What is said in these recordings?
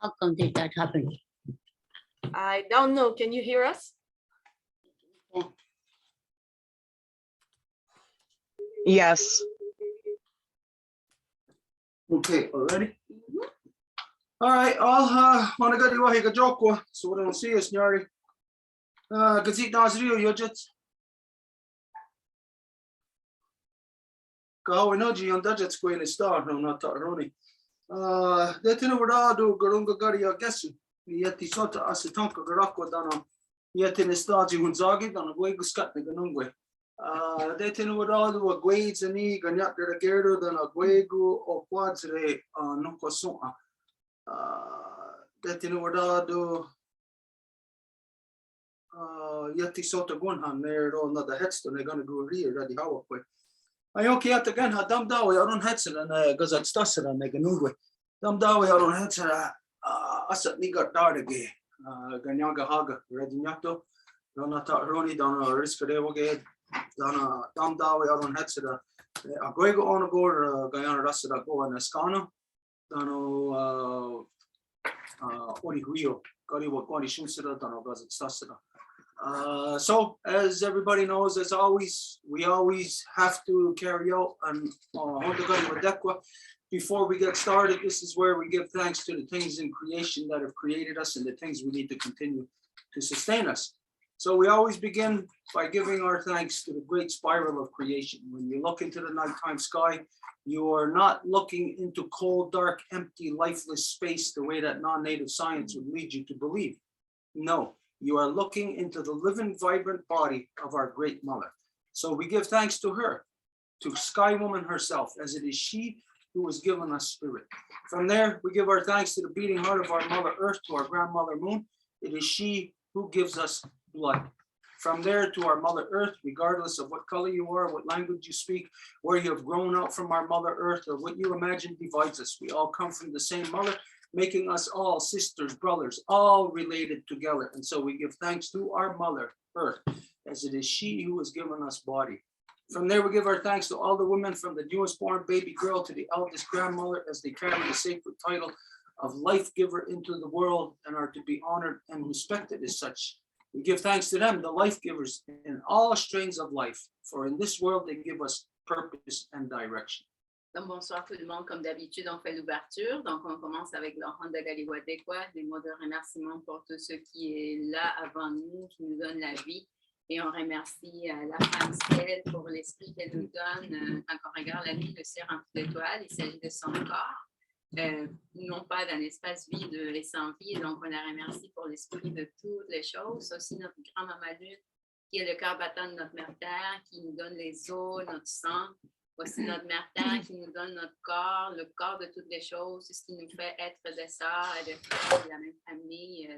How come did that happen? I don't know. Can you hear us? Yes. Okay, already? All right, I'll wanna go to wahi ka joko, so we don't see us nyari. Gazit Nazrio, Yojit. Go no G on Dudget Square in the star, no, not Roni. The Tinawada do Garunga Gari, I guess. Yet the sort of Asitonka Garako Dano, yet in the Stati Hunzagi, on a way to Scott Naganungwe. They Tinawada do a Guades and E, Ganyat de Gerdo, than a Guegu or Quadre, Nokosua. That in order do yet the sort of one hand there on the headstone, they're gonna go rear ready how quick. I okay at again had dumb down I don't headset and goes at Stasser and make a new way. Dumb down I don't headset I said nigga dart again. Ganyaga Haga, ready Yato, Donata Roni, Donna Risk of Evoge, Donna dumb down I don't headset a Grego on a board, Guyana Rasta go and Escano, Dano. Ori Rio, Gari Wakoni Shunsera, Dano Gazet Stasera. So, as everybody knows, as always, we always have to carry out and before we get started. This is where we give thanks to the things in creation that have created us and the things we need to continue to sustain us. So we always begin by giving our thanks to the great spiral of creation. When you look into the nighttime sky, you are not looking into cold, dark, empty, lifeless space the way that non-native science would lead you to believe. No, you are looking into the living, vibrant body of our great mother. So we give thanks to her, to Sky Woman herself, as it is she who has given us spirit. From there, we give our thanks to the beating heart of our Mother Earth, to our grandmother Moon. It is she who gives us blood. From there to our Mother Earth, regardless of what color you are, what language you speak, where you have grown up from our Mother Earth, or what you imagine divides us. We all come from the same mother, making us all sisters, brothers, all related together. And so we give thanks to our Mother Earth, as it is she who has given us body. From there, we give our thanks to all the women, from the newest born baby girl to the eldest grandmother, as they carry the sacred title of life giver into the world and are to be honored and respected as such. We give thanks to them, the life givers in all strains of life, for in this world they give us purpose and direction. Donc, bonsoir tout le monde. Comme d'habitude, on fait l'ouverture. Donc, on commence avec l'offrande de Galiwadekwa, des mots de remerciement pour tout ce qui est là avant nous, qui nous donne la vie. Et on remercie la femme ciel pour l'esprit qu'elle nous donne. Quand on regarde la vie, le ciel rempli d'étoiles, il s'agit de son corps. Non pas d'un espace vide et sans vie, donc on la remercie pour l'esprit de toutes les choses, aussi notre grand-maman Lune, qui est le cœur battant de notre mère Terre, qui nous donne les os, notre sang, aussi notre mère Terre qui nous donne notre corps, le corps de toutes les choses, ce qui nous fait être des sœurs et des frères de la même famille,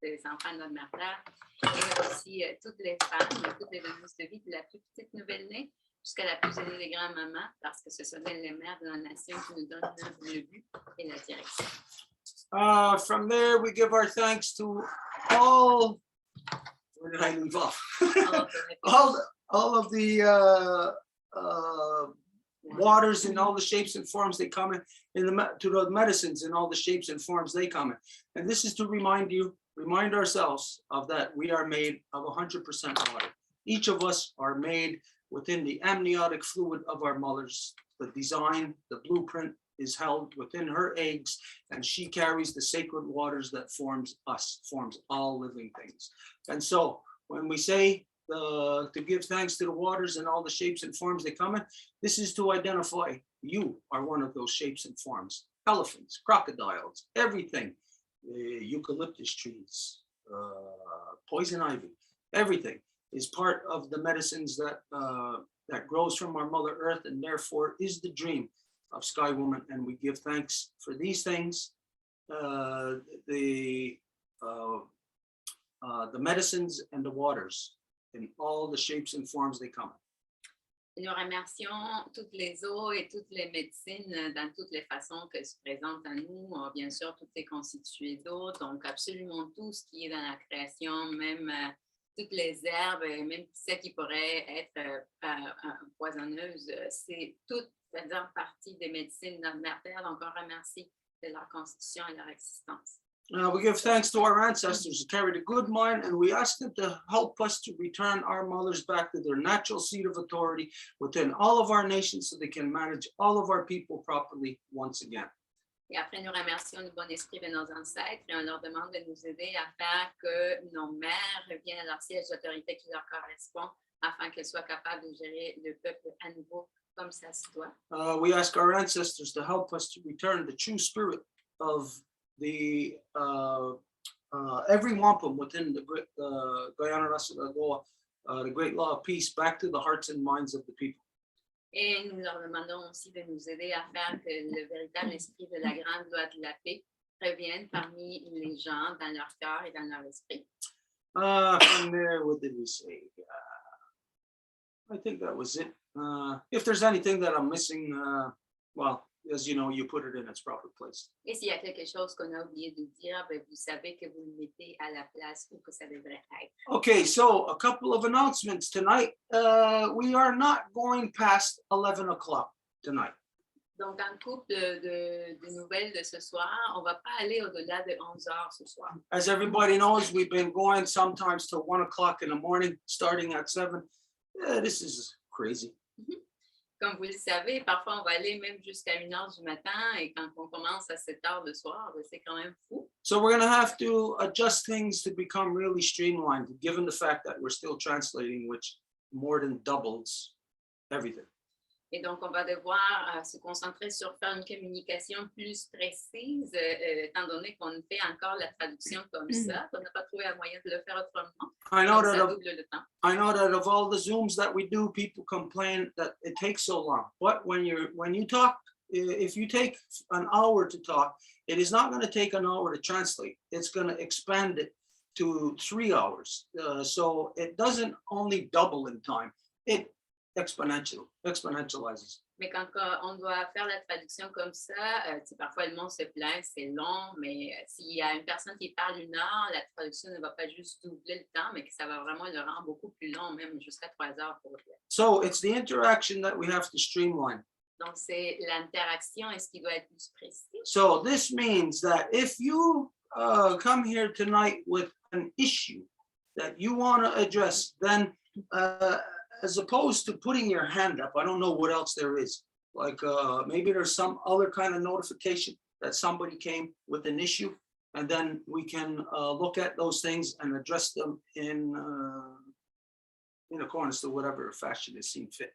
des enfants de notre mère Terre, et aussi toutes les femmes, toutes les venus de vie, de la plus petite nouvelle-née jusqu'à la plus aînée des grands-mamans, parce que ce sont les mères de la nation qui nous donnent le but et la direction. From there, we give our thanks to all. Where did I leave off? all of the waters in all the shapes and forms they come in to the medicines in all the shapes and forms they come in. And this is to remind ourselves of that we are made of 100% water. Each of us are made within the amniotic fluid of our mothers. The design, the blueprint is held within her eggs, and she carries the sacred waters that forms us, forms all living things. And so when we say to give thanks to the waters and all the shapes and forms they come in, this is to identify you are one of those shapes and forms. Elephants, crocodiles, everything, eucalyptus trees, poison ivy, everything is part of the medicines that grows from our Mother Earth, and therefore is the dream of Sky Woman. And we give thanks for these things, the medicines and the waters in all the shapes and forms they come in. Nous remercions toutes les eaux et toutes les médecines dans toutes les façons qu'elles se présentent à nous. Bien sûr, tout est constitué d'eau, donc absolument tout ce qui est dans la création, même toutes les herbes, même celles qui pourraient être poisonneuses, c'est tout faisant partie des médecines de notre mère Terre. Donc, on remercie de leur constitution et leur existence. We give thanks to our ancestors who carried a good mind, and we ask them to help us to return our mothers back to their natural seat of authority within all of our nations so they can manage all of our people properly once again. Et après, nous remercions le bon esprit de nos ancêtres et on leur demande de nous aider à faire que nos mères reviennent à leur siège d'autorité qui leur correspond afin qu'elles soient capables de gérer le peuple à nouveau comme ça se doit. We ask our ancestors to help us to return the true spirit of the every wampum within the Guyana Goa, the great law of peace, back to the hearts and minds of the people. Et nous leur demandons aussi de nous aider à faire que le véritable esprit de la grande loi de la paix revienne parmi les gens, dans leur cœur et dans leur esprit. From there, what did we say? I think that was it. If there's anything that I'm missing, well, as you know, you put it in its proper place. Et s'il y a quelque chose qu'on a oublié de dire, ben vous savez que vous le mettez à la place où que ça devrait être. Okay, so a couple of announcements tonight. We are not going past 11 o'clock tonight. Donc, dans le couple de nouvelles de ce soir, on ne va pas aller au-delà de 11 heures ce soir. As everybody knows, we've been going sometimes till 1 o'clock in the morning, starting at 7. This is crazy. Comme vous le savez, parfois on va aller même jusqu'à 1 heure du matin et quand on commence à 7 heures le soir, ben, c'est quand même fou. So we're going to have to adjust things to become really streamlined, given the fact that we're still translating, which more than doubles everything. Et donc, on va devoir se concentrer sur faire une communication plus précise, étant donné qu'on fait encore la traduction comme ça, qu'on n'a pas trouvé un moyen de le faire autrement. I know Donc, that ça of, double le temps. I know that of all the Zooms that we do, people complain that it takes so long. But when you talk, if you take an hour to talk, it is not going to take an hour to translate. It's going to expand it to 3 hours. So it doesn't only double in time. It exponentializes. Mais quand on doit faire la traduction comme ça, parfois le monde se plaint, c'est long, mais s'il y a une personne qui parle 1 heure, la traduction ne va pas juste doubler le temps, mais que ça va vraiment le rendre beaucoup plus long, même jusqu'à 3 heures pour le faire. So it's the interaction that we have to streamline. Donc, c'est l'interaction et ce qui doit être plus précis. So this means that if you come here tonight with an issue that you want to address, then as opposed to putting your hand up, I don't know what else there is. Like maybe there's some other kind of notification that somebody came with an issue, and then we can look at those things and address them in accordance to whatever fashion is seen fit.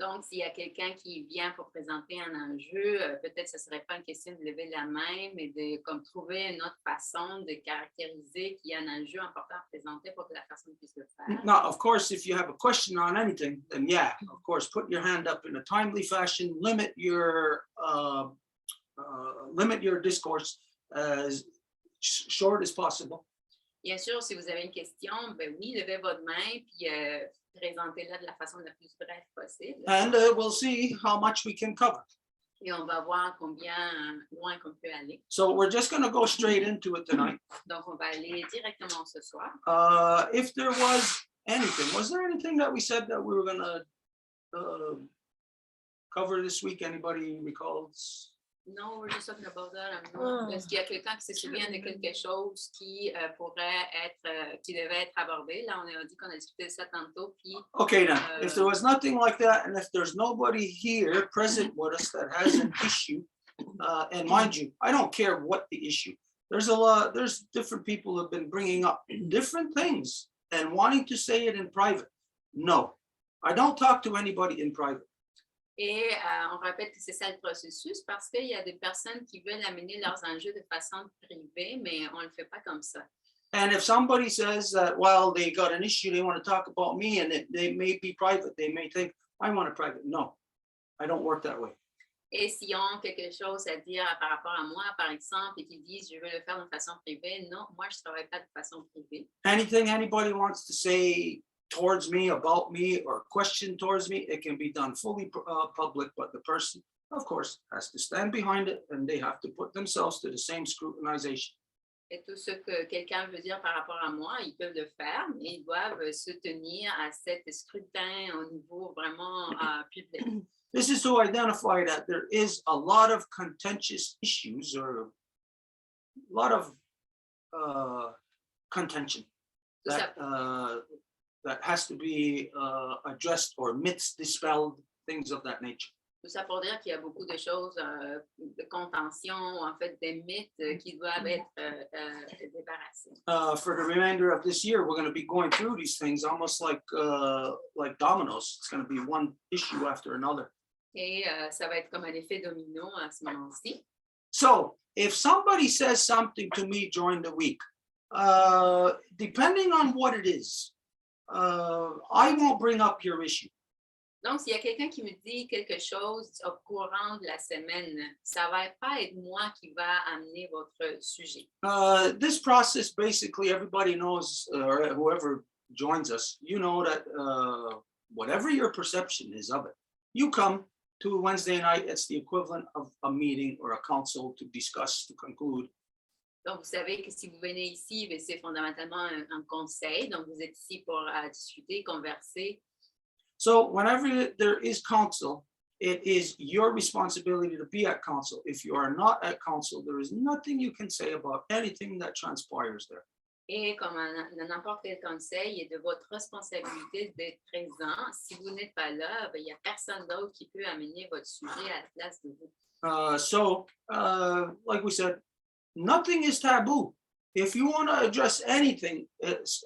Donc, s'il y a quelqu'un qui vient pour présenter un enjeu, peut-être ce ne serait pas une question de lever la main, mais de comme, trouver une autre façon de caractériser qu'il y a un enjeu important à présenter pour que la personne puisse le faire. Now, of course, if you have a question on anything, then yeah, of course, put your hand up in a timely fashion, limit your discourse as short as possible. Bien sûr, si vous avez une question, ben oui, levez votre main, puis présentez-la de la façon la plus brève possible. And we'll see how much we can cover. Et on va voir combien loin qu'on peut aller. So we're just going to go straight into it tonight. Donc, on va aller directement ce soir. If there was there anything that we said that we were going to cover this week? Anybody recalls? No, we're just talking about that. Est-ce qu'il y a quelqu'un qui se souvient de quelque chose qui pourrait être, qui devait être abordé? Là, on a dit qu'on a discuté de ça tantôt. Puis, Okay, then, if there was nothing like that, and if there's nobody here present with us that has an issue, and mind you, I don't care what the issue. There's different people who have been bringing up different things and wanting to say it in private. No, I don't talk to anybody in private. Et on répète que c'est ça le processus parce qu'il y a des personnes qui veulent amener leurs enjeux de façon privée, mais on ne le fait pas comme ça. And if somebody says that, well, they got an issue, they want to talk about me, and they may be private, they may think, I want a private. No, I don't work that way. Et s'ils ont quelque chose à dire par rapport à moi, par exemple, et qu'ils disent, je veux le faire de façon privée, non, moi, je ne travaille pas de façon privée. Anything anybody wants to say towards me, about me, or question towards me, it can be done fully public, but the person, of course, has to stand behind it, and they have to put themselves to the same scrutinization. Et tout ce que quelqu'un veut dire par rapport à moi, ils peuvent le faire, mais ils doivent se tenir à cet scrutin au niveau vraiment public. This is to identify that there is a lot of contentious issues or a lot of contention that has to be addressed or myths dispelled, things of that nature. Tout ça pour dire qu'il y a beaucoup de choses de contention, en fait, des mythes qui doivent être débarrassés. For the remainder of this year, we're going to be going through these things almost like dominoes. It's going to be one issue after another. Et ça va être comme un effet domino à ce moment-ci. So if somebody says something to me during the week, depending on what it is, I won't bring up your issue. Donc, s'il y a quelqu'un qui me dit quelque chose au courant de la semaine, ça va pas être moi qui va amener votre sujet. This process, basically, everybody knows, or whoever joins us, you know that whatever your perception is of it, you come to a Wednesday night, it's the equivalent of a meeting or a council to discuss, to conclude. Donc, vous savez que si vous venez ici, c'est fondamentalement un conseil. Donc, vous êtes ici pour discuter, converser. So whenever there is council, it is your responsibility to be at council. If you are not at council, there is nothing you can say about anything that transpires there. Et comme n'importe quel conseil, il est de votre responsabilité d'être présent. Si vous n'êtes pas là, il n'y a personne d'autre qui peut amener votre sujet à la place de vous. So, like we said, nothing is taboo. If you want to address anything,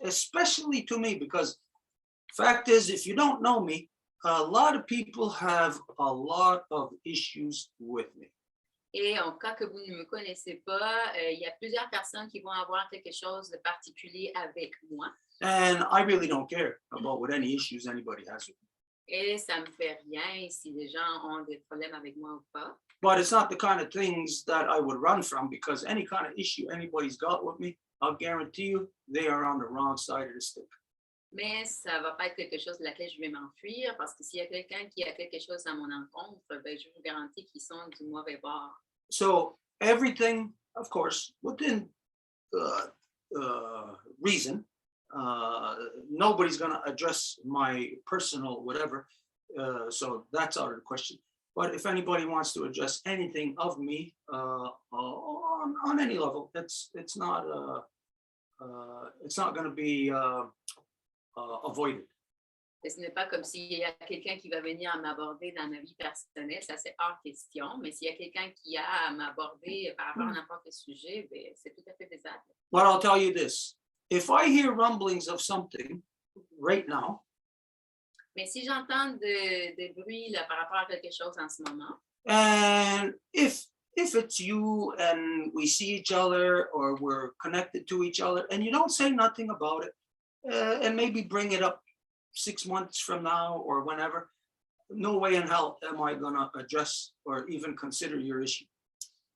especially to me, because fact is, if you don't know me, a lot of people have a lot of issues with me. Et en cas que vous ne me connaissez pas, il y a plusieurs personnes qui vont avoir quelque chose de particulier avec moi. And I really don't care about what any issues anybody has with me. Et ça me fait rien si les gens ont des problèmes avec moi ou pas. But it's not the kind of things that I would run from, because any kind of issue anybody's got with me, I'll guarantee you they are on the wrong side of the stick. Mais ça ne va pas être quelque chose de laquelle je vais m'enfuir, parce que s'il y a quelqu'un qui a quelque chose à mon encontre, ben, je vous garantis qu'ils sont du mauvais bord. So everything, of course, within reason. Nobody's going to address my personal whatever, so that's out of the question. But if anybody wants to address anything of me on any level, it's not going to be avoided. Et ce n'est pas comme s'il y a quelqu'un qui va venir m'aborder dans ma vie personnelle, ça c'est hors question, mais s'il y a quelqu'un qui a à m'aborder par rapport à n'importe quel sujet, ben, c'est tout à fait faisable. Well, I'll tell you this. If I hear rumblings of something right now, mais si j'entends des bruits là, par rapport à quelque chose en ce moment, and if it's you and we see each other or we're connected to each other and you don't say nothing about it, and maybe bring it up 6 months from now or whenever, no way in hell am I going to address or even consider your issue.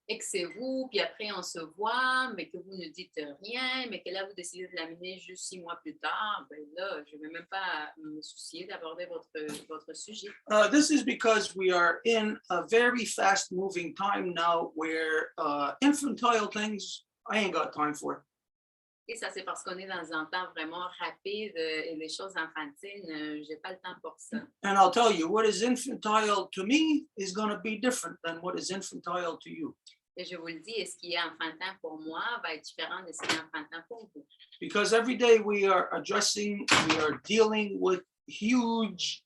et que c'est vous, puis après on se voit, mais que vous ne dites rien, mais que là vous décidez de l'amener juste 6 mois plus tard, ben là, je ne vais même pas me soucier d'aborder votre sujet. This is because we are in a very fast moving time now where infantile things, I ain't got time for. Et ça, c'est parce qu'on est dans un temps vraiment rapide et les choses enfantines, je n'ai pas le temps pour ça. And I'll tell you, what is infantile to me is going to be different than what is infantile to you. Et je vous le dis, et ce qui est enfantin pour moi va être différent de ce qui est enfantin pour vous. Because every day we are dealing with huge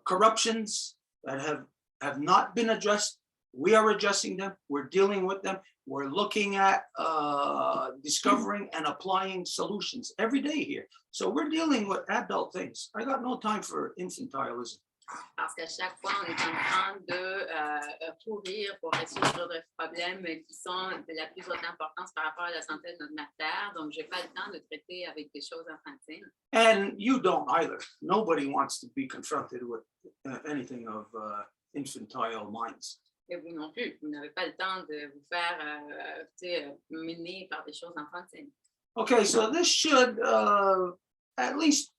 corruptions that have not been addressed. We are addressing them. We're dealing with them. We're looking at discovering and applying solutions every day here. So we're dealing with adult things. I got no time for infantilism. Parce qu'à chaque fois, on est en train de courir pour résoudre des problèmes qui sont de la plus haute importance par rapport à la santé de notre matière. Donc, je n'ai pas le temps de traiter avec des choses enfantines. And you don't either. Nobody wants to be confronted with anything of infantile minds. Et vous non plus. Vous n'avez pas le temps de vous faire mener par des choses enfantines. Okay, so this should, at least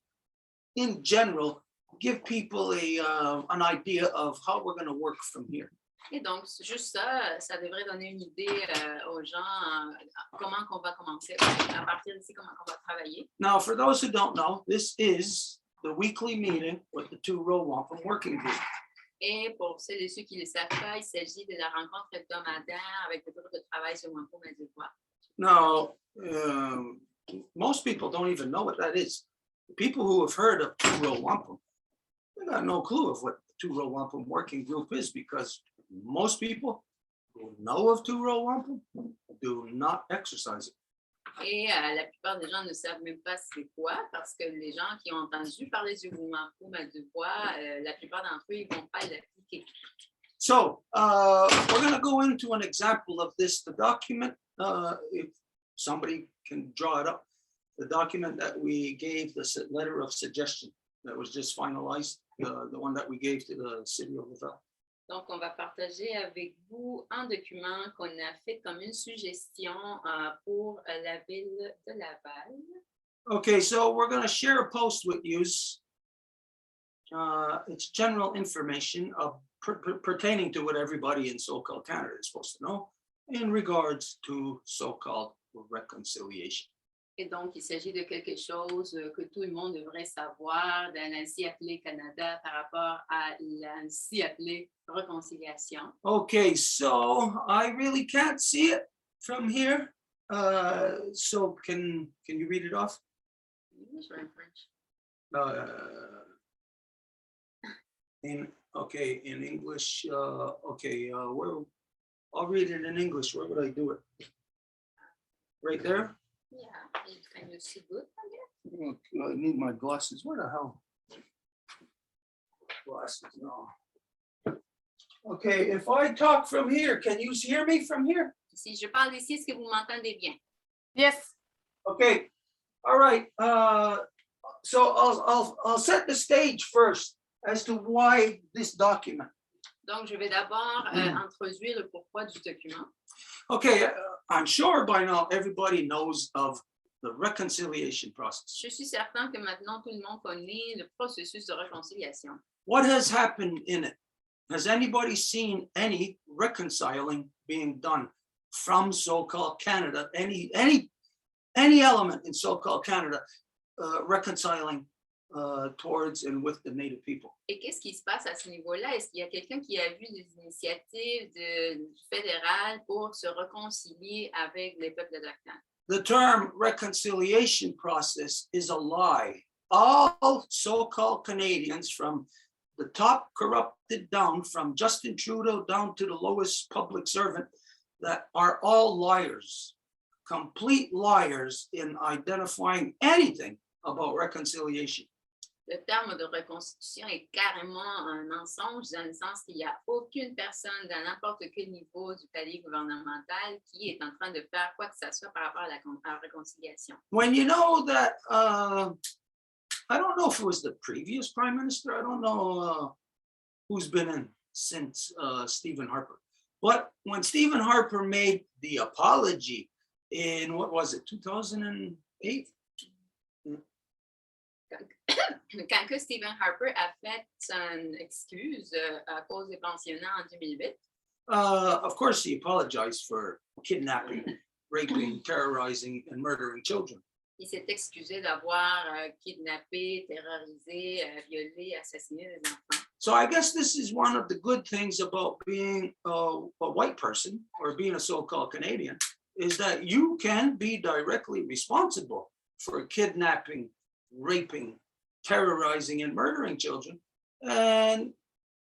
in general, give people an idea of how we're going to work from here. Et donc, c'est juste ça, ça devrait donner une idée aux gens comment qu'on va commencer, à partir d'ici, comment on va travailler. Now, for those who don't know, this is the weekly meeting with the two-row Wampum working group. Et pour celles et ceux qui ne le savent pas, il s'agit de la rencontre hebdomadaire avec le groupe de travail sur Wampum à Deux. Now, most people don't even know what that is. People who have heard of two-row Wampum, they got no clue of what the two-row Wampum working group is, because most people who know of two-row Wampum do not exercise it. Et la plupart des gens ne savent même pas c'est quoi, parce que les gens qui ont entendu parler du Wampum à Deux, la plupart d'entre eux, ils ne vont pas l'appliquer. So we're going to go into an example of this. The document, if somebody can draw it up, the document that we gave, the letter of suggestion that was just finalized, the one that we gave to the city of Laval. Donc, on va partager avec vous un document qu'on a fait comme une suggestion pour la ville de Laval. Okay, so we're going to share a post with you. It's general information pertaining to what everybody in so-called Canada is supposed to know in regards to so-called reconciliation. Et donc, il s'agit de quelque chose que tout le monde devrait savoir de l'ainsi appelé Canada par rapport à l'ainsi appelé réconciliation. Okay, so I really can't see it from here. So can you read it off? English or in French? In English. I'll read it in English. Where would I do it? Right there? Yeah, can you see good from here? I need my glasses. Where the hell? Glasses, no. Okay, if I talk from here, can you hear me from here? Si je parle ici, est-ce que vous m'entendez bien? Yes. Okay, all right. So I'll set the stage first as to why this document. Donc, je vais d'abord introduire le pourquoi du document. Okay, I'm sure by now everybody knows of the reconciliation process. Je suis certain que maintenant tout le monde connaît le processus de réconciliation. What has happened in it? Has anybody seen any reconciling being done from so-called Canada? Any element in so-called Canada reconciling towards and with the Native people? Et qu'est-ce qui se passe à ce niveau-là? Est-ce qu'il y a quelqu'un qui a vu des initiatives du fédéral pour se réconcilier avec les peuples autochtones? The term reconciliation process is a lie. All so-called Canadians, from the top corrupted down, from Justin Trudeau down to the lowest public servant, that are all liars, complete liars in identifying anything about reconciliation. Le terme de reconstitution est carrément un mensonge dans le sens qu'il n'y a aucune personne dans n'importe quel niveau du palier gouvernemental qui est en train de faire quoi que ce soit par rapport à la réconciliation. When you know that, I don't know if it was the previous prime minister, I don't know who's been in since Stephen Harper, but when Stephen Harper made the apology in, what was it, 2008? Quand que Stephen Harper a fait son excuse à cause des pensionnats en 2008, of course, he apologized for kidnapping, raping, terrorizing, and murdering children. il s'est excusé d'avoir kidnappé, terrorisé, violé, assassiné des enfants. So I guess this is one of the good things about being a white person or being a so-called Canadian, is that you can be directly responsible for kidnapping, raping, terrorizing, and murdering children. And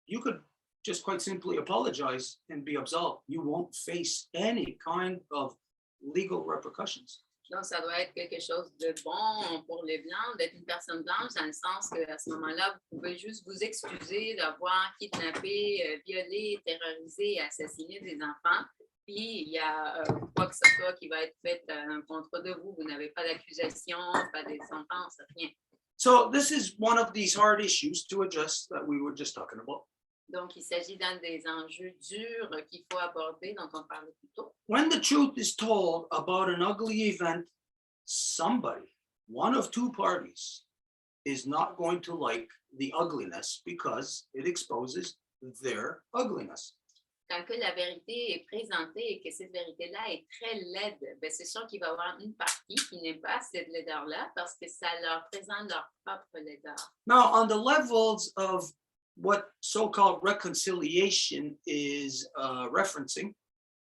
you could just quite simply apologize and be absolved. You won't face any kind of legal repercussions. Donc, ça doit être quelque chose de bon pour les Blancs, d'être une personne blanche, dans le sens qu'à ce moment-là, vous pouvez juste vous excuser d'avoir kidnappé, violé, terrorisé et assassiné des enfants. Puis, il y a quoi que ce soit qui va être fait contre de vous. Vous n'avez pas d'accusation, pas de sentence, rien. So this is one of these hard issues to address that we were just talking about. Donc, il s'agit d'un des enjeux durs qu'il faut aborder, dont on parlait plus tôt. When the truth is told about an ugly event, somebody, one of two parties, is not going to like the ugliness because it exposes their ugliness. Quand que la vérité est présentée et que cette vérité-là est très laide, ben c'est sûr qu'il va y avoir une partie qui n'aime pas cette laideur-là parce que ça leur présente leur propre laideur. Now, on the levels of what so-called reconciliation is referencing,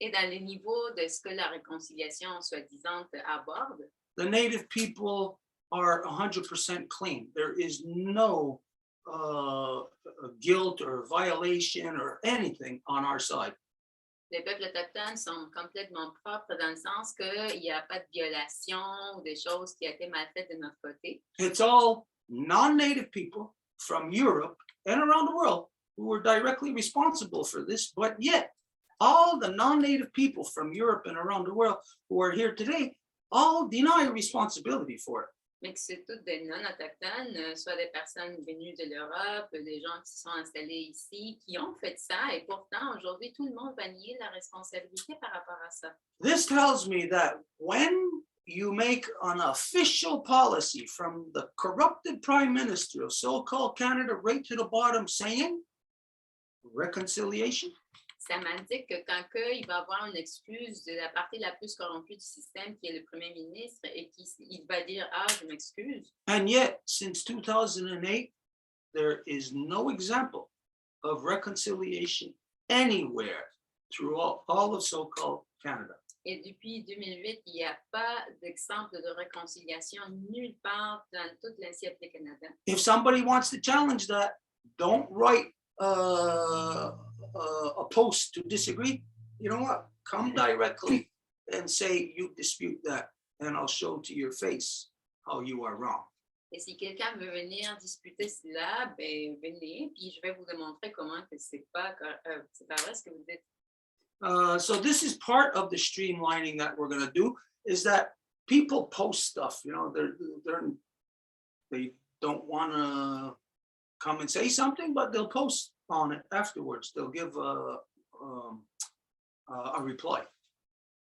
Et dans les niveaux de ce que la réconciliation soi-disant aborde, the native people are 100% clean. There is no guilt or violation or anything on our side. les peuples autochtones sont complètement propres dans le sens qu'il n'y a pas de violation ou des choses qui ont été mal faites de notre côté. It's all non-native people from Europe and around the world who were directly responsible for this, but yet all the non-native people from Europe and around the world who are here today all deny responsibility for it. Mais que c'est toutes des non-autochtones, soit des personnes venues de l'Europe, des gens qui se sont installés ici, qui ont fait ça, et pourtant, aujourd'hui, tout le monde va nier la responsabilité par rapport à ça. This tells me that when you make an official policy from the corrupted prime minister of so-called Canada right to the bottom saying reconciliation, Ça m'indique que quand il va avoir une excuse de la partie la plus corrompue du système, qui est le premier ministre, et qu'il va dire « Ah, je m'excuse », and yet since 2008, there is no example of reconciliation anywhere throughout all of so-called Canada. et depuis 2008, il n'y a pas d'exemple de réconciliation nulle part dans toute l'assiette du Canada. If somebody wants to challenge that, don't write a post to disagree. You know what? Come directly and say you dispute that, and I'll show to your face how you are wrong. Et si quelqu'un veut venir discuter cela, ben venez, puis je vais vous démontrer comment que c'est pas vrai ce que vous dites. So this is part of the streamlining that we're going to do, is that people post stuff. You know, they don't want to come and say something, but they'll post on it afterwards. They'll give a reply.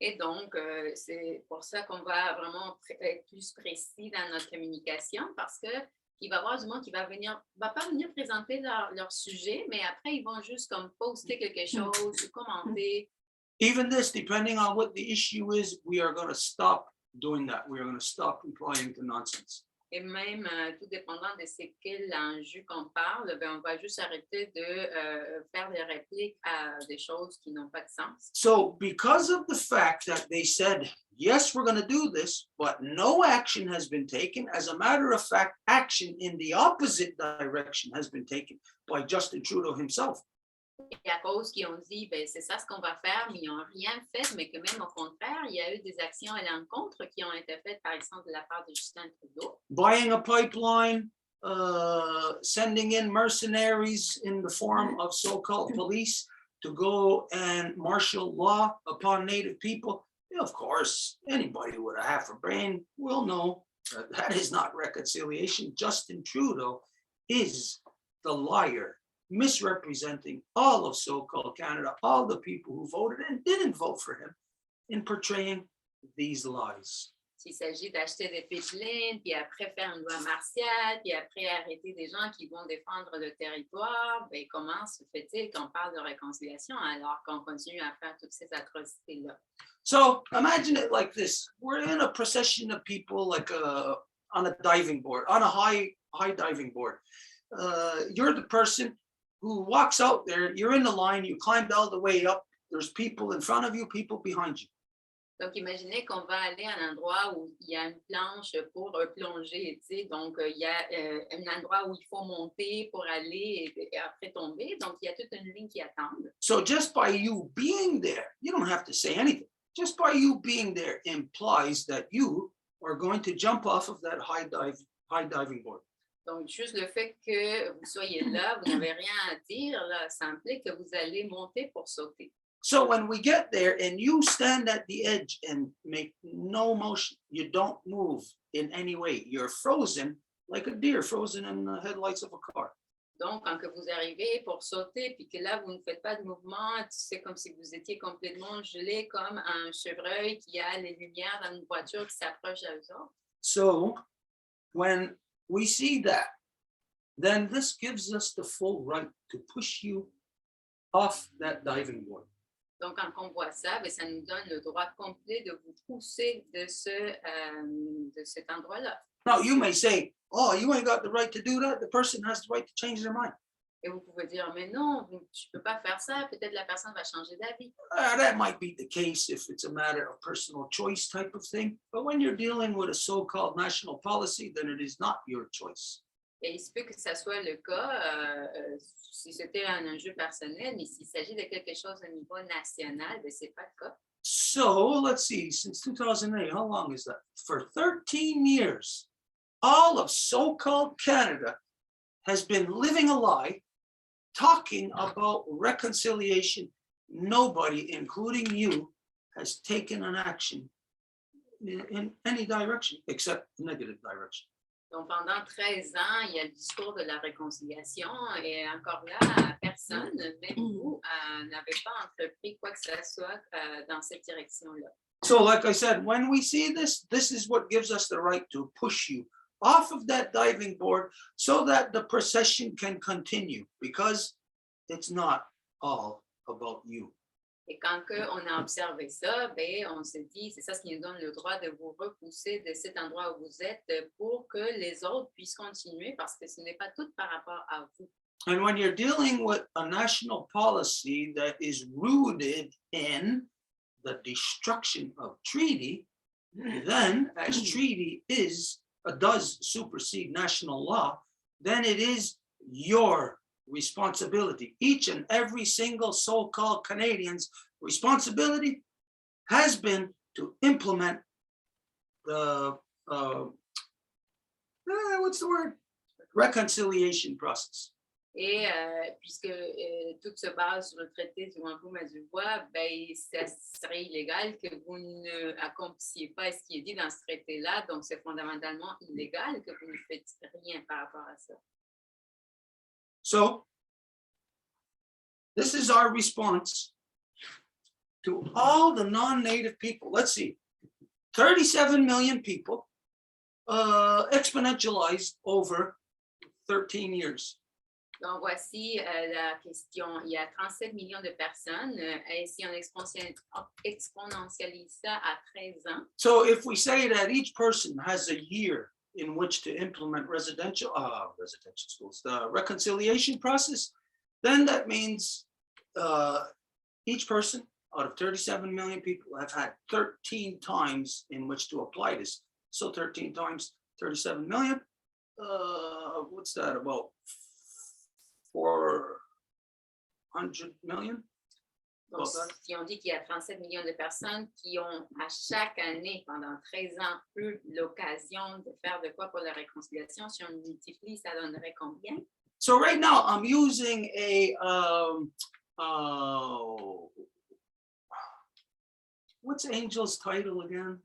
Et donc, c'est pour ça qu'on va vraiment être plus précis dans notre communication parce que il va y avoir du monde qui va pas venir présenter leur sujet, mais après, ils vont juste comme poster quelque chose ou commenter. Even this, depending on what the issue is, we are going to stop doing that. We are going to stop replying to nonsense. Et même, tout dépendant de c'est quel enjeu qu'on parle, ben, on va juste arrêter de faire des répliques à des choses qui n'ont pas de sens. So because of the fact that they said, yes, we're going to do this, but no action has been taken. As a matter of fact, action in the opposite direction has been taken by Justin Trudeau himself. Et à cause qu'ils ont dit, ben, c'est ça ce qu'on va faire, mais ils n'ont rien fait, mais que même au contraire, il y a eu des actions à l'encontre qui ont été faites, par exemple, de la part de Justin Trudeau. Buying a pipeline, sending in mercenaries in the form of so-called police to go and martial law upon Native people. Of course, anybody with a half a brain will know that that is not reconciliation. Justin Trudeau is the liar, misrepresenting all of so-called Canada, all the people who voted and didn't vote for him, in portraying these lies. S'il s'agit d'acheter des pipelines, puis après faire une loi martiale, puis après arrêter des gens qui vont défendre le territoire, ben comment se fait-il qu'on parle de réconciliation alors qu'on continue à faire toutes ces atrocités-là? So imagine it like this. We're in a procession of people like on a diving board, on a high diving board. You're the person who walks out there, you're in the line, you climbed all the way up, there's people in front of you, people behind you. Donc, imaginez qu'on va aller à un endroit où il y a une planche pour plonger, tu sais, donc il y a un endroit où il faut monter pour aller et après tomber, donc il y a toute une ligne qui attend. So just by you being there, you don't have to say anything. Just by you being there implies that you are going to jump off of that high diving board. Donc, juste le fait que vous soyez là, vous n'avez rien à dire, là, ça implique que vous allez monter pour sauter. So when we get there and you stand at the edge and make no motion, you don't move in any way. You're frozen like a deer frozen in the headlights of a car. Donc, quand que vous arrivez pour sauter, puis que là, vous ne faites pas de mouvement, c'est comme si vous étiez complètement gelé comme un chevreuil qui a les lumières dans une voiture qui s'approche à eux autres. So when we see that, then this gives us the full right to push you off that diving board. Donc, quand on voit ça, ben, ça nous donne le droit complet de vous pousser de cet endroit-là. Now, you may say, oh, you ain't got the right to do that. The person has the right to change their mind. Et vous pouvez dire, mais non, tu ne peux pas faire ça. Peut-être la personne va changer d'avis. That might be the case if it's a matter of personal choice type of thing. But when you're dealing with a so-called national policy, then it is not your choice. Et il se peut que ça soit le cas si c'était un enjeu personnel, mais s'il s'agit de quelque chose au niveau national, ce n'est pas le cas. So let's see, since 2008, how long is that? For 13 years, all of so-called Canada has been living a lie, talking about reconciliation. Nobody, including you, has taken an action in any direction except negative direction. Donc, pendant 13 ans, il y a le discours de la réconciliation et encore là, personne, même vous, n'avez pas entrepris quoi que ce soit dans cette direction-là. So like I said, when we see this, this is what gives us the right to push you off of that diving board so that the procession can continue, because it's not all about you. Et quand on a observé ça, ben, on se dit, c'est ça ce qui nous donne le droit de vous repousser de cet endroit où vous êtes pour que les autres puissent continuer, parce que ce n'est pas tout par rapport à vous. And when you're dealing with a national policy that is rooted in the destruction of treaty, then as treaty does supersede national law, then it is your responsibility. Each and every single so-called Canadian's responsibility has been to implement the what's the word? Reconciliation process. Et puisque tout se base sur le traité du Wampum et du Voies, ben, ça serait illégal que vous ne accomplissiez pas ce qui est dit dans ce traité-là. Donc, c'est fondamentalement illégal que vous ne faites rien par rapport à ça. So, this is our response to all the non-native people. Let's see, 37 million people, exponentialized over 13 years. Donc, voici la question. Il y a 37 millions de personnes. Et si on exponentialise ça à 13 ans, So if we say that each person has a year in which to implement residential schools, the reconciliation process, then that means each person out of 37 million people have had 13 times in which to apply this. So 13 times 37 million, what's that, about 400 million? donc, si on dit qu'il y a 37 millions de personnes qui ont à chaque année, pendant 13 ans, eu l'occasion de faire de quoi pour la réconciliation, si on multiplie, ça donnerait combien? So right now I'm using a what's Angel's title again?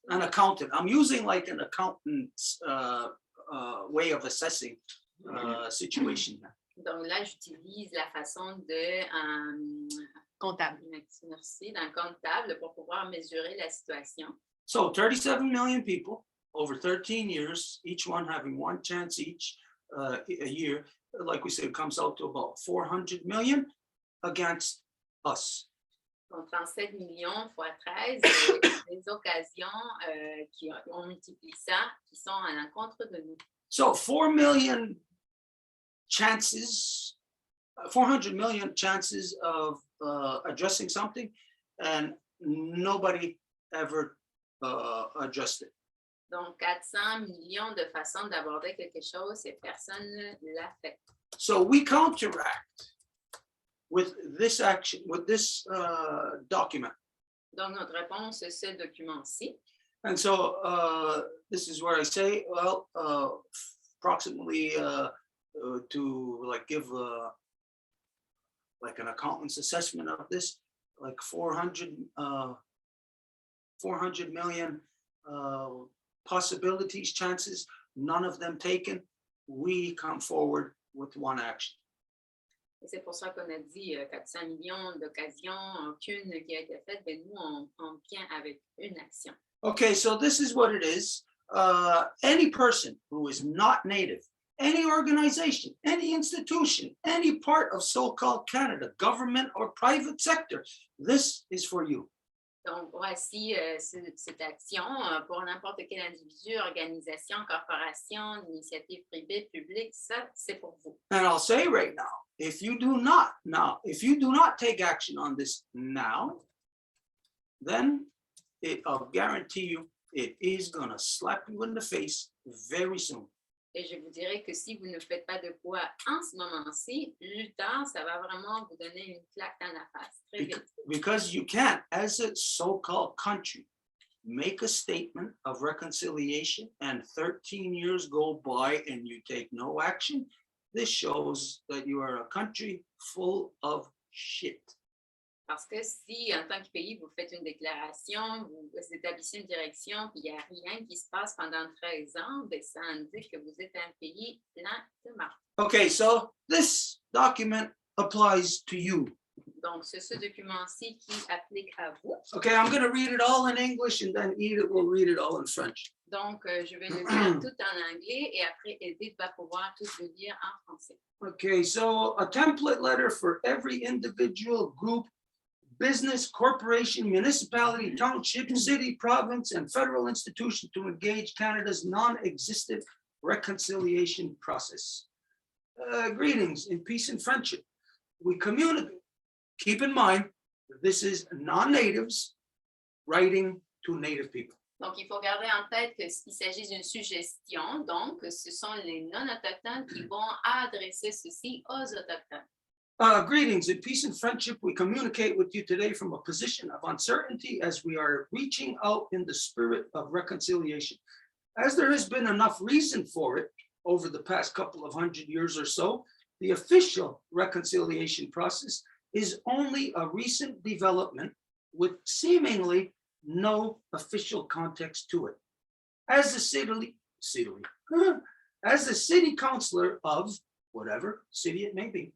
An accountant. I'm using like an accountant's way of assessing situation. Donc là, j'utilise la façon de Comptable. merci, d'un comptable pour pouvoir mesurer la situation. So 37 million people over 13 years, each one having one chance each a year. Like we said, it comes out to about 400 million against us. Donc 37 millions fois 13, des occasions qui ont multiplié ça, qui sont à l'encontre de nous. So 400 million chances of addressing something, and nobody ever addressed it. Donc 400 millions de façons d'aborder quelque chose et personne ne l'a fait. So we counteract with this action, with this document. Donc notre réponse c'est ce document-ci. And so this is where I say, well, approximately to like give like an accountant's assessment of this, like 400 million possibilities, chances, none of them taken, we come forward with one action. Et c'est pour ça qu'on a dit 400 millions d'occasions, aucune qui a été faite, mais nous, on vient avec une action. Okay, so this is what it is. Any person who is not native any organization, any institution, any part of so-called Canada, government or private sector, this is for you. Donc, voici cette action pour n'importe quel individu, organisation, corporation, initiative privée, publique, ça, c'est pour vous. And I'll say right now, if you do not take action on this now, then I'll guarantee you, it is gonna slap you in the face very soon. Et je vous dirais que si vous ne faites pas de quoi en ce moment-ci, plus tard, ça va vraiment vous donner une claque dans la face, très vite. Because you can't, as a so-called country, make a statement of reconciliation and 13 years go by and you take no action. This shows that you are a country full of shit. Parce que si, en tant que pays, vous faites une déclaration, vous établissez une direction, puis il n'y a rien qui se passe pendant 13 ans, bien, ça indique que vous êtes un pays plein de marde. Okay, so this document applies to you. Donc, c'est ce document-ci qui applique à vous. Okay, I'm going to read it all in English and then Edith will read it all in French. Donc, je vais le lire tout en anglais et après, Edith va pouvoir tout le lire en français. Okay, so a template letter for every individual, group, business, corporation, municipality, township, city, province, and federal institution to engage Canada's non-existent reconciliation process. Greetings in peace and friendship. We communicate. Keep in mind, this is non-natives writing to native people. Donc, il faut garder en tête qu'il s'agit d'une suggestion. Donc, ce sont les non-autochtones qui vont adresser ceci aux autochtones. Greetings in peace and friendship. We communicate with you today from a position of uncertainty as we are reaching out in the spirit of reconciliation. As there has been enough reason for it over the past couple of 100 years or so, the official reconciliation process is only a recent development with seemingly no official context to it. As the city councillor of whatever city it may be,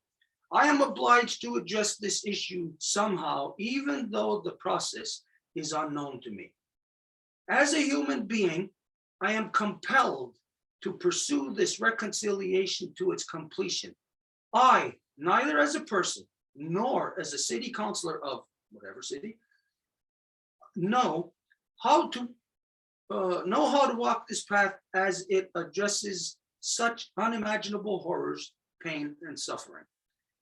I am obliged to address this issue somehow, even though the process is unknown to me. As a human being, I am compelled to pursue this reconciliation to its completion. I, neither as a person nor as a city councillor of whatever city, know how to walk this path as it addresses such unimaginable horrors, pain, and suffering.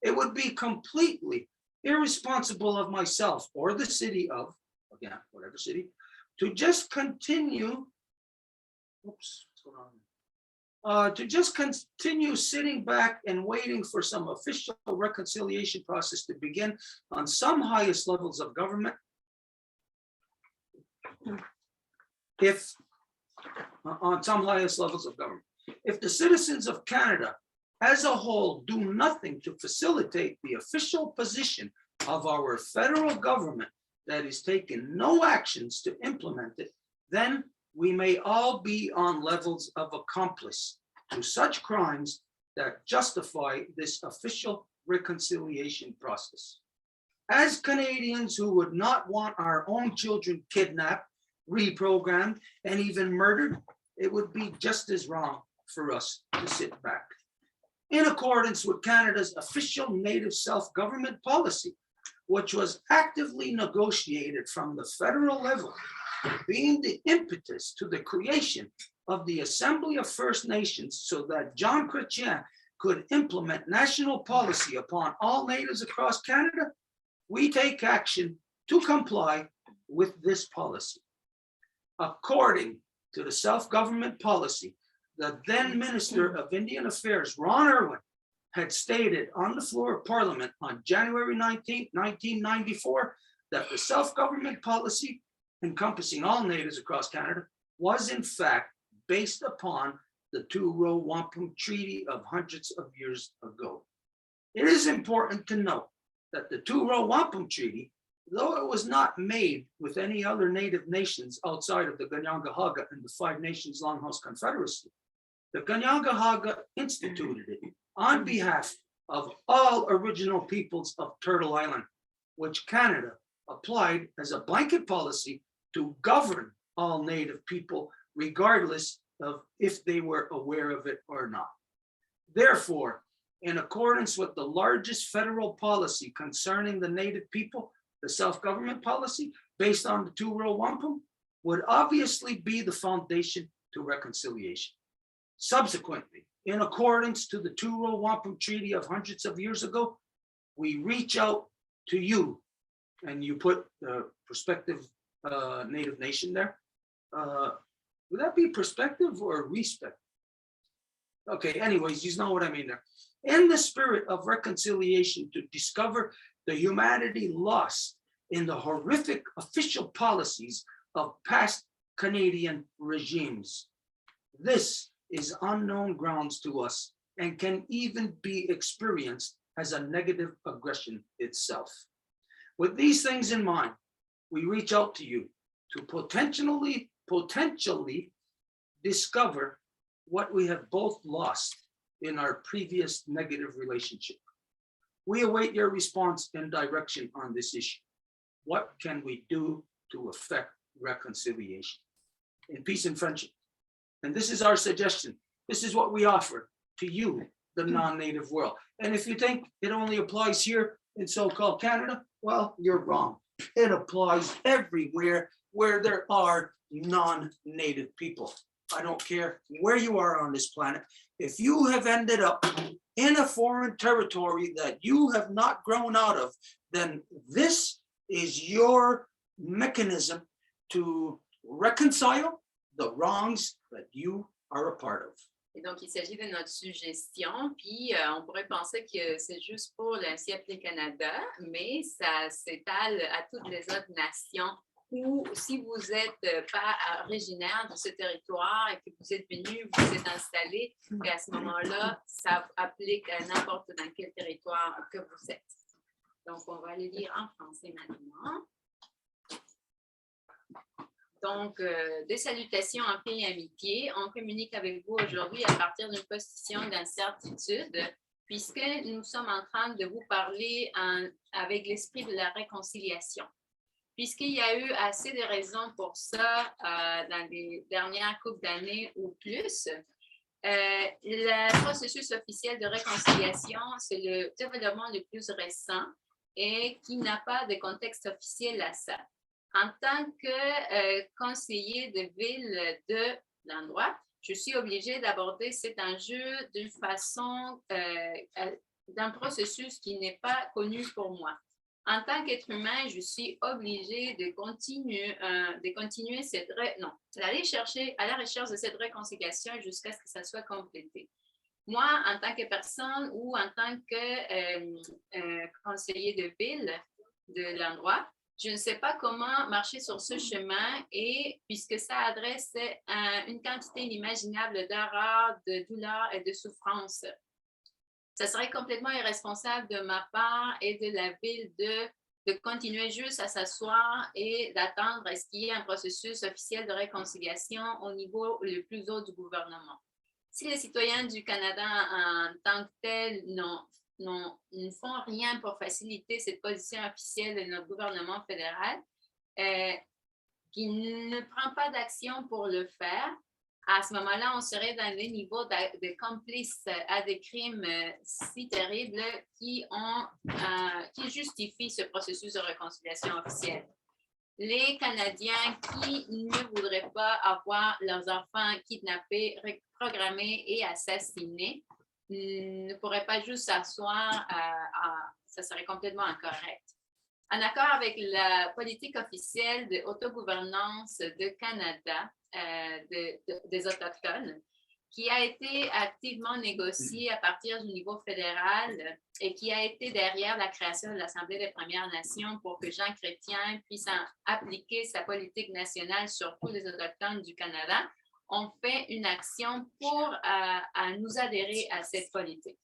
It would be completely irresponsible of myself or the city of, again, whatever city, to just continue, sitting back and waiting for some official reconciliation process to begin on some highest levels of government. If the citizens of Canada as a whole do nothing to facilitate the official position of our federal government that is taking no actions to implement it, then we may all be on levels of accomplice to such crimes that justify this official reconciliation process. As Canadians who would not want our own children kidnapped, reprogrammed, and even murdered, it would be just as wrong for us to sit back. In accordance with Canada's official native self-government policy, which was actively negotiated from the federal level, being the impetus to the creation of the Assembly of First Nations so that John Chrétien could implement national policy upon all natives across Canada, we take action to comply with this policy. According to the self-government policy, the then Minister of Indian Affairs, Ron Irwin, had stated on the floor of Parliament on January 19, 1994, that the self-government policy encompassing all natives across Canada was in fact based upon the Two-Row Wampum Treaty of hundreds of years ago. It is important to note that the Two-Row Wampum Treaty, though it was not made with any other native nations outside of the Kanien'kehá:ka and the Five Nations Longhouse Confederacy, the Kanien'kehá:ka instituted it on behalf of all original peoples of Turtle Island, which Canada applied as a blanket policy to govern all native people, regardless of if they were aware of it or not. Therefore, in accordance with the largest federal policy concerning the Native people, the self-government policy based on the two-world wampum would obviously be the foundation to reconciliation. Subsequently, in accordance to the two-world wampum treaty of hundreds of years ago, we reach out to you, and you put the prospective Native nation there. Would that be perspective or respect? Okay, anyways, you know what I mean there. In the spirit of reconciliation, to discover the humanity lost in the horrific official policies of past Canadian regimes. This is unknown grounds to us and can even be experienced as a negative aggression itself. With these things in mind, we reach out to you to potentially discover what we have both lost in our previous negative relationship. We await your response and direction on this issue. What can we do to affect reconciliation in peace and friendship? And this is our suggestion. This is what we offer to you, the non-native world. And if you think it only applies here in so-called Canada, well, you're wrong. It applies everywhere where there are non-native people. I don't care where you are on this planet. If you have ended up in a foreign territory that you have not grown out of, then this is your mechanism to reconcile the wrongs that you are a part of. Et donc, il s'agit de notre suggestion, puis on pourrait penser que c'est juste pour le siècle Canada, mais ça s'étale à toutes les autres nations ou si vous n'êtes pas originaire de ce territoire et que vous êtes venu, vous êtes installé, et à ce moment-là, ça applique à n'importe dans quel territoire que vous êtes. Donc, on va le lire en français maintenant. Donc, des salutations en paix et amitié. On communique avec vous aujourd'hui à partir d'une position d'incertitude, puisque nous sommes en train de vous parler avec l'esprit de la réconciliation. Puisqu'il y a eu assez de raisons pour ça dans les dernières couples d'années ou plus, le processus officiel de réconciliation, c'est le développement le plus récent et qui n'a pas de contexte officiel à ça. En tant que conseiller de ville de l'endroit, je suis obligée d'aborder cet enjeu d'une façon, d'un processus qui n'est pas connu pour moi. En tant qu'être humain, je suis obligée de continuer d'aller chercher à la recherche de cette réconciliation jusqu'à ce que ça soit complété. Moi, en tant que personne ou en tant que conseiller de ville de l'endroit, je ne sais pas comment marcher sur ce chemin et puisque ça adresse une quantité inimaginable d'erreurs, de douleurs et de souffrances. Ça serait complètement irresponsable de ma part et de la ville de continuer juste à s'asseoir et d'attendre à ce qu'il y ait un processus officiel de réconciliation au niveau le plus haut du gouvernement. Si les citoyens du Canada en tant que tels ne font rien pour faciliter cette position officielle de notre gouvernement fédéral, qui ne prend pas d'action pour le faire, à ce moment-là, on serait dans les niveaux de complices à des crimes si terribles qui justifient ce processus de réconciliation officielle. Les Canadiens qui ne voudraient pas avoir leurs enfants kidnappés, programmés et assassinés ne pourraient pas juste s'asseoir, ça serait complètement incorrect. En accord avec la politique officielle d'autogouvernance de Canada, des Autochtones, qui a été activement négociée à partir du niveau fédéral et qui a été derrière la création de l'Assemblée des Premières Nations pour que Jean Chrétien puisse appliquer sa politique nationale sur tous les Autochtones du Canada, on fait une action pour nous adhérer à cette politique.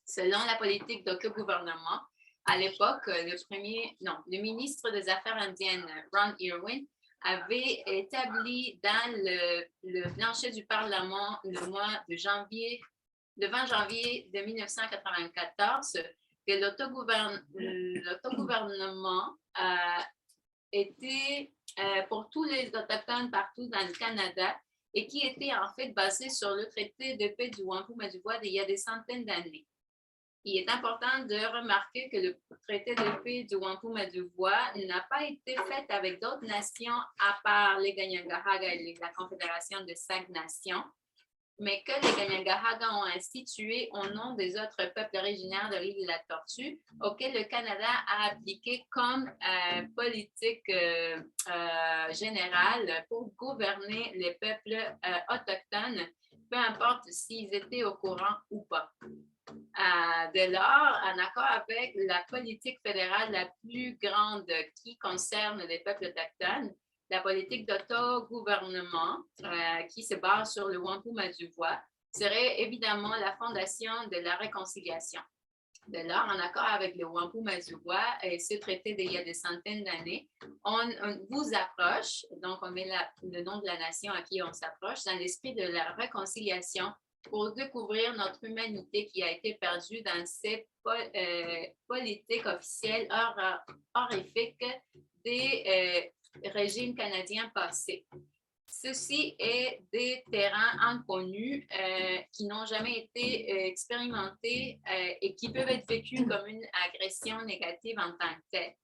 Selon la politique d'autogouvernement, à l'époque, le ministre des Affaires indiennes, Ron Irwin, avait établi dans le plancher du Parlement le 20 janvier de 1994 que l'autogouvernement était pour tous les Autochtones partout dans le Canada et qui était en fait basé sur le traité de paix du Wampum et du Voies d'il y a des centaines d'années. Il est important de remarquer que le traité de paix du Wampum et du Voies n'a pas été fait avec d'autres nations à part les Kanien'kehá:ka et la Confédération de 5 nations, mais que les Kanien'kehá:ka ont institué au nom des autres peuples originaires de l'île de la Tortue, auxquels le Canada a appliqué comme politique générale pour gouverner les peuples autochtones, peu importe s'ils étaient au courant ou pas. Dès lors, en accord avec la politique fédérale la plus grande qui concerne les peuples autochtones, la politique d'autogouvernement qui se base sur le Wampum et du Voies serait évidemment la fondation de la réconciliation. Dès lors, en accord avec le Wampum et du Voies et ce traité d'il y a des centaines d'années, on vous approche, donc on met le nom de la nation à qui on s'approche, dans l'esprit de la réconciliation pour découvrir notre humanité qui a été perdue dans ces politiques officielles horrifiques des régimes canadiens passés. Ceci est des terrains inconnus qui n'ont jamais été expérimentés et qui peuvent être vécus comme une agression négative en tant que telle.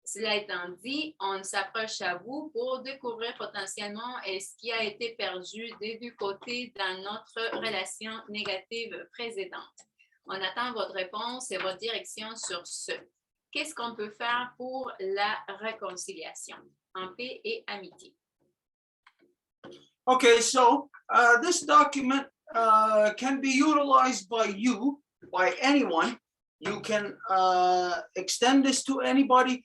Cela étant dit, on s'approche à vous pour découvrir potentiellement ce qui a été perdu des deux côtés dans notre relation négative précédente. On attend votre réponse et votre direction sur ce. Qu'est-ce qu'on peut faire pour la réconciliation en paix et amitié? Okay, so this document can be utilized by you, by anyone. You can extend this to anybody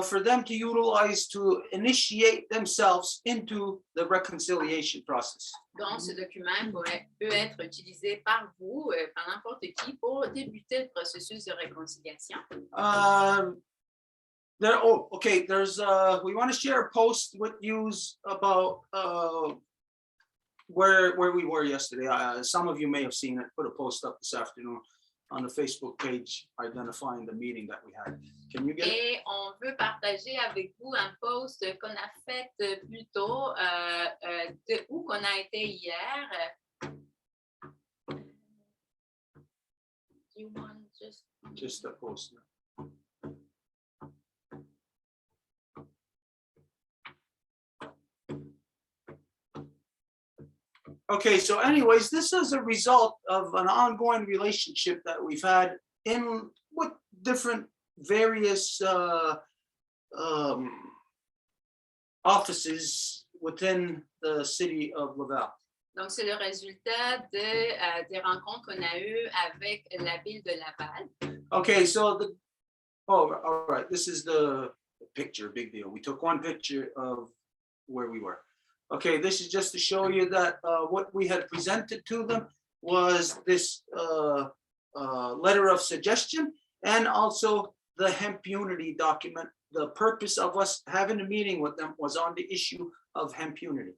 for them to utilize to initiate themselves into the reconciliation process. Donc, ce document peut être utilisé par vous, par n'importe qui, pour débuter le processus de réconciliation. We want to share a post with you about where we were yesterday. Some of you may have seen it. Put a post up this afternoon on the Facebook page identifying the meeting that we had. Can you get it? Et on veut partager avec vous un post qu'on a fait plus tôt, de où qu'on a été hier. Do you want Just a post. Okay, so anyways, this is a result of an ongoing relationship that we've had with different various offices within the city of Laval. Donc, c'est le résultat des rencontres qu'on a eues avec la ville de Laval. Okay, so all right, this is the picture, big deal. We took one picture of where we were. Okay, this is just to show you that what we had presented to them was this letter of suggestion and also the hemp unity document. The purpose of us having a meeting with them was on the issue of hemp unity.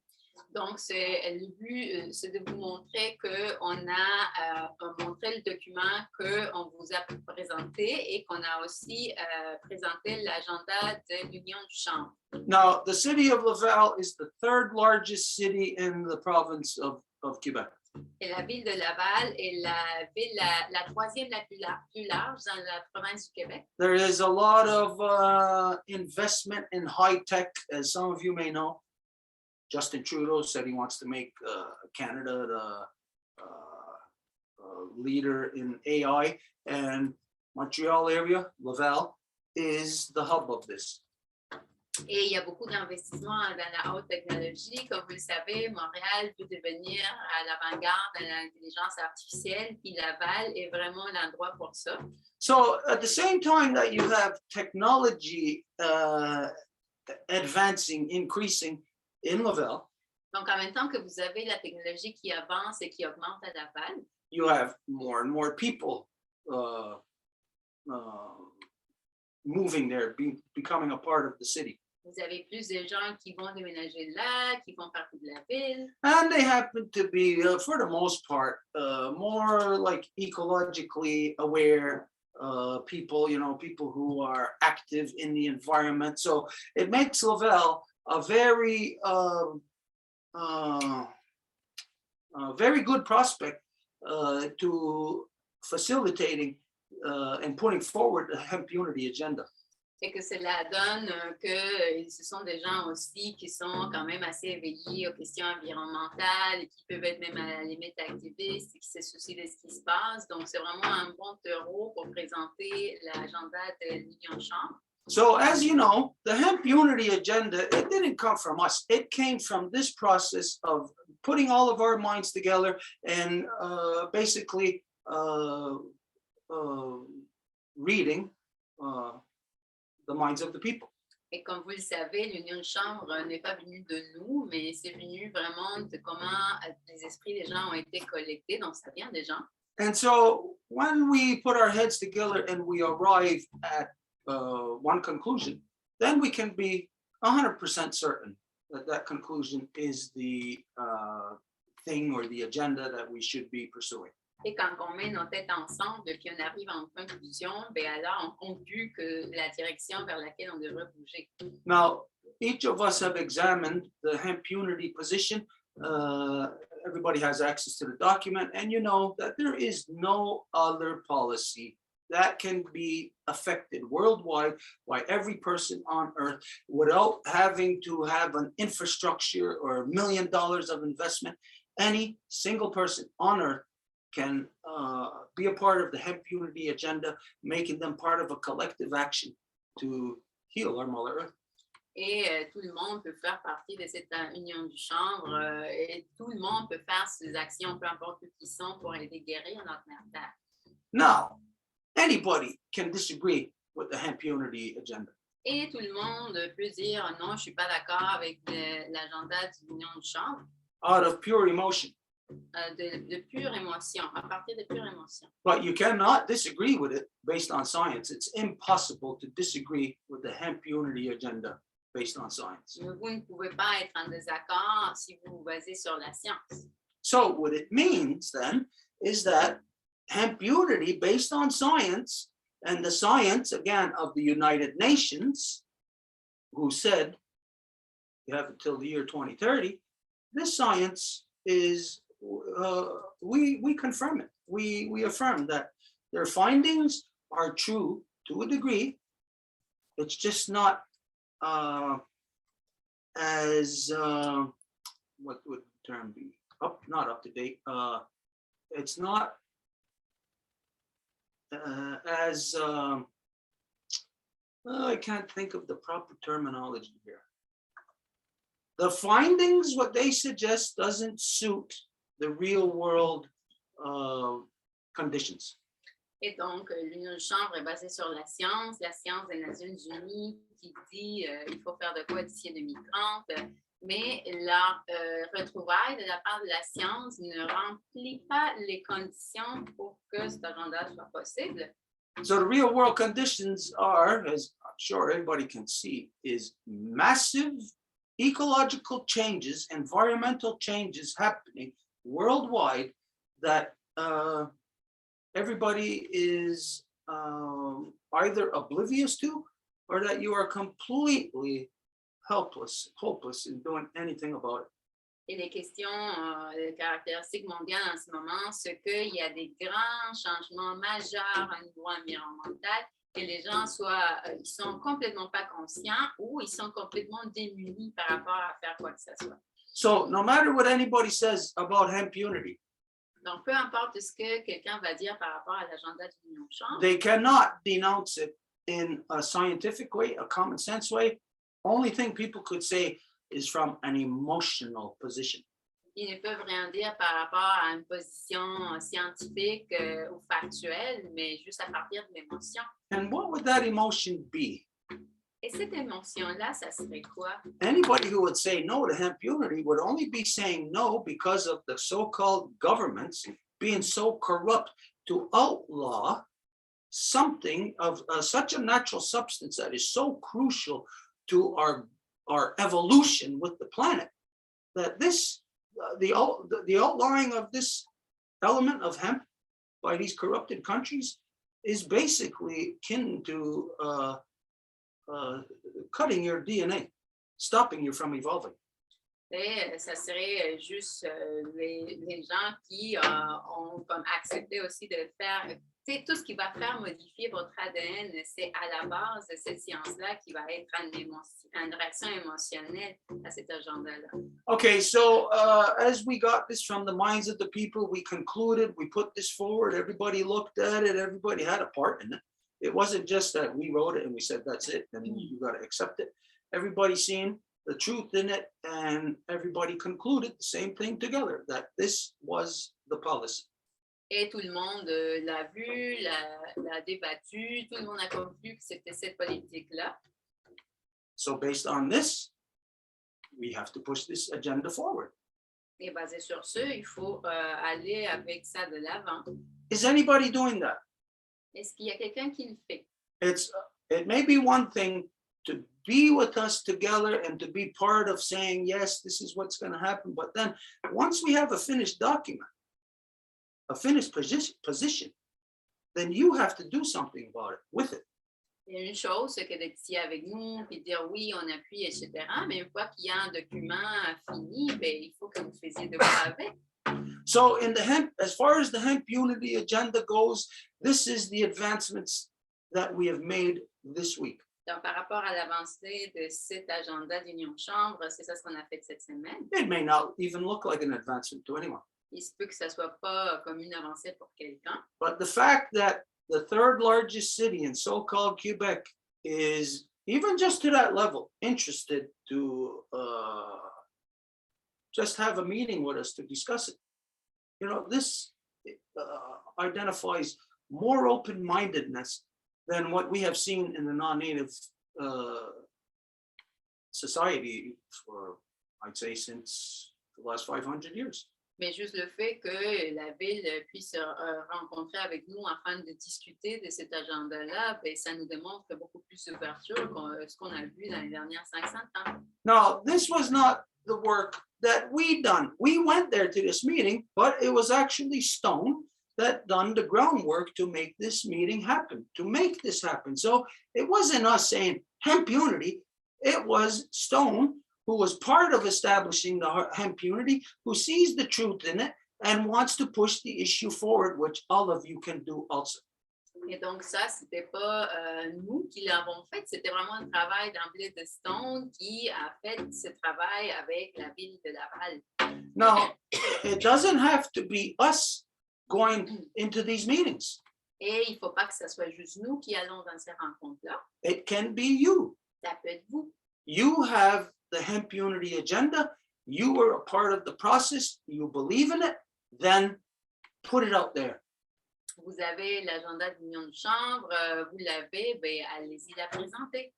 Donc, le but, c'est de vous montrer qu'on a montré le document qu'on vous a présenté et qu'on a aussi présenté l'agenda de l'Union du chanvre. Now, the city of Laval is the third largest city in the province of Quebec. Et la ville de Laval est la troisième la plus large dans la province du Québec. There is a lot of investment in high tech, as some of you may know. Justin Trudeau said he wants to make Canada the leader in AI, and Montreal area, Laval, is the hub of this. Et il y a beaucoup d'investissements dans la haute technologie. Comme vous le savez, Montréal peut devenir à l'avant-garde de l'intelligence artificielle, puis Laval est vraiment l'endroit pour ça. So at the same time that you have technology advancing, increasing in Laval, donc en même temps que vous avez la technologie qui avance et qui augmente à Laval, you have more and more people moving there, becoming a part of the city. vous avez plus de gens qui vont déménager là, qui font partie de la ville. And they happen to be, for the most part, more like ecologically aware people, people who are active in the environment. So it makes Laval a very very good prospect to facilitating and putting forward the hemp unity agenda. Et que cela donne que ce sont des gens aussi qui sont quand même assez éveillés aux questions environnementales et qui peuvent être même à la limite activistes et qui se soucient de ce qui se passe. Donc, c'est vraiment un bon terreau pour présenter l'agenda de l'Union de Chambre. So as you know, the hemp unity agenda, it didn't come from us. It came from this process of putting all of our minds together and basically reading the minds of the people. Et comme vous le savez, l'Union de Chambre n'est pas venue de nous, mais c'est venu vraiment de comment les esprits des gens ont été collectés. Donc, ça vient des gens. And so when we put our heads together and we arrive at one conclusion, then we can be 100% certain that that conclusion is the thing or the agenda that we should be pursuing. Et quand on met nos têtes ensemble et qu'on arrive à une conclusion, bien alors on conclut que la direction vers laquelle on devrait bouger. Now, each of us have examined the hemp unity position. Everybody has access to the document, and you know that there is no other policy that can be affected worldwide by every person on earth without having to have an infrastructure or $1 million of investment. Any single person on earth can be a part of the hemp unity agenda, making them part of a collective action to heal our Mother Earth. Et tout le monde peut faire partie de cette union du chambre et tout le monde peut faire ses actions, peu importe où ils sont, pour aider à guérir notre mère terre. Now, anybody can disagree with the hemp unity agenda. Et tout le monde peut dire non, je ne suis pas d'accord avec l'agenda de l'union du chambre. Out of pure emotion. De pure émotion, à partir de pure émotion. But you cannot disagree with it based on science. It's impossible to disagree with the hemp unity agenda based on science. Mais vous ne pouvez pas être en désaccord si vous vous basez sur la science. So what it means then is that hemp unity based on science, and the science again of the United Nations, who said you have until the year 2030, this science is we confirm it. We affirm that their findings are true to a degree. It's just not as what would the term be? Not up to date. It's not as I can't think of the proper terminology here. The findings, what they suggest, doesn't suit the real world conditions. Et donc, l'Union de chambre est basée sur la science des Nations Unies qui dit il faut faire de quoi d'ici 2030, mais la retrouvaille de la part de la science ne remplit pas les conditions pour que cet agenda soit possible. So the real world conditions are, as I'm sure everybody can see, is massive ecological changes, environmental changes happening worldwide that everybody is either oblivious to or that you are completely hopeless in doing anything about it. Et les questions de caractéristiques mondiales en ce moment, c'est qu'il y a des grands changements majeurs au niveau environnemental et les gens ils sont complètement pas conscients ou ils sont complètement démunis par rapport à faire quoi que ce soit. So no matter what anybody says about hemp unity, donc peu importe ce que quelqu'un va dire par rapport à l'agenda de l'Union de chambre, they cannot denounce it in a scientific way, a common sense way. Only thing people could say is from an emotional position. Ils ne peuvent rien dire par rapport à une position scientifique ou factuelle, mais juste à partir de l'émotion. And what would that emotion be? Et cette émotion-là, ça serait quoi? Anybody who would say no to hemp unity would only be saying no because of the so-called governments being so corrupt to outlaw something of such a natural substance that is so crucial to our evolution with the planet, that this the outlawing of this element of hemp by these corrupted countries is basically akin to cutting your DNA, stopping you from evolving. Et ça serait juste les gens qui ont comme accepté aussi de faire, tu sais, tout ce qui va faire modifier votre ADN, c'est à la base de cette science-là qui va être une réaction émotionnelle à cet agenda-là. Okay, so as we got this from the minds of the people, we concluded, we put this forward, everybody looked at it, everybody had a part in it. It wasn't just that we wrote it and we said, that's it, and you got to accept it. Everybody seen the truth in it, and everybody concluded the same thing together, that this was the policy. Et tout le monde l'a vu, l'a débattu, tout le monde a conclu que c'était cette politique-là. So based on this, we have to push this agenda forward. Et basé sur ce, il faut aller avec ça de l'avant. Is anybody doing that? Est-ce qu'il y a quelqu'un qui le fait? It may be one thing to be with us together and to be part of saying, yes, this is what's going to happen. But then once we have a finished document, a finished position, then you have to do something about it, with it. Il y a une chose, c'est que d'être ici avec nous, puis dire oui, on appuie, etc. Mais une fois qu'il y a un document fini, ben, il faut que vous fassiez de quoi avec. So in the hemp, as far as the hemp unity agenda goes, this is the advancements that we have made this week. Donc, par rapport à l'avancée de cet agenda d'Union Chambre, c'est ça ce qu'on a fait cette semaine. It may not even look like an advancement to anyone. Il se peut que ça ne soit pas comme une avancée pour quelqu'un. But the fact that the third largest city in so-called Quebec is, even just to that level, interested to just have a meeting with us to discuss it. You know, this identifies more open-mindedness than what we have seen in the non-native society for, I'd say, since the last 500 years. Mais juste le fait que la ville puisse se rencontrer avec nous afin de discuter de cet agenda-là, ben, ça nous démontre beaucoup plus d'ouverture que ce qu'on a vu dans les dernières 500 ans. Now, this was not the work that we done. We went there to this meeting, but it was actually Stone that done the groundwork to make this meeting happen, to make this happen. So it wasn't us saying hemp unity, it was Stone, who was part of establishing the hemp unity, who sees the truth in it and wants to push the issue forward, which all of you can do also. Et donc ça, c'était pas nous qui l'avons fait, c'était vraiment un travail d'emblée de Stone qui a fait ce travail avec la ville de Laval. Now, it doesn't have to be us going into these meetings. Et il ne faut pas que ce soit juste nous qui allons dans ces rencontres-là. It can be you. Ça peut être vous. You have the hemp unity agenda. You were a part of the process. You believe in it. Then put it out there. Vous avez l'agenda de l'Union de Chambre, vous l'avez, ben, allez-y la présenter.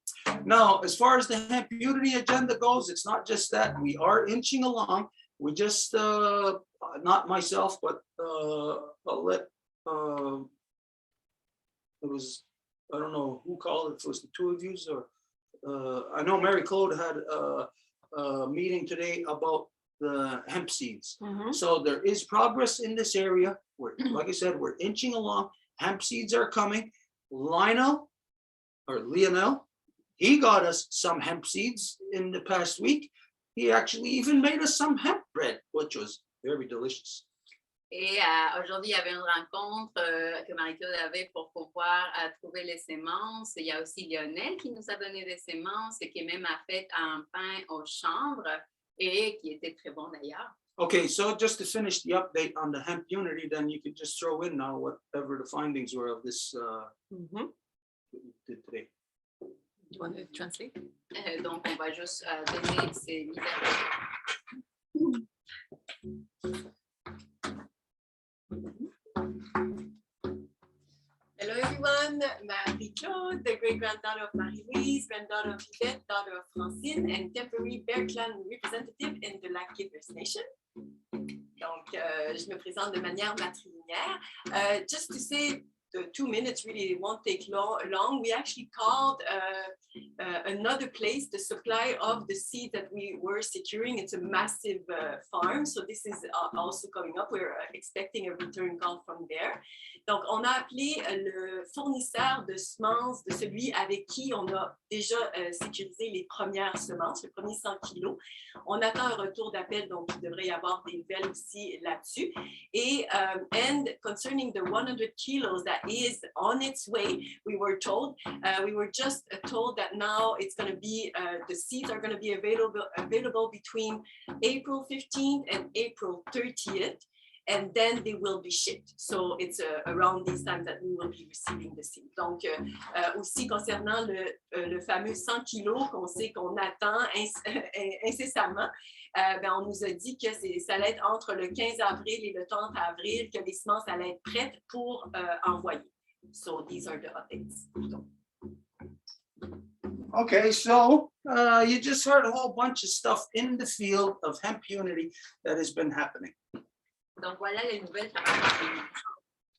Now, as far as the hemp unity agenda goes, it's not just that. We are inching along. We just, not myself, but I'll let, it was, I don't know who called it, if it was the two of you or I know Mary Claude had a meeting today about the hemp seeds. So there is progress in this area. Like I said, we're inching along. Hemp seeds are coming. Lionel, he got us some hemp seeds in the past week. He actually even made us some hemp bread, which was very delicious. Et aujourd'hui, il y avait une rencontre que Marie-Claude avait pour pouvoir trouver les semences. Il y a aussi Lionel qui nous a donné des semences et qui même a fait un pain aux chambres et qui était très bon d'ailleurs. Okay, so just to finish the update on the hemp unity, then you could just throw in now whatever the findings were of this what we did today. Do you want to translate? Donc, on va juste donner ces mises à jour. Hello everyone, Marie-Claude, the great-granddaughter of Marie-Louise, granddaughter of Yvette, daughter of Francine, and temporary Bear Clan representative in the Lac Givers Nation. Donc, je me présente de manière matrilinéaire. Just to say 2 minutes, really, it won't take long. We actually called another place, the supply of the seed that we were securing. It's a massive farm, so this is also coming up. We're expecting a return call from there. Donc, on a appelé le fournisseur de semences, de celui avec qui on a déjà sécurisé les premières semences, le premier 100 kilos. On attend un retour d'appel, donc il devrait y avoir des nouvelles aussi là-dessus. Et and concerning the 100 kilos that is on its way, we were just told that now it's going to be, the seeds are going to be available between April 15th and April 30th. And then they will be shipped. So it's around these times that we will be receiving the seed. Donc, aussi concernant le fameux 100 kilos qu'on sait qu'on attend incessamment, ben on nous a dit que ça allait être entre le 15 avril et le 30 avril que les semences allaient être prêtes pour envoyer. So these are the updates. Okay, so you just heard a whole bunch of stuff in the field of hemp unity that has been happening. Donc voilà les nouvelles.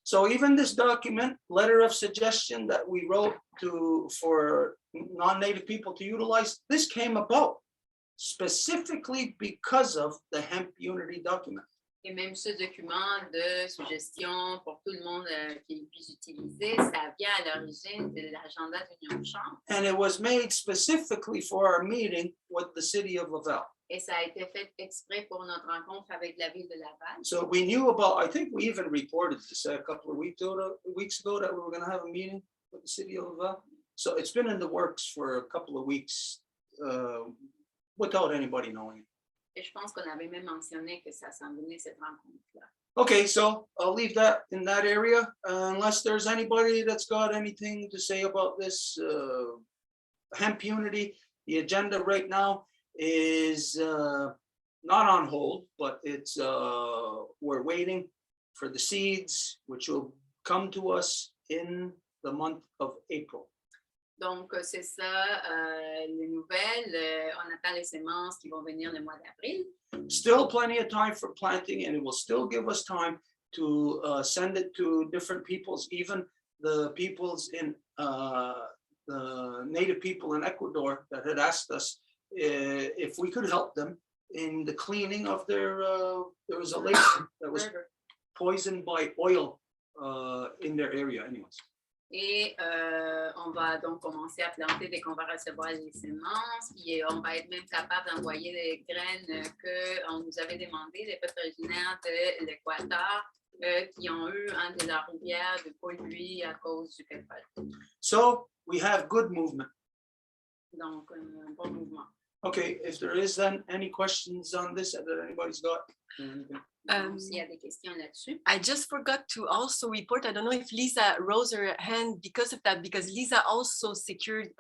So even this document, letter of suggestion that we wrote for non-native people to utilize, this came about specifically because of the hemp unity document. Et même ce document de suggestion pour tout le monde qu'il puisse utiliser, ça vient à l'origine de l'agenda d'Union de Chambre. And it was made specifically for our meeting with the city of Laval. Et ça a été fait exprès pour notre rencontre avec la ville de Laval. So we knew about, I think we even reported this a couple of weeks ago that we were going to have a meeting with the city of Laval. So it's been in the works for a couple of weeks without anybody knowing. Et je pense qu'on avait même mentionné que ça s'en venait cette rencontre-là. Okay, so I'll leave that in that area unless there's anybody that's got anything to say about this hemp unity. The agenda right now is not on hold, but it's we're waiting for the seeds, which will come to us in the month of April. Donc, c'est ça, les nouvelles. On attend les semences qui vont venir le mois d'avril. Still plenty of time for planting, and it will still give us time to send it to different peoples, even the peoples in the native people in Ecuador that had asked us if we could help them in the cleaning of their, there was a lake that was poisoned by oil in their area anyways. Et on va donc commencer à planter dès qu'on va recevoir les semences. Puis on va être même capable d'envoyer des graines qu'on nous avait demandé, les peuples originaires de l'Équateur qui ont eu un de la rivière de polluer à cause du pétrole. So we have good movement. Donc, un bon mouvement. Okay, if there is then any questions on this that anybody's got? S'il y a des questions là-dessus. I just forgot to also report, I don't know if Lisa rose her hand because of that, because Lisa also secured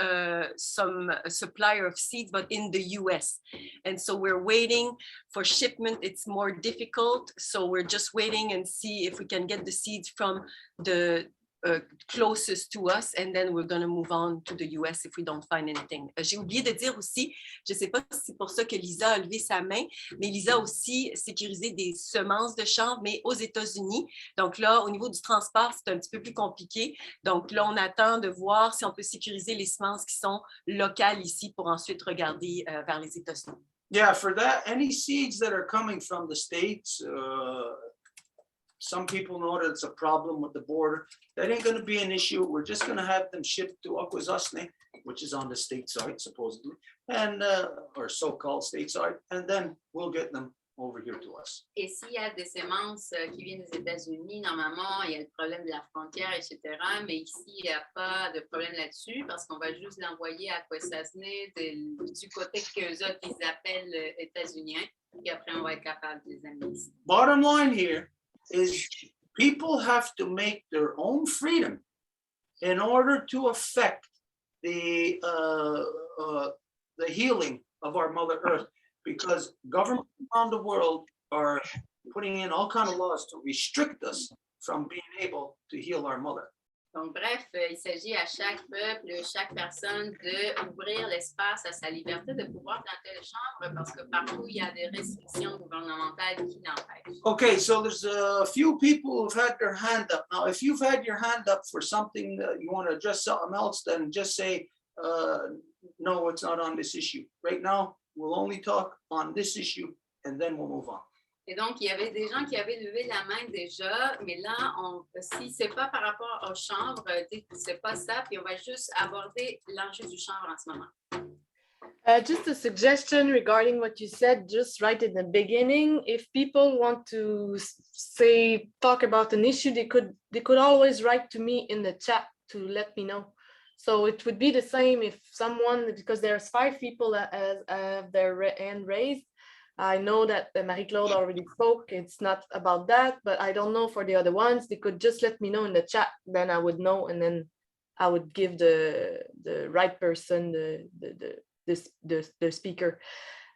some supplier of seeds, but in the US. And so we're waiting for shipment. It's more difficult. So we're just waiting and see if we can get the seeds from the closest to us, and then we're going to move on to the US if we don't find anything. J'ai oublié de dire aussi, je ne sais pas si c'est pour ça que Lisa a levé sa main, mais Lisa a aussi sécurisé des semences de chanvre, mais aux États-Unis. Donc là, au niveau du transport, c'est un petit peu plus compliqué. Donc là, on attend de voir si on peut sécuriser les semences qui sont locales ici pour ensuite regarder vers les États-Unis. Yeah, for that, any seeds that are coming from the States, some people know that it's a problem with the border. That ain't going to be an issue. We're just going to have them shipped to Akwesasne, which is on the state side, supposedly, and or so-called state side, and then we'll get them over here to us. Et s'il y a des semences qui viennent des États-Unis, normalement, il y a le problème de la frontière, etc. Mais ici, il n'y a pas de problème là-dessus parce qu'on va juste l'envoyer à Akwesasne du côté qu'eux autres, ils appellent états-uniens. Puis après, on va être capable de les amener ici. Bottom line here is people have to make their own freedom in order to affect the healing of our Mother Earth, because governments around the world are putting in all kinds of laws to restrict us from being able to heal our mother. Donc, bref, il s'agit à chaque peuple, chaque personne d'ouvrir l'espace à sa liberté de pouvoir planter le chanvre parce que partout, il y a des restrictions gouvernementales qui l'empêchent. Okay, so there's a few people who've had their hand up. Now, if you've had your hand up for something that you want to address something else, then just say, no, it's not on this issue. Right now, we'll only talk on this issue and then we'll move on. Et donc, il y avait des gens qui avaient levé la main déjà, mais là, si ce n'est pas par rapport au chanvre, c'est pas ça, puis on va juste aborder l'enjeu du chanvre en ce moment. Just a suggestion regarding what you said just right in the beginning. If people want to talk about an issue, they could always write to me in the chat to let me know. So it would be the same if someone, because there's 5 people that have their hand raised. I know that Marie-Claude already spoke. It's not about that, but I don't know for the other ones. They could just let me know in the chat, then I would know, and then I would give the right person the speaker.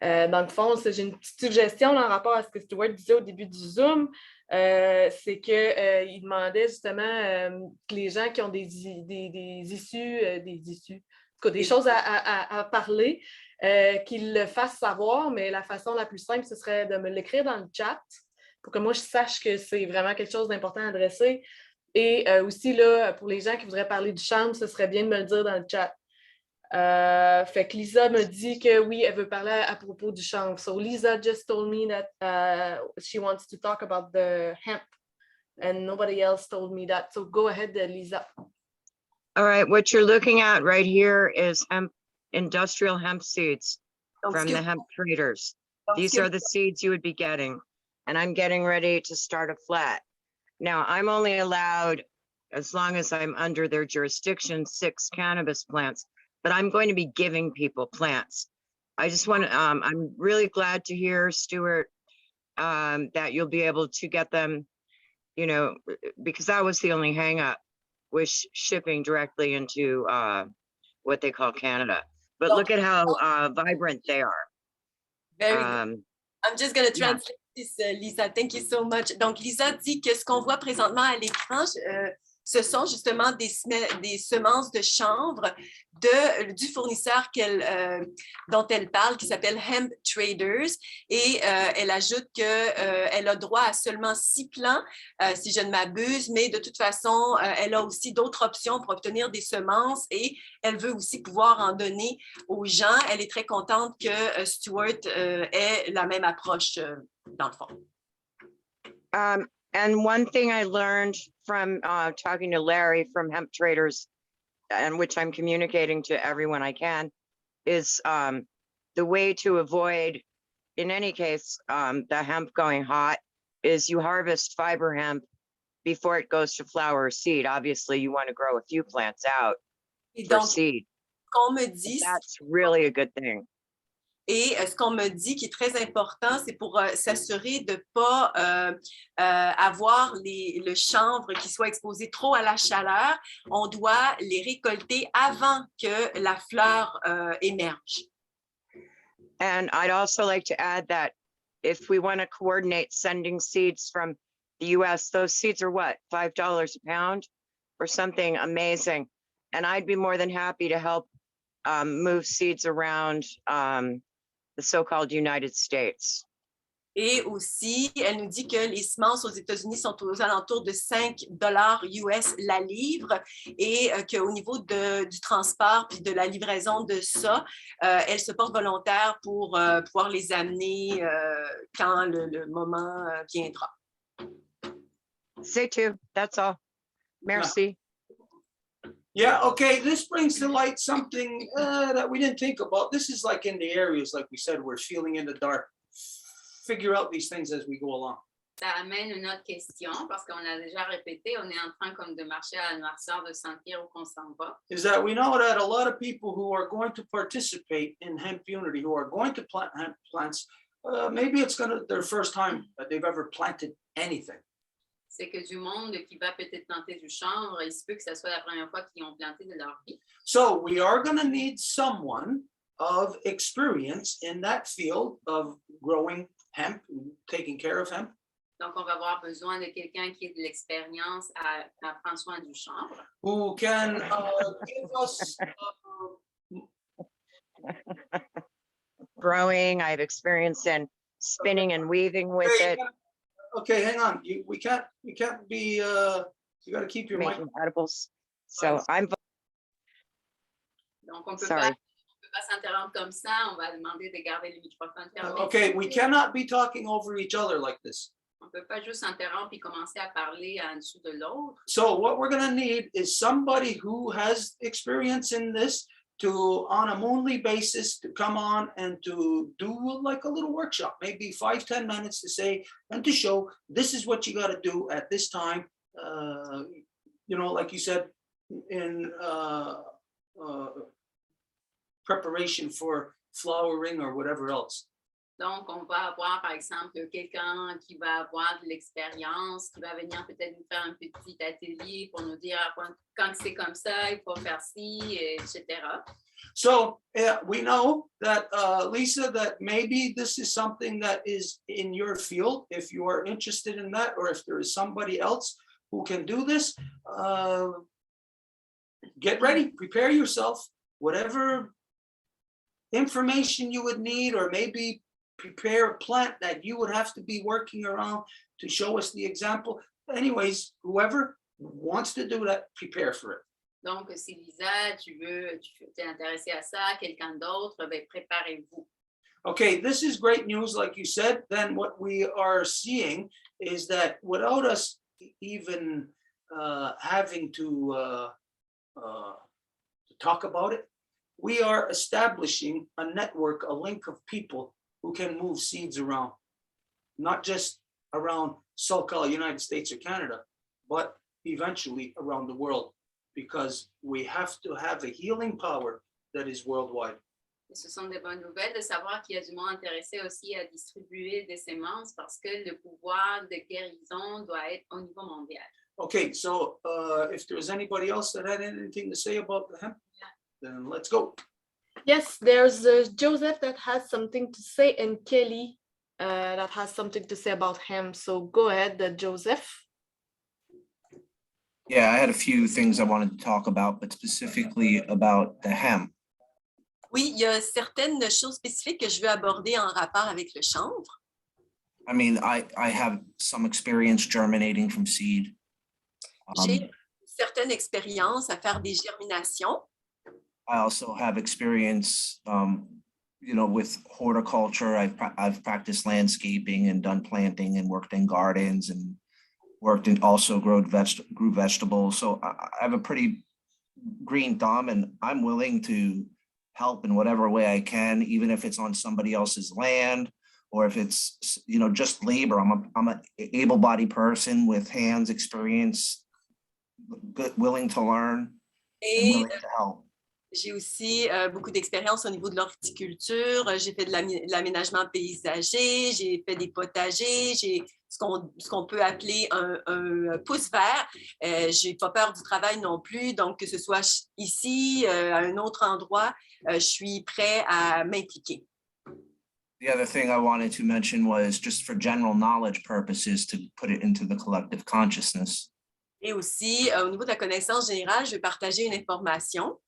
Dans le fond, j'ai une petite suggestion en rapport à ce que Stuart disait au début du Zoom. C'est qu'il demandait justement que les gens qui ont des choses à parler, qu'ils le fassent savoir, mais la façon la plus simple, ce serait de me l'écrire dans le chat pour que moi, je sache que c'est vraiment quelque chose d'important à adresser. Et aussi, là, pour les gens qui voudraient parler du chanvre, ce serait bien de me le dire dans le chat. Fait que Lisa me dit que oui, elle veut parler à propos du chanvre. So Lisa just told me that she wants to talk about the hemp, and nobody else told me that. So go ahead, Lisa. All right, what you're looking at right here is industrial hemp seeds from the hemp traders. These are the seeds you would be getting, and I'm getting ready to start a flat. Now, I'm only allowed, as long as I'm under their jurisdiction, 6 cannabis plants, but I'm going to be giving people plants. I just want to, I'm really glad to hear, Stuart, that you'll be able to get them, you know, because that was the only hang up, was shipping directly into what they call Canada. But look at how vibrant they are. Very good. I'm just going to translate this, Lisa. Thank you so much. Donc, Lisa dit que ce qu'on voit présentement à l'écran, ce sont justement des semences de chanvre du fournisseur dont elle parle, qui s'appelle Hemp Traders. Et elle ajoute qu'elle a droit à seulement 6 plants, si je ne m'abuse, mais de toute façon, elle a aussi d'autres options pour obtenir des semences et elle veut aussi pouvoir en donner aux gens. Elle est très contente que Stuart ait la même approche dans le fond. And one thing I learned from talking to Larry from Hemp Traders, and which I'm communicating to everyone I can, is the way to avoid, in any case, the hemp going hot, is you harvest fiber hemp before it goes to flower or seed. Obviously, you want to grow a few plants out for seed. That's really a good thing. Et ce qu'on me dit qui est très important, c'est pour s'assurer de ne pas avoir le chanvre qui soit exposé trop à la chaleur. On doit les récolter avant que la fleur émerge. And I'd also like to add that if we want to coordinate sending seeds from the US, those seeds are what, $5 a pound or something amazing. And I'd be more than happy to help move seeds around the so-called United States. Et aussi, elle nous dit que les semences aux États-Unis sont aux alentours de $5 US la livre et qu'au niveau du transport puis de la livraison de ça, elle se porte volontaire pour pouvoir les amener quand le moment viendra. C'est tout. That's all. Merci. Yeah, okay, this brings to light something that we didn't think about. This is like in the areas, like we said, we're feeling in the dark. Figure out these things as we go along. Ça amène une autre question, parce qu'on a déjà répété, on est en train comme de marcher à la noirceur, de sentir où qu'on s'en va. Is that we know that a lot of people who are going to participate in Hemp Unity, who are going to plant hemp plants, maybe it's their first time that they've ever planted anything. C'est que du monde qui va peut-être planter du chanvre, il se peut que ce soit la première fois qu'ils ont planté de leur vie. So we are going to need someone of experience in that field of growing hemp, taking care of hemp. Donc, on va avoir besoin de quelqu'un qui ait de l'expérience à prendre soin du chanvre. who can give us Growing, I have experience in spinning and weaving with it, okay, hang on. We can't be, you gotta keep your mic. making edibles. So I'm, Donc, on peut sorry. pas s'interrompre comme ça. On va demander de garder le microphone fermé. Okay, we cannot be talking over each other like this. On peut pas juste s'interrompre et commencer à parler en dessous de l'autre. So what we're gonna need is somebody who has experience in this to, on a monthly basis, to come on and to do like a little workshop, maybe 5-10 minutes to say, and to show, this is what you gotta do at this time. You know, like you said, in preparation for flowering or whatever else. Donc, on va avoir, par exemple, quelqu'un qui va avoir de l'expérience, qui va venir peut-être nous faire un petit atelier pour nous dire quand c'est comme ça, il faut faire ci, etc. So we know that, Lisa, that maybe this is something that is in your field. If you are interested in that, or if there is somebody else who can do this, get ready, prepare yourself, whatever information you would need, or maybe prepare a plant that you would have to be working around to show us the example. Anyways, whoever wants to do that, prepare for it. Donc, si Lisa, tu t'es intéressé à ça, quelqu'un d'autre, ben, préparez-vous. Okay, this is great news, like you said. Then what we are seeing is that without us even having to talk about it, we are establishing a network, a link of people who can move seeds around, not just around so-called United States or Canada, but eventually around the world, because we have to have a healing power that is worldwide. Et ce sont des bonnes nouvelles de savoir qu'il y a du monde intéressé aussi à distribuer des semences parce que le pouvoir de guérison doit être au niveau mondial. Okay, so if there's anybody else that had anything to say about the hemp, then let's go. Yes, there's Joseph that has something to say, and Kelly that has something to say about him. So go ahead, Joseph. Yeah, I had a few things I wanted to talk about, but specifically about the hemp. Oui, il y a certaines choses spécifiques que je veux aborder en rapport avec le chanvre. I mean, I have some experience germinating from seed. J'ai une certaine expérience à faire des germinations. I also have experience, you know, with horticulture. I've practiced landscaping and done planting and worked in gardens and worked in also grew vegetables. So I have a pretty green thumb, and I'm willing to help in whatever way I can, even if it's on somebody else's land or if it's, you know, just labor. I'm an able-bodied person with hands experience, good, willing to learn, and willing to help. J'ai aussi beaucoup d'expérience au niveau de l'horticulture. J'ai fait de l'aménagement paysager, j'ai fait des potagers, j'ai ce qu'on peut appeler un pouce vert. J'ai pas peur du travail non plus. Donc, que ce soit ici, à un autre endroit, je suis prêt à m'impliquer. The other thing I wanted to mention was just for general knowledge purposes to put it into the collective consciousness. Et aussi, au niveau de la connaissance générale, je vais partager une information.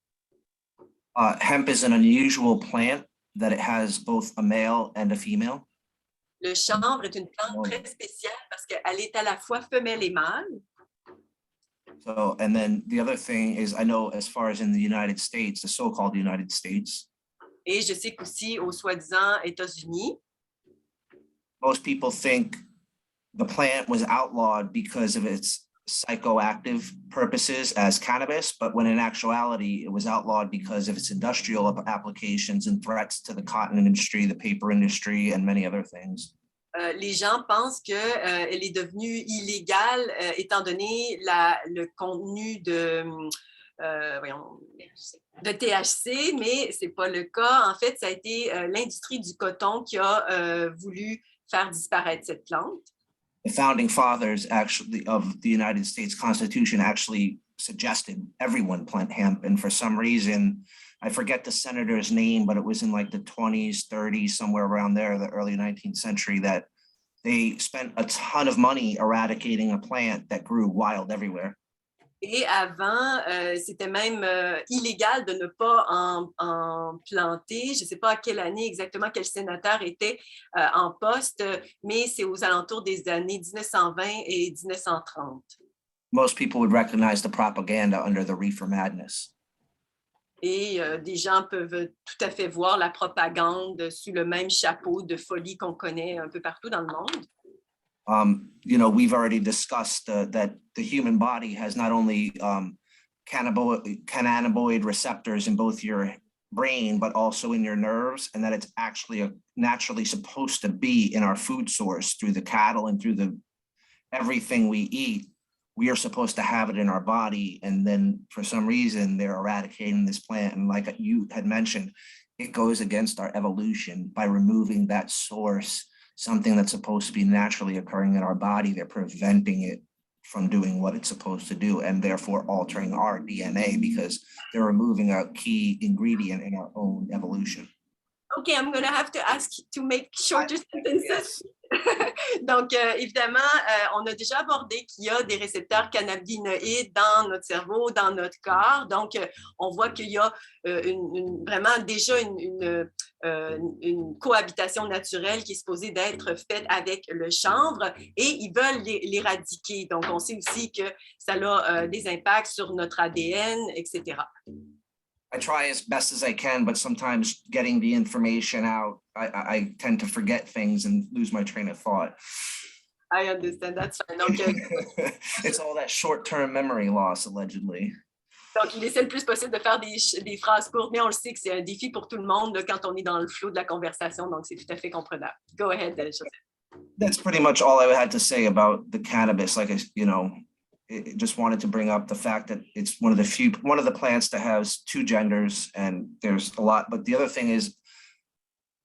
Hemp is an unusual plant that it has both a male and a female. Le chanvre est une plante très spéciale parce qu'elle est à la fois femelle et mâle. So, and then the other thing is, I know as far as in the United States, the so-called United States, Et je sais qu'aussi aux soi-disant États-Unis, most people think the plant was outlawed because of its psychoactive purposes as cannabis, but when in actuality, it was outlawed because of its industrial applications and threats to the cotton industry, the paper industry, and many other things. les gens pensent qu'elle est devenue illégale étant donné le contenu de THC, mais ce n'est pas le cas. En fait, ça a été l'industrie du coton qui a voulu faire disparaître cette plante. The founding fathers actually of the United States Constitution actually suggested everyone plant hemp. And for some reason, I forget the senator's name, but it was in like the 20s, 30s, somewhere around there, the early 19th century, that they spent a ton of money eradicating a plant that grew wild everywhere. Et avant, c'était même illégal de ne pas en planter. Je ne sais pas à quelle année exactement quel sénateur était en poste, mais c'est aux alentours des années 1920 et 1930. Most people would recognize the propaganda under the reefer madness. Et des gens peuvent tout à fait voir la propagande sous le même chapeau de folie qu'on connaît un peu partout dans le monde. You know, we've already discussed that the human body has not only cannabinoid receptors in both your brain, but also in your nerves, and that it's actually naturally supposed to be in our food source through the cattle and through everything we eat. We are supposed to have it in our body, and then for some reason they're eradicating this plant. And like you had mentioned, it goes against our evolution by removing that source, something that's supposed to be naturally occurring in our body. They're preventing it from doing what it's supposed to do, and therefore altering our DNA because they're removing a key ingredient in our own evolution. Okay, I'm gonna have to ask to make shorter sentences. Donc, évidemment, on a déjà abordé qu'il y a des récepteurs cannabinoïdes dans notre cerveau, dans notre corps. Donc, on voit qu'il y a vraiment déjà une cohabitation naturelle qui est supposée d'être faite avec le chanvre et ils veulent l'éradiquer. Donc, on sait aussi que ça a des impacts sur notre ADN, etc. I try as best as I can, but sometimes getting the information out, I tend to forget things and lose my train of thought. I understand, that's fine. Donc, it's all that short-term memory loss, allegedly. Donc, il essaie le plus possible de faire des phrases courtes, mais on le sait que c'est un défi pour tout le monde quand on est dans le flot de la conversation, donc c'est tout à fait comprenable. Go ahead, Joseph. That's pretty much all I had to say about the cannabis. Like, you know, it just wanted to bring up the fact that it's one of the plants that has two genders, and there's a lot. But the other thing is,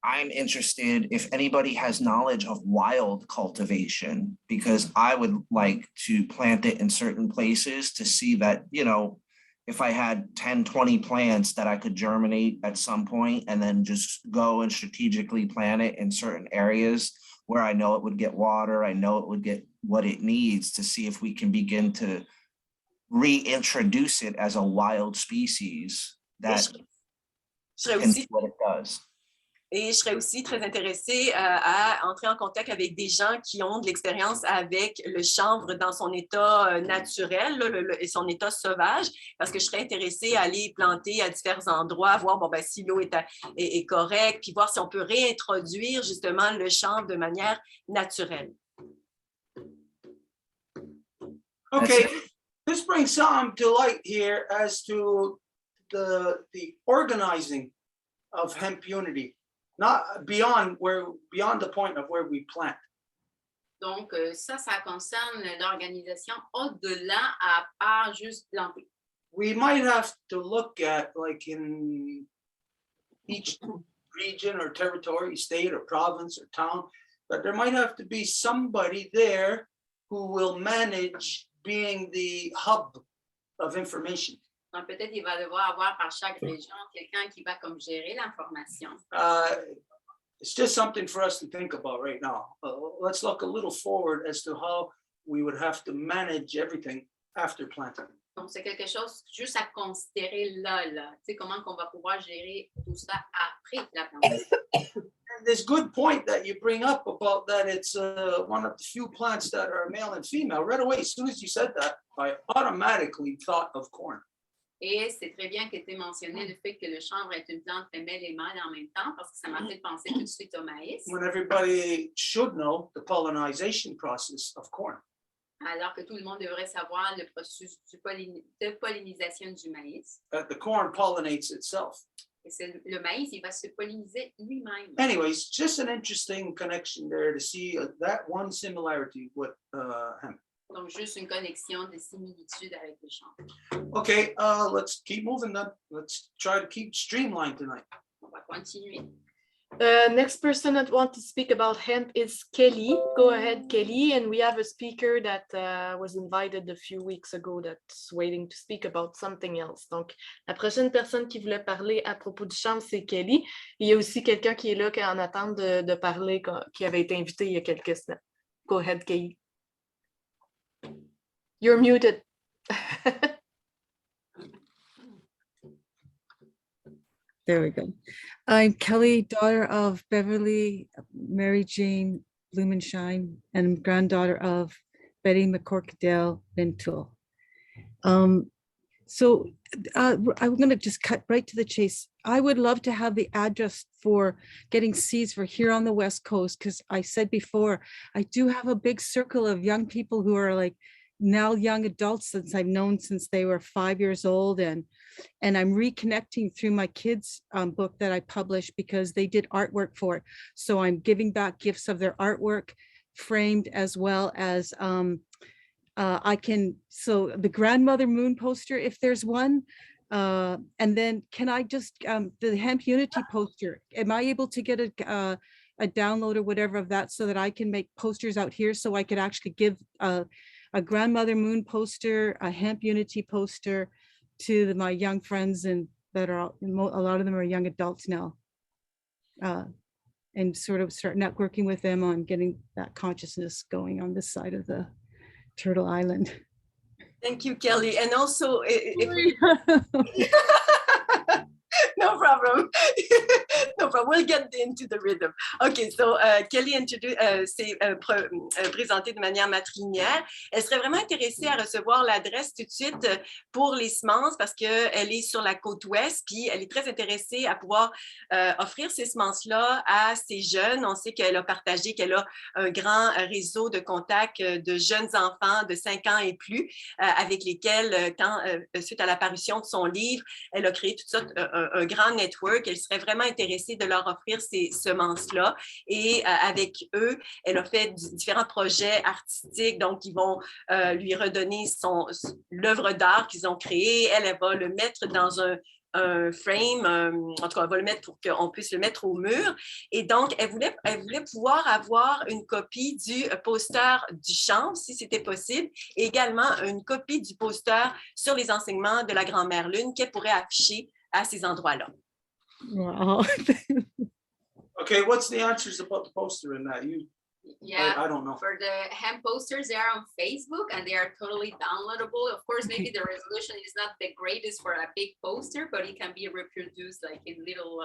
I'm interested if anybody has knowledge of wild cultivation, because I would like to plant it in certain places to see that, you know, if I had 10, 20 plants that I could germinate at some point and then just go and strategically plant it in certain areas where I know it would get water, I know it would get what it needs, to see if we can begin to reintroduce it as a wild species that can do what it does. Et je serais aussi très intéressée à entrer en contact avec des gens qui ont de l'expérience avec le chanvre dans son état naturel et son état sauvage, parce que je serais intéressée à aller planter à différents endroits, voir si l'eau est correcte, puis voir si on peut réintroduire justement le chanvre de manière naturelle. Okay, this brings some to light here as to the organizing of hemp unity. Not beyond the point of where we plant. Donc, ça concerne l'organisation au-delà à part juste planter. We might have to look at, like, in each region or territory, state or province or town, that there might have to be somebody there who will manage being the hub of information. Donc, peut-être il va devoir avoir par chaque région quelqu'un qui va comme gérer l'information. It's just something for us to think about right now. Let's look a little forward as to how we would have to manage everything after planting. Donc, c'est quelque chose juste à considérer là. Tu sais, comment qu'on va pouvoir gérer tout ça après la plantation. And this good point that you bring up about that it's one of the few plants that are male and female. Right away, as soon as you said that, I automatically thought of corn. Et c'est très bien que tu aies mentionné le fait que le chanvre est une plante femelle et mâle en même temps, parce que ça m'a fait penser tout de suite au maïs. When everybody should know the pollination process of corn. Alors que tout le monde devrait savoir le processus de pollinisation du maïs. The corn pollinates itself. Et le maïs, il va se polliniser lui-même. Anyways, just an interesting connection there to see that one similarity with hemp. Donc, juste une connexion de similitude avec le chanvre. Okay, let's keep moving then. Let's try to keep streamlined tonight. On va continuer. Next person that wants to speak about hemp is Kelly. Go ahead, Kelly. And we have a speaker that was invited a few weeks ago that's waiting to speak about something else. Donc, la prochaine personne qui voulait parler à propos du chanvre, c'est Kelly. Il y a aussi quelqu'un qui est là, qui est en attente de parler, qui avait été invité il y a quelques semaines. go ahead, Kay. You're muted. There we go. I'm Kelly, daughter of Beverly, Mary Jane Blumenshine, and granddaughter of Betty McCorkadale Vintoul. So I'm going to just cut right to the chase. I would love to have the address for getting seeds for here on the West Coast, because I said before, I do have a big circle of young people who are like now young adults since I've known since they were 5 years old. And I'm reconnecting through my kids' book that I published because they did artwork for it. So I'm giving back gifts of their artwork framed, as well as so the grandmother moon poster, if there's one, and then can I just, the hemp unity poster, am I able to get a download or whatever of that so that I can make posters out here, so I could actually give a grandmother moon poster, a hemp unity poster to my young friends, and that are, a lot of them are young adults now, and sort of start networking with them on getting that consciousness going on this side of the Turtle Island. Thank you, Kelly. And also, no problem. No problem. We'll get into the rhythm. Okay, so Kelly s'est présentée de manière matrilinéaire. Elle serait vraiment intéressée à recevoir l'adresse tout de suite pour les semences parce qu'elle est sur la côte ouest, puis elle est très intéressée à pouvoir offrir ces semences-là à ces jeunes. On sait qu'elle a partagé qu'elle a un grand réseau de contacts de jeunes enfants de 5 ans et plus avec lesquels, suite à l'apparition de son livre, elle a créé toute sorte un grand network. Elle serait vraiment intéressée de leur offrir ces semences-là. Et avec eux, elle a fait différents projets artistiques. Donc, ils vont lui redonner l'œuvre d'art qu'ils ont créée. Elle va le mettre dans un frame, en tout cas, elle va le mettre pour qu'on puisse le mettre au mur. Et donc, elle voulait pouvoir avoir une copie du poster du champ, si c'était possible, et également une copie du poster sur les enseignements de la grand-mère Lune qu'elle pourrait afficher à ces endroits-là. Wow. Okay, what's the answers about the poster in that? Yeah, I don't know. for the hemp posters, they are on Facebook and they are totally downloadable. Of course, maybe the resolution is not the greatest for a big poster, but it can be reproduced like in little,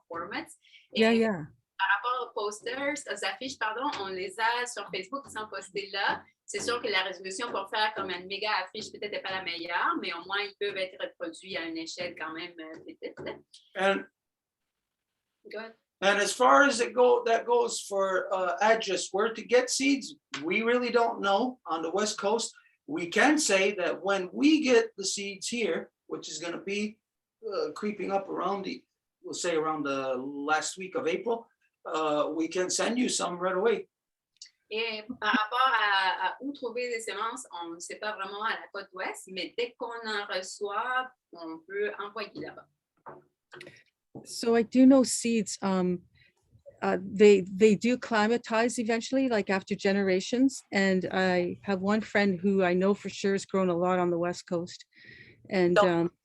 formats. Yeah, Et yeah. par rapport aux posters, aux affiches, pardon, on les a sur Facebook, ils sont postés là. C'est sûr que la résolution pour faire comme une méga affiche peut-être n'est pas la meilleure, mais au moins ils peuvent être reproduits à une échelle quand même petite. And Go ahead. And as far as that goes for address, where to get seeds, we really don't know on the West Coast. We can say that when we get the seeds here, which is going to be creeping up around around the last week of April, we can send you some right away. Et par rapport à où trouver des semences, on ne sait pas vraiment à la côte ouest, mais dès qu'on en reçoit, on peut envoyer là-bas. So I do know seeds, they do climatize eventually, like after generations. And I have one friend who I know for sure has grown a lot on the West Coast. And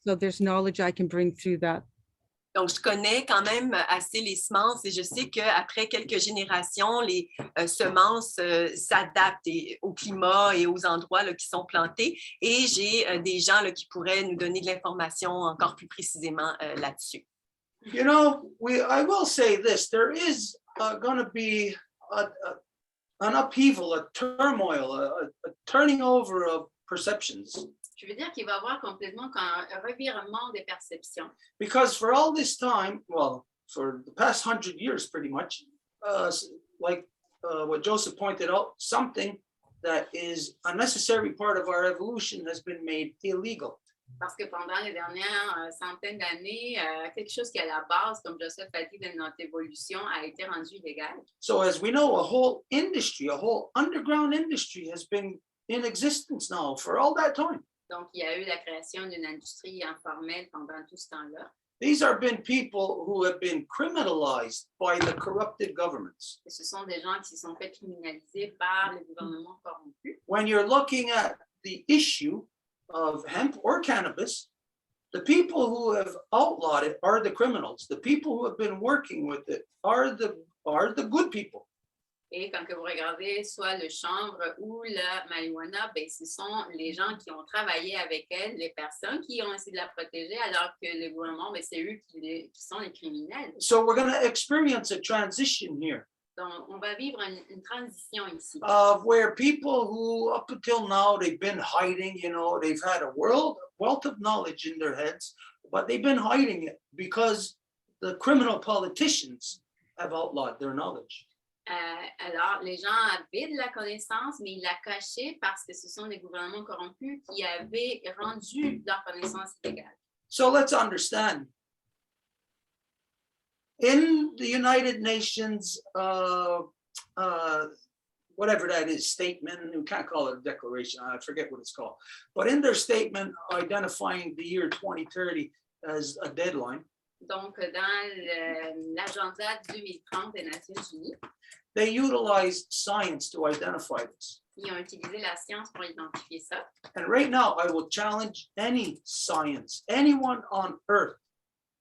so there's knowledge I can bring through that. Donc, je connais quand même assez les semences et je sais qu'après quelques générations, les semences s'adaptent au climat et aux endroits là, qui sont plantés. Et j'ai des gens là, qui pourraient nous donner de l'information encore plus précisément là-dessus. You know, I will say this, there is going to be an upheaval, a turmoil, a turning over of perceptions. Je veux dire qu'il va y avoir complètement un revirement des perceptions. Because for all this time, well, for the past 100 years, pretty much, what Joseph pointed out, something that is a necessary part of our evolution has been made illegal. Parce que pendant les dernières centaines d'années, quelque chose qui est à la base, comme Joseph a dit, de notre évolution a été rendu illégal. So as we know, a whole industry, a whole underground industry has been in existence now for all that time. Donc, il y a eu la création d'une industrie informelle pendant tout ce temps-là. These have been people who have been criminalized by the corrupted governments. Et ce sont des gens qui se sont fait criminaliser par les gouvernements corrompus. When you're looking at the issue of hemp or cannabis, the people who have outlawed it are the criminals. The people who have been working with it are the good people. Et quand que vous regardez soit le chanvre ou la marijuana, ben, ce sont les gens qui ont travaillé avec elle, les personnes qui ont essayé de la protéger, alors que le gouvernement, ben, c'est eux qui sont les criminels. So we're going to experience a transition here Donc, on va vivre une transition ici. of where people who up until now they've been hiding, you know, they've had a wealth of knowledge in their heads, but they've been hiding it because the criminal politicians have outlawed their knowledge. Alors, les gens avaient de la connaissance, mais ils la cachaient parce que ce sont les gouvernements corrompus qui avaient rendu leur connaissance illégale. So let's understand. In the United Nations, whatever that is, statement, we can't call it a declaration, I forget what it's called. But in their statement identifying the year 2030 as a deadline, Donc, dans l'agenda 2030 des Nations Unies, they utilized science to identify this. ils ont utilisé la science pour identifier ça. And right now, I will challenge any science, anyone on earth,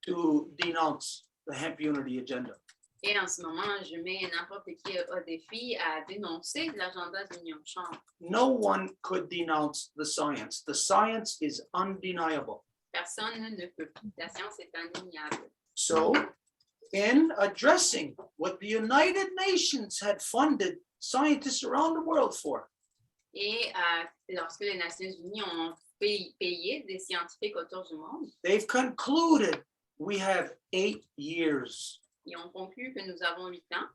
to denounce the hemp unity agenda. Et en ce moment, je mets n'importe qui au défi à dénoncer l'agenda de l'Union Chambre. No one could denounce the science. The science is undeniable. Personne ne peut. La science est indéniable. So, in addressing what the United Nations had funded scientists around the world for, Et lorsque les Nations Unies ont payé des scientifiques autour du monde, they've concluded we have 8 years, ils ont conclu que nous avons 8 ans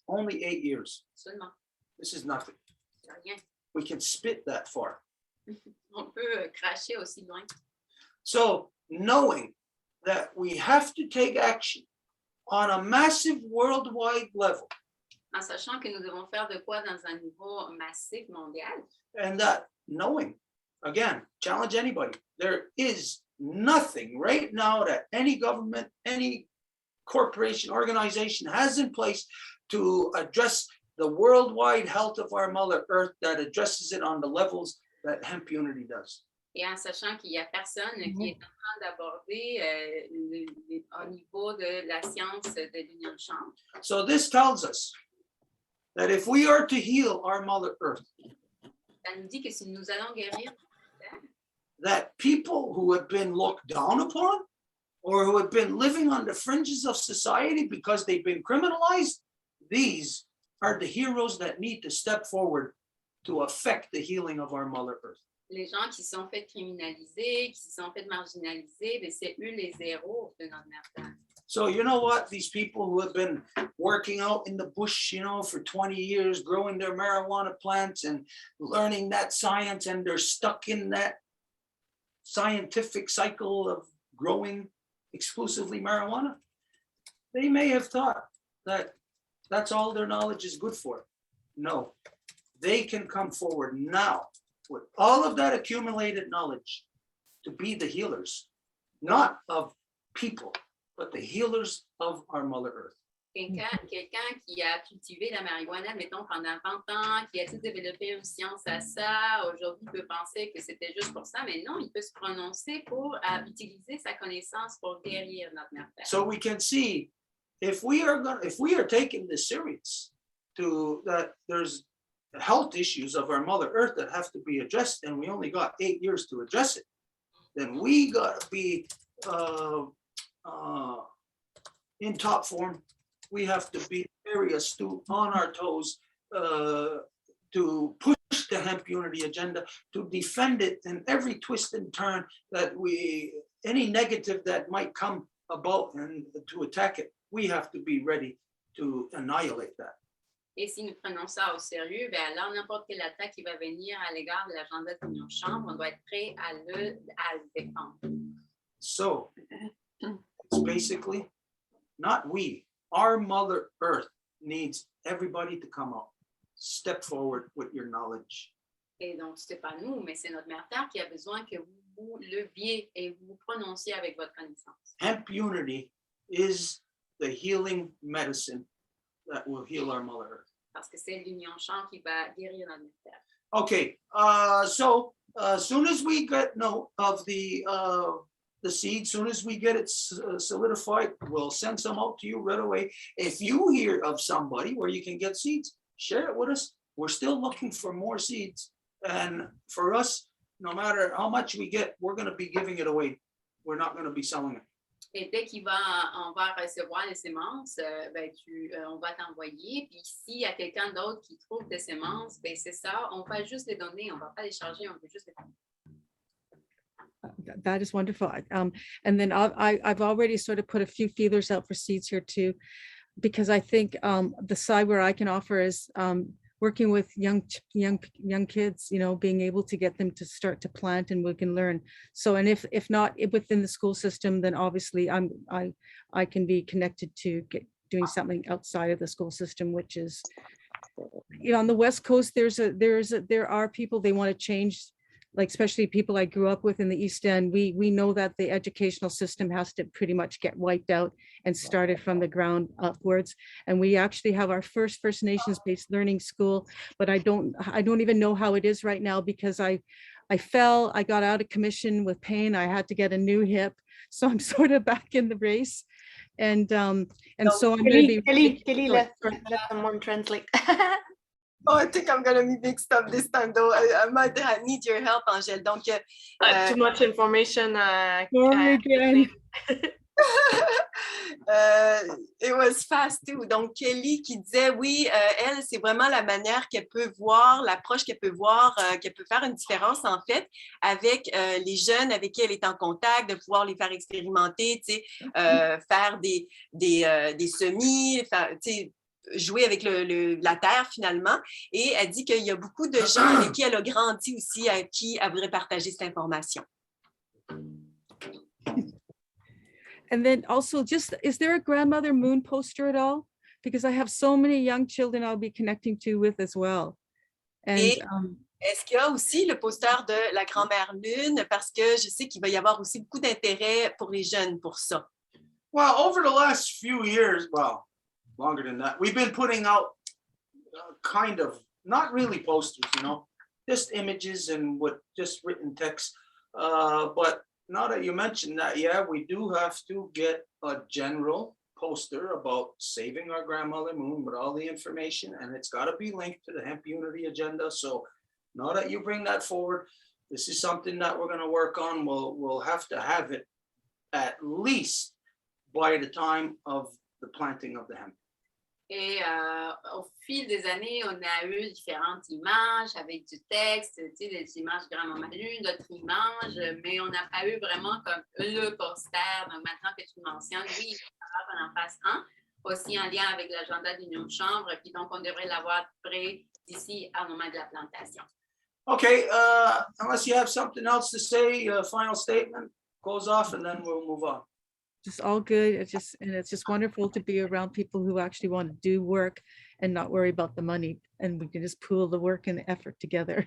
only 8 years. seulement. This is nothing. C'est rien. We can spit that far. On peut cracher aussi loin. So, knowing that we have to take action on a massive worldwide level, En sachant que nous devons faire de quoi dans un niveau massif mondial. and that knowing, again, challenge anybody, there is nothing right now that any government, any corporation, organization has in place to address the worldwide health of our Mother Earth that addresses it on the levels that hemp unity does. Et en sachant qu'il n'y a personne qui est en train d'aborder au niveau de la science de l'Union de Chambre. So this tells us that if we are to heal our Mother Earth, Ça nous dit que si nous allons guérir, that people who have been looked down upon or who have been living on the fringes of society because they've been criminalized, these are the heroes that need to step forward to affect the healing of our Mother Earth. les gens qui sont faits criminaliser, qui sont faits marginaliser, ben c'est eux les héros de notre mère terre. So you know what? These people who have been working out in the bush, you know, for 20 years, growing their marijuana plants and learning that science, and they're stuck in that scientific cycle of growing exclusively marijuana. They may have thought that that's all their knowledge is good for. No, they can come forward now with all of that accumulated knowledge to be the healers, not of people, but the healers of our Mother Earth. Quelqu'un qui a cultivé la marijuana, mettons, pendant 20 ans, qui a développé une science à ça, aujourd'hui peut penser que c'était juste pour ça, mais non, il peut se prononcer pour utiliser sa connaissance pour guérir notre mère terre. So we can see if we are taking this serious, to that there's health issues of our Mother Earth that have to be addressed, and we only got 8 years to address it, then we got to be in top form. We have to be very astute, on our toes, to push the hemp unity agenda, to defend it in every twist and turn that any negative that might come about, and to attack it. We have to be ready to annihilate that. Et si nous prenons ça au sérieux, ben alors n'importe quelle attaque qui va venir à l'égard de l'agenda de l'Union Chambre, on doit être prêt à le défendre. So it's basically not we. Our Mother Earth needs everybody to come up, step forward with your knowledge. Et donc, ce n'est pas nous, mais c'est notre mère terre qui a besoin que vous leviez et vous prononciez avec votre connaissance. Hemp unity is the healing medicine that will heal our Mother Earth. Parce que c'est l'Union Chambre qui va guérir notre mère terre. Okay, so as soon as we get note of the the seed. Soon as we get it solidified, we'll send some out to you right away. If you hear of somebody where you can get seeds, share it with us. We're still looking for more seeds. And for us, no matter how much we get, we're going to be giving it away. We're not going to be selling it. Et dès on va recevoir les semences, on va t'envoyer. Puis s'il y a quelqu'un d'autre qui trouve des semences, ben c'est ça, on va juste les donner. On ne va pas les charger, on veut juste les donner. That is wonderful. And then I've already sort of put a few feelers out for seeds here too, because I think the side where I can offer is working with young kids, you know, being able to get them to start to plant and we can learn. So, and if not within the school system, then obviously I can be connected to doing something outside of the school system, which is, you know, on the West Coast, there are people, they want to change, like especially people I grew up with in the East End. We know that the educational system has to pretty much get wiped out and started from the ground upwards. And we actually have our first First Nations based learning school, but I don't even know how it is right now because I fell, I got out of commission with pain. I had to get a new hip. So I'm sort of back in the race. And so I'm going to be Kelly, let someone translate. Oh, I think I'm gonna be mixed up this time, though. I might need your help, Angèle. Donc, too much information. again. It was fast too. Donc, Kelly qui disait, oui, elle, c'est vraiment la manière qu'elle peut voir, l'approche qu'elle peut voir, qu'elle peut faire une différence, en fait, avec les jeunes avec qui elle est en contact, de pouvoir les faire expérimenter, tu sais, faire des semis, tu sais, jouer avec la terre finalement, et elle dit qu'il y a beaucoup de gens avec qui elle a grandi aussi, avec qui elle voudrait partager cette information. And then also just, is there a grandmother moon poster at all? Because I have so many young children I'll be connecting to with as well. And est-ce qu'il y a aussi le poster de la grand-mère lune? Parce que je sais qu'il va y avoir aussi beaucoup d'intérêt pour les jeunes pour ça. Well, over the last few years, well, longer than that, we've been putting out kind of, not really posters, you know, just images and with just written text. But now that you mentioned that, yeah, we do have to get a general poster about saving our grandmother moon with all the information, and it's got to be linked to the Hemp Unity agenda. So now that you bring that forward, this is something that we're going to work on. We'll have to have it at least by the time of the planting of the hemp. Et au fil des années, on a eu différentes images avec du texte, tu sais, des images grand-maman lune, d'autres images, mais on n'a pas eu vraiment comme le poster. Donc maintenant que tu mentionnes, oui, il va falloir qu'on en fasse un, aussi en lien avec l'agenda d'union de chambre, puis donc on devrait l'avoir prêt d'ici au moment de la plantation. Okay, unless you have something else to say, final statement goes off and then we'll move on. just all good. It's just wonderful to be around people who actually want to do work and not worry about the money. And we can just pool the work and the effort together.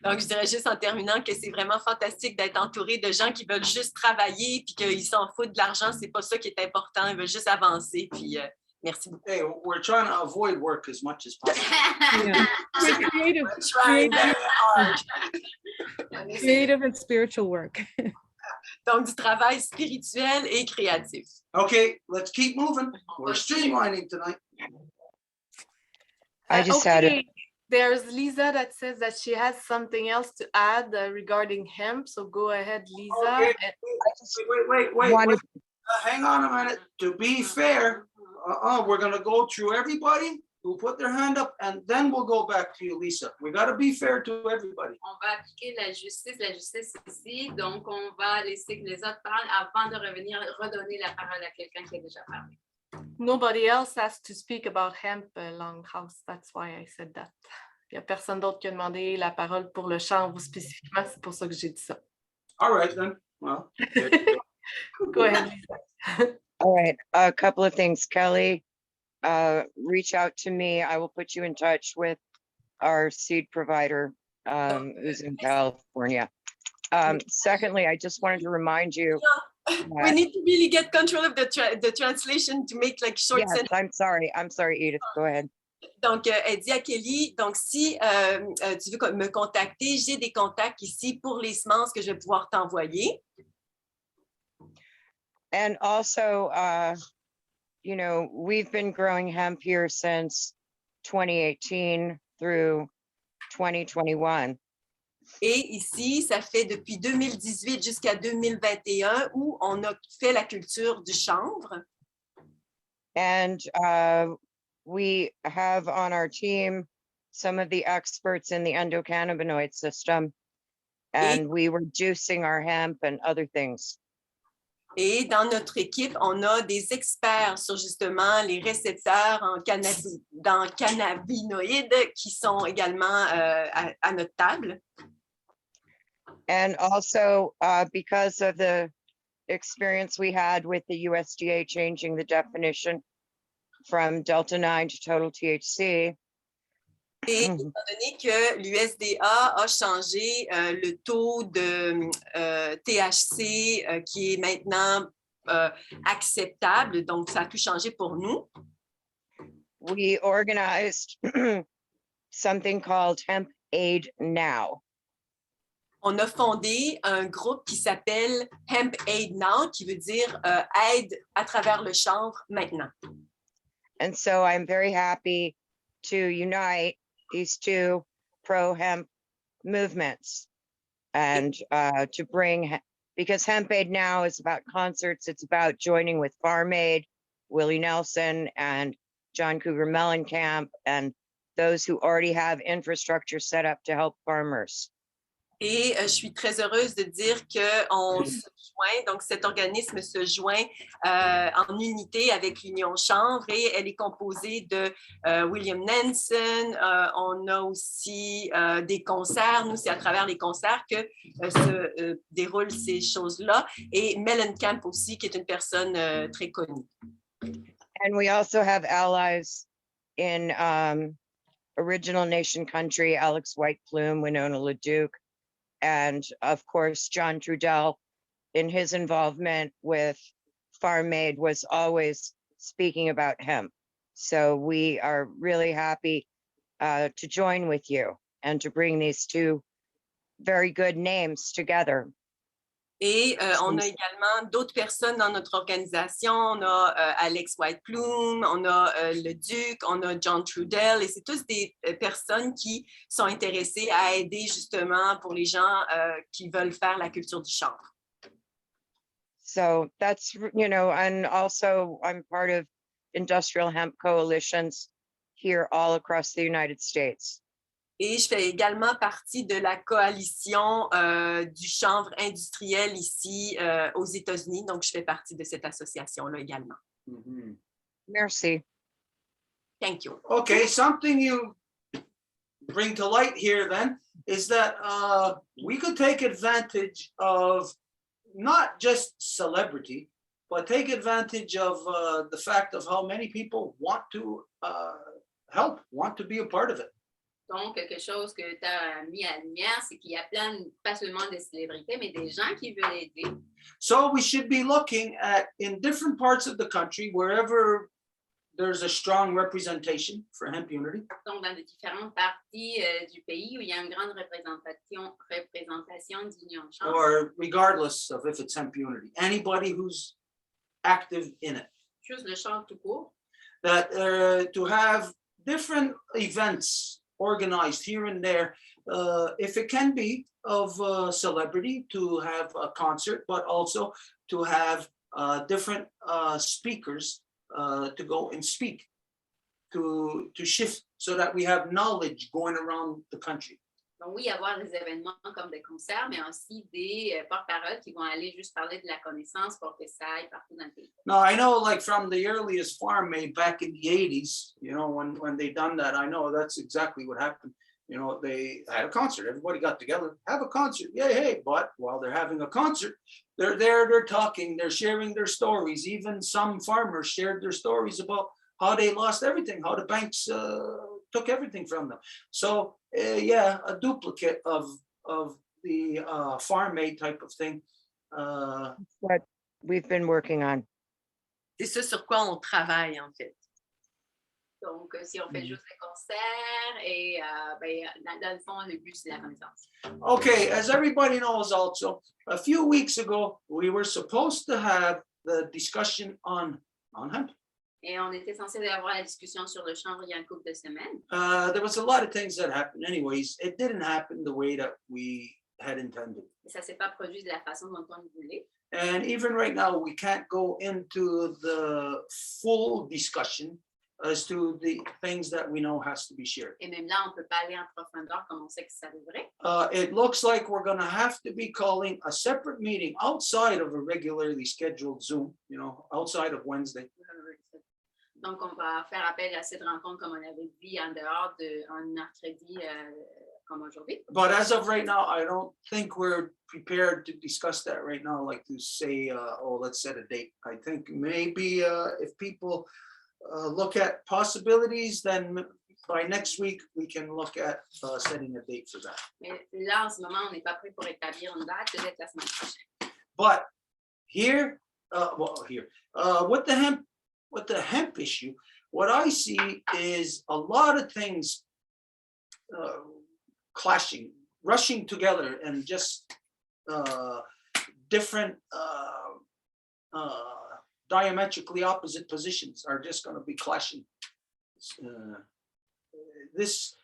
Donc, je dirais juste en terminant que c'est vraiment fantastique d'être entouré de gens qui veulent juste travailler puis qu'ils s'en foutent de l'argent. C'est pas ça qui est important. Ils veulent juste avancer. Puis, merci beaucoup. Hey, we're trying to avoid work as much as possible. Yeah. Creative, Trying very hard. creative and spiritual work. Donc, du travail spirituel et créatif. Okay, let's keep moving. We're streamlining tonight. I just had it. There's Lisa that says that she has something else to add regarding hemp. So go ahead, Lisa. Okay. Wait. Wanted- Hang on a minute. To be fair, we're going to go through everybody who put their hand up, and then we'll go back to you, Lisa. We got to be fair to everybody. On va appliquer la justice ici. Donc, on va laisser que les autres parlent avant de revenir redonner la parole à quelqu'un qui a déjà parlé. Nobody else has to speak about hemp Longhouse. That's why I said that. Il n'y a personne d'autre qui a demandé la parole pour le chanvre spécifiquement. C'est pour ça que j'ai dit ça. All right, then. Well, Go ahead, Lisa. All right, a couple of things, Kelly. Reach out to me. I will put you in touch with our seed provider who's in California. Secondly, I just wanted to remind you. We need to really get control of the translation to make like short Yes, sentences. I'm sorry, Edith, go ahead. Donc, elle dit à Kelly, donc si tu veux me contacter, j'ai des contacts ici pour les semences que je vais pouvoir t'envoyer. And also, you know, we've been growing hemp here since 2018 through 2021. Et ici, ça fait depuis 2018 jusqu'à 2021 où on a fait la culture du chanvre. And we have on our team some of the experts in the endocannabinoid system. And we were juicing our hemp and other things. Et dans notre équipe, on a des experts sur justement les récepteurs dans cannabinoïdes qui sont également à notre table. And also because of the experience we had with the USDA changing the definition from Delta 9 to total THC. Et étant donné que l'USDA a changé le taux de THC qui est maintenant acceptable, donc ça a tout changé pour nous. We organized something called Hemp Aid Now. On a fondé un groupe qui s'appelle Hemp Aid Now, qui veut dire aide à travers le chanvre maintenant. And so I'm very happy to unite these two pro-hemp movements and to bring, because Hemp Aid Now is about concerts, it's about joining with Farm Aid, Willie Nelson and John Cougar Mellencamp, and those who already have infrastructure set up to help farmers. Et je suis très heureuse de dire qu'on se joint, donc cet organisme se joint en unité avec l'Union Chanvre et elle est composée de William Nelson. On a aussi des concerts. Nous, c'est à travers les concerts que se déroulent ces choses-là. Et Mellencamp aussi, qui est une personne très connue. And we also have allies in Original Nation Country, Alex White Plume, Winona LaDuke, and of course, John Trudell, in his involvement with Farm Aid, was always speaking about hemp. So we are really happy to join with you and to bring these two very good names together. Et on a également d'autres personnes dans notre organisation. On a Alex White Plume, on a le Duc, on a John Trudell, et c'est tous des personnes qui sont intéressées à aider justement pour les gens qui veulent faire la culture du chanvre. So that's, you know, and also I'm part of industrial hemp coalitions here all across the United States. Et je fais également partie de la coalition du chanvre industriel ici aux États-Unis. Donc, je fais partie de cette association-là également. Mhm. Merci. Thank you. Okay, something you bring to light here then is that we could take advantage of not just celebrity, but take advantage of the fact of how many people want to help, want to be a part of it. Donc, quelque chose que tu as mis à la lumière, c'est qu'il y a plein, pas seulement des célébrités, mais des gens qui veulent aider. So we should be looking at, in different parts of the country, wherever there's a strong representation for hemp unity. Donc, dans les différentes parties du pays où il y a une grande représentation d'union chanvre. Or regardless of if it's hemp unity, anybody who's active in it. Juste le chanvre tout court. That to have different events organized here and there, if it can be of celebrity, to have a concert, but also to have different speakers to go and speak, to shift so that we have knowledge going around the country. Donc oui, avoir des événements comme des concerts, mais aussi des porte-paroles qui vont aller juste parler de la connaissance pour que ça aille partout dans le pays. Now, I know, like from the earliest Farm Aid back in the 80s, you know, when they done that, I know that's exactly what happened. You know, they had a concert, everybody got together, have a concert, yay, hey, but while they're having a concert, they're there, they're talking, they're sharing their stories. Even some farmers shared their stories about how they lost everything, how the banks took everything from them. So yeah, a duplicate of the Farm Aid type of thing. What we've been working on. C'est ce sur quoi on travaille, en fait. Donc, si on fait juste des concerts, et dans le fond, le but, c'est la connaissance. Okay, as everybody knows also, a few weeks ago, we were supposed to have the discussion on hemp. Et on était censé avoir la discussion sur le chanvre il y a une couple de semaines. There was a lot of things that happened. Anyways, it didn't happen the way that we had intended. Et ça ne s'est pas produit de la façon dont on voulait. And even right now, we can't go into the full discussion as to the things that we know has to be shared. Et même là, on ne peut pas aller en profondeur comme on sait que ça devrait. It looks like we're going to have to be calling a separate meeting outside of a regularly scheduled Zoom, outside of Wednesday. Donc, on va faire appel à cette rencontre comme on avait dit en dehors d'un mercredi comme aujourd'hui. But as of right now, I don't think we're prepared to discuss that right now, like to say, let's set a date. I think maybe if people look at possibilities, then by next week, we can look at setting a date for that. Mais là, en ce moment, on n'est pas prêt pour établir une date, peut-être la semaine prochaine. But here, with the hemp issue, what I see is a lot of things clashing, rushing together, and just different diametrically opposite positions are just going to be clashing. This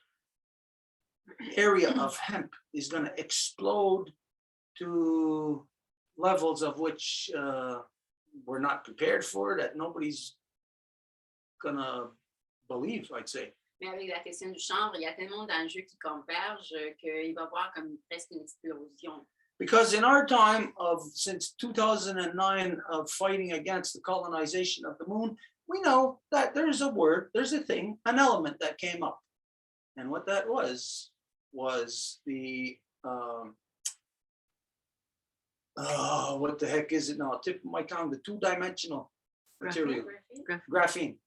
area of hemp is going to explode to levels of which we're not prepared for, that nobody's going to believe, I'd say. Mais avec la question du chanvre, il y a tellement d'enjeux qui convergent qu'il va y avoir comme presque une explosion. Because in our time since 2009 of fighting against the colonization of the moon, we know that there's a thing, an element that came up. And what that was the, what the heck is it now? Tip of my tongue, the two-dimensional material, graphene.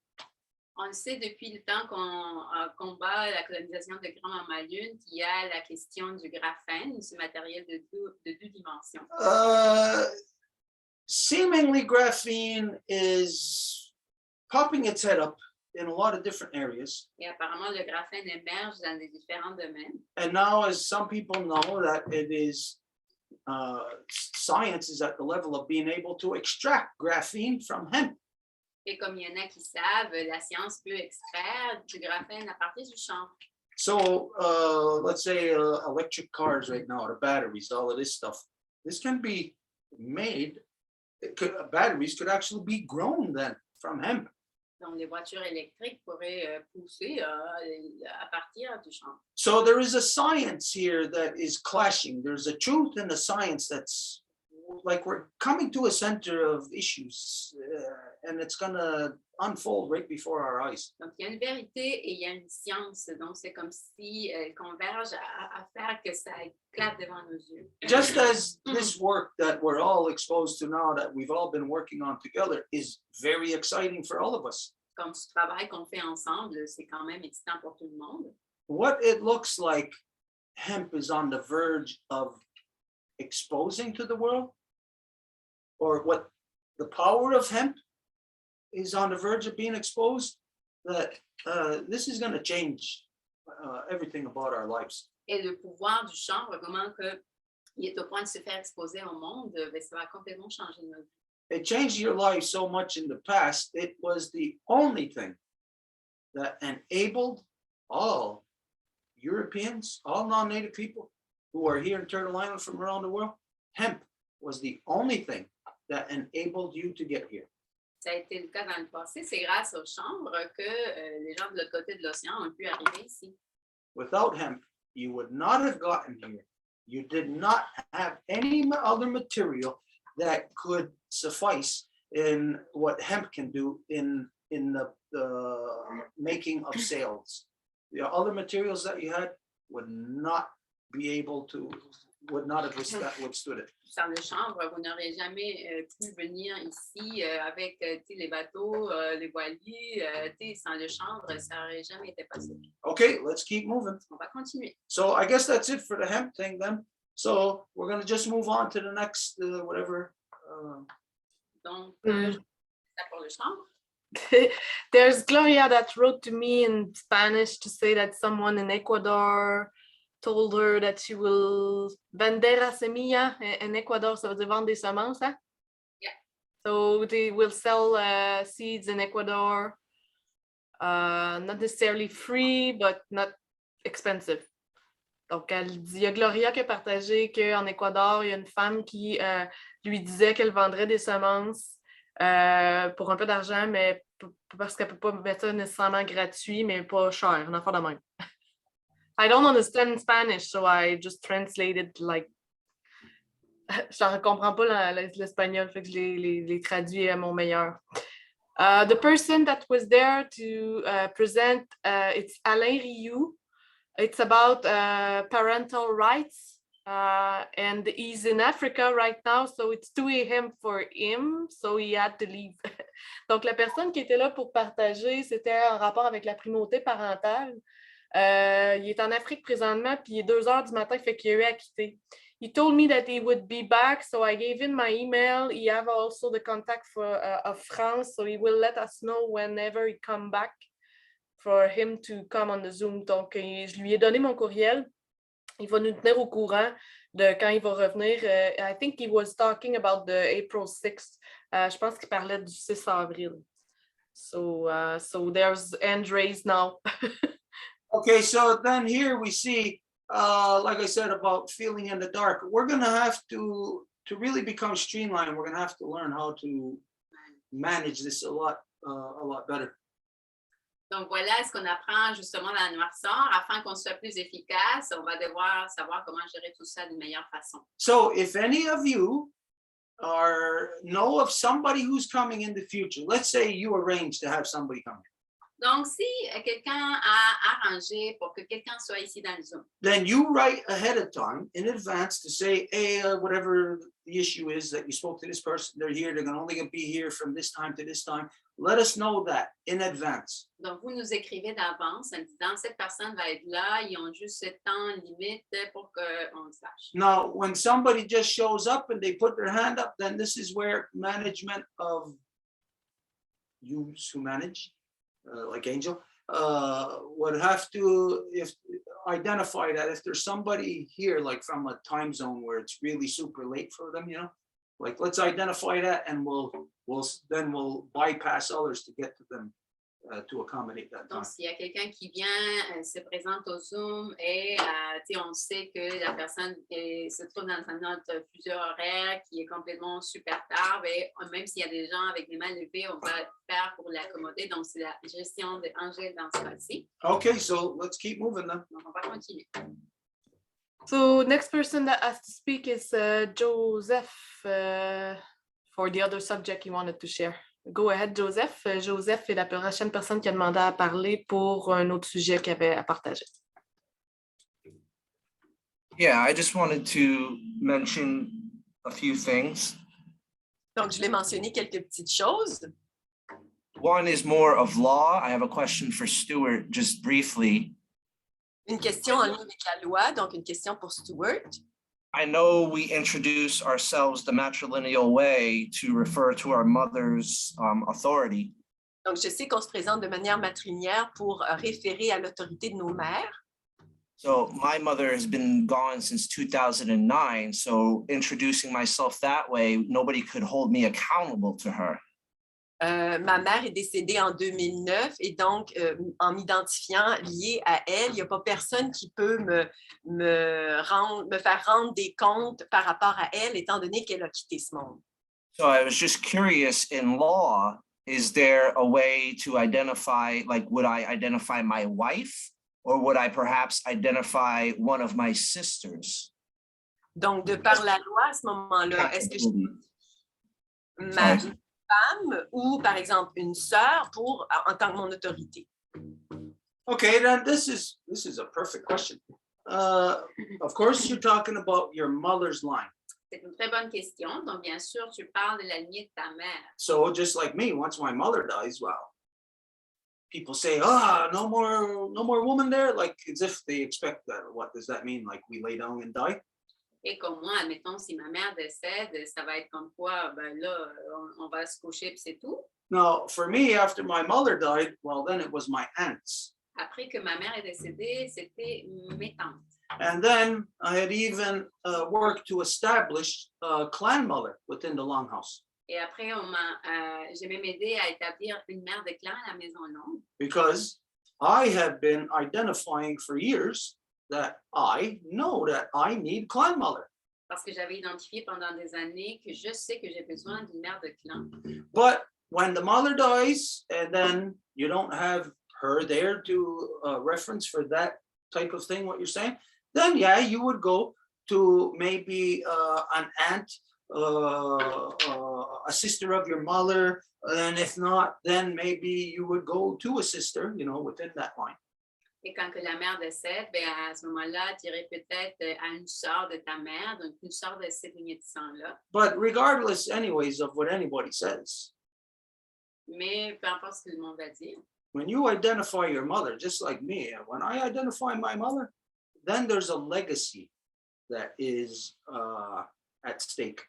On le sait depuis le temps qu'on combat la colonisation de Grand Maman Lune qu'il y a la question du graphène, ce matériel de deux dimensions. Seemingly, graphene is popping its head up in a lot of different areas. Et apparemment, le graphène émerge dans des différents domaines. And now, as some people know, that it is science is at the level of being able to extract graphene from hemp. Et comme il y en a qui savent, la science peut extraire du graphène à partir du chanvre. So let's say electric cars right now, the batteries, all of this stuff, this can be made, batteries could actually be grown then from hemp. Donc, les voitures électriques pourraient pousser à partir du chanvre. So there is a science here that is clashing. There's a truth and a science that's like we're coming to a center of issues and it's going to unfold right before our eyes. Donc, il y a une vérité et il y a une science. Donc, c'est comme si elles convergent à faire que ça éclate devant nos yeux. Just as this work that we're all exposed to now, that we've all been working on together, is very exciting for all of us. Comme ce travail qu'on fait ensemble, c'est quand même excitant pour tout le monde. What it looks like hemp is on the verge of exposing to the world, or what the power of hemp is on the verge of being exposed, that this is going to change everything about our lives. Et le pouvoir du chanvre, comment que il est au point de se faire exposer au monde, ben, ça va complètement changer notre vie. It changed your life so much in the past. It was the only thing that enabled all Europeans, all non-native people who are here in Turtle Island from around the world. Hemp was the only thing that enabled you to get here. Ça a été le cas dans le passé. C'est grâce au chanvre que les gens de l'autre côté de l'océan ont pu arriver ici. Without hemp, you would not have gotten here. You did not have any other material that could suffice in what hemp can do in the making of sails. The other materials that you had would not have withstood it. Sans le chanvre, vous n'aurez jamais pu venir ici avec les bateaux, les voiliers. Sans le chanvre, ça n'aurait jamais été possible. Okay, let's keep moving. On va continuer. So I guess that's it for the hemp thing then. So we're going to just move on to the next whatever. Donc, ça pour le chanvre. There's Gloria that wrote to me in Spanish to say that someone in Ecuador told her that she will vender a semilla. En Ecuador, ça veut dire vendre des semences, hein? Yeah. So they will sell seeds in Ecuador, not necessarily free, but not expensive. Donc, elle dit, il y a Gloria qui a partagé qu'en Équateur, il y a une femme qui lui disait qu'elle vendrait des semences pour un peu d'argent, mais parce qu'elle ne peut pas mettre ça nécessairement gratuit, mais pas cher, une affaire de même. I don't understand Spanish, so I just translated like. Je ne comprends pas l'espagnol, fait que je les traduis à mon meilleur. The person that was there to present, it's Alain Rioux. It's about parental rights, and he's in Africa right now, so it's 2 a.m. for him, so he had to leave. Donc, la personne qui était là pour partager, c'était en rapport avec la primauté parentale. Il est en Afrique présentement, puis il est 2 heures du matin, fait qu'il a eu à quitter. He told me that he would be back, so I gave him my email. He have also the contact of France, so he will let us know whenever he come back for him to come on the Zoom. Donc, je lui ai donné mon courriel. Il va nous tenir au courant de quand il va revenir. I think he was talking about the April 6th. Je pense qu'il parlait du 6 avril. So there's hand raised now. Okay, so then here we see, like I said, about feeling in the dark. We're going to have to really become streamlined. We're going to have to learn how to manage this a lot better. Donc voilà ce qu'on apprend justement dans la noirceur. Afin qu'on soit plus efficace, on va devoir savoir comment gérer tout ça d'une meilleure façon. So if any of you know of somebody who's coming in the future, let's say you arrange to have somebody coming. Donc, si quelqu'un a arrangé pour que quelqu'un soit ici dans le Zoom, Then you write ahead of time in advance to say, hey, whatever the issue is that you spoke to this person, they're here, they're only going to be here from this time to this time. Let us know that in advance. donc vous nous écrivez d'avance en disant cette personne va être là, ils ont juste ce temps limite pour qu'on le sache. Now, when somebody just shows up and they put their hand up, then this is where management of yous who manage, like Angel, would have to identify that if there's somebody here, like from a time zone where it's really super late for them, you know, like let's identify that, and we'll bypass others to get to them to accommodate that time. Donc, s'il y a quelqu'un qui vient, se présente au Zoom et on sait que la personne se trouve dans un autre fuseau horaire qui est complètement super tard, et même s'il y a des gens avec les mains levées, on va faire pour l'accommoder. Donc, c'est la gestion d'Angèle dans ce cas-ci. Okay, so let's keep moving then. Donc, on va continuer. So next person that has to speak is Joseph for the other subject he wanted to share. Go ahead, Joseph. Joseph est la prochaine personne qui a demandé à parler pour un autre sujet qu'il avait à partager. Yeah, I just wanted to mention a few things. Donc, je vais mentionner quelques petites choses. One is more of law. I have a question for Stuart, just briefly. Une question en lien avec la loi, donc une question pour Stuart. I know we introduce ourselves the matrilineal way to refer to our mother's authority. Donc, je sais qu'on se présente de manière matrilinéaire pour référer à l'autorité de nos mères. So my mother has been gone since 2009. So introducing myself that way, nobody could hold me accountable to her. Ma mère est décédée en 2009 et donc, en m'identifiant liée à elle, il n'y a pas personne qui peut me faire rendre des comptes par rapport à elle, étant donné qu'elle a quitté ce monde. So I was just curious, in law, is there a way to identify, like, would I identify my wife or would I perhaps identify one of my sisters? Donc, de par la loi, à ce moment-là, est-ce que je ma femme ou, par exemple, une sœur en tant que mon autorité? Okay, then this is a perfect question. Of course, you're talking about your mother's line. C'est une très bonne question. Donc, bien sûr, tu parles de la lignée de ta mère. So just like me, once my mother dies, well, people say, no more woman there, like as if they expect that. What does that mean? Like we lay down and die? Et comme moi, admettons, si ma mère décède, ça va être comme quoi, ben là, on va se coucher puis c'est tout. Now, for me, after my mother died, well, then it was my aunts. Après que ma mère est décédée, c'était mes tantes. And then I had even worked to establish a clan mother within the longhouse. Et après, j'ai même aidé à établir une mère de clan à la Maison Longue. because I have been identifying for years that I know that I need clan mother. Parce que j'avais identifié pendant des années que je sais que j'ai besoin d'une mère de clan. But when the mother dies and then you don't have her there to reference for that type of thing, what you're saying, then yeah, you would go to maybe an aunt, a sister of your mother, and if not, then maybe you would go to a sister, you know, within that line. Et quand que la mère décède, ben à ce moment-là, tu irais peut-être à une sœur de ta mère, donc une sœur de cette lignée de sang-là. But regardless, anyways, of what anybody says, Mais peu importe ce que le monde va dire, when you identify your mother, just like me, when I identify my mother, then there's a legacy that is at stake.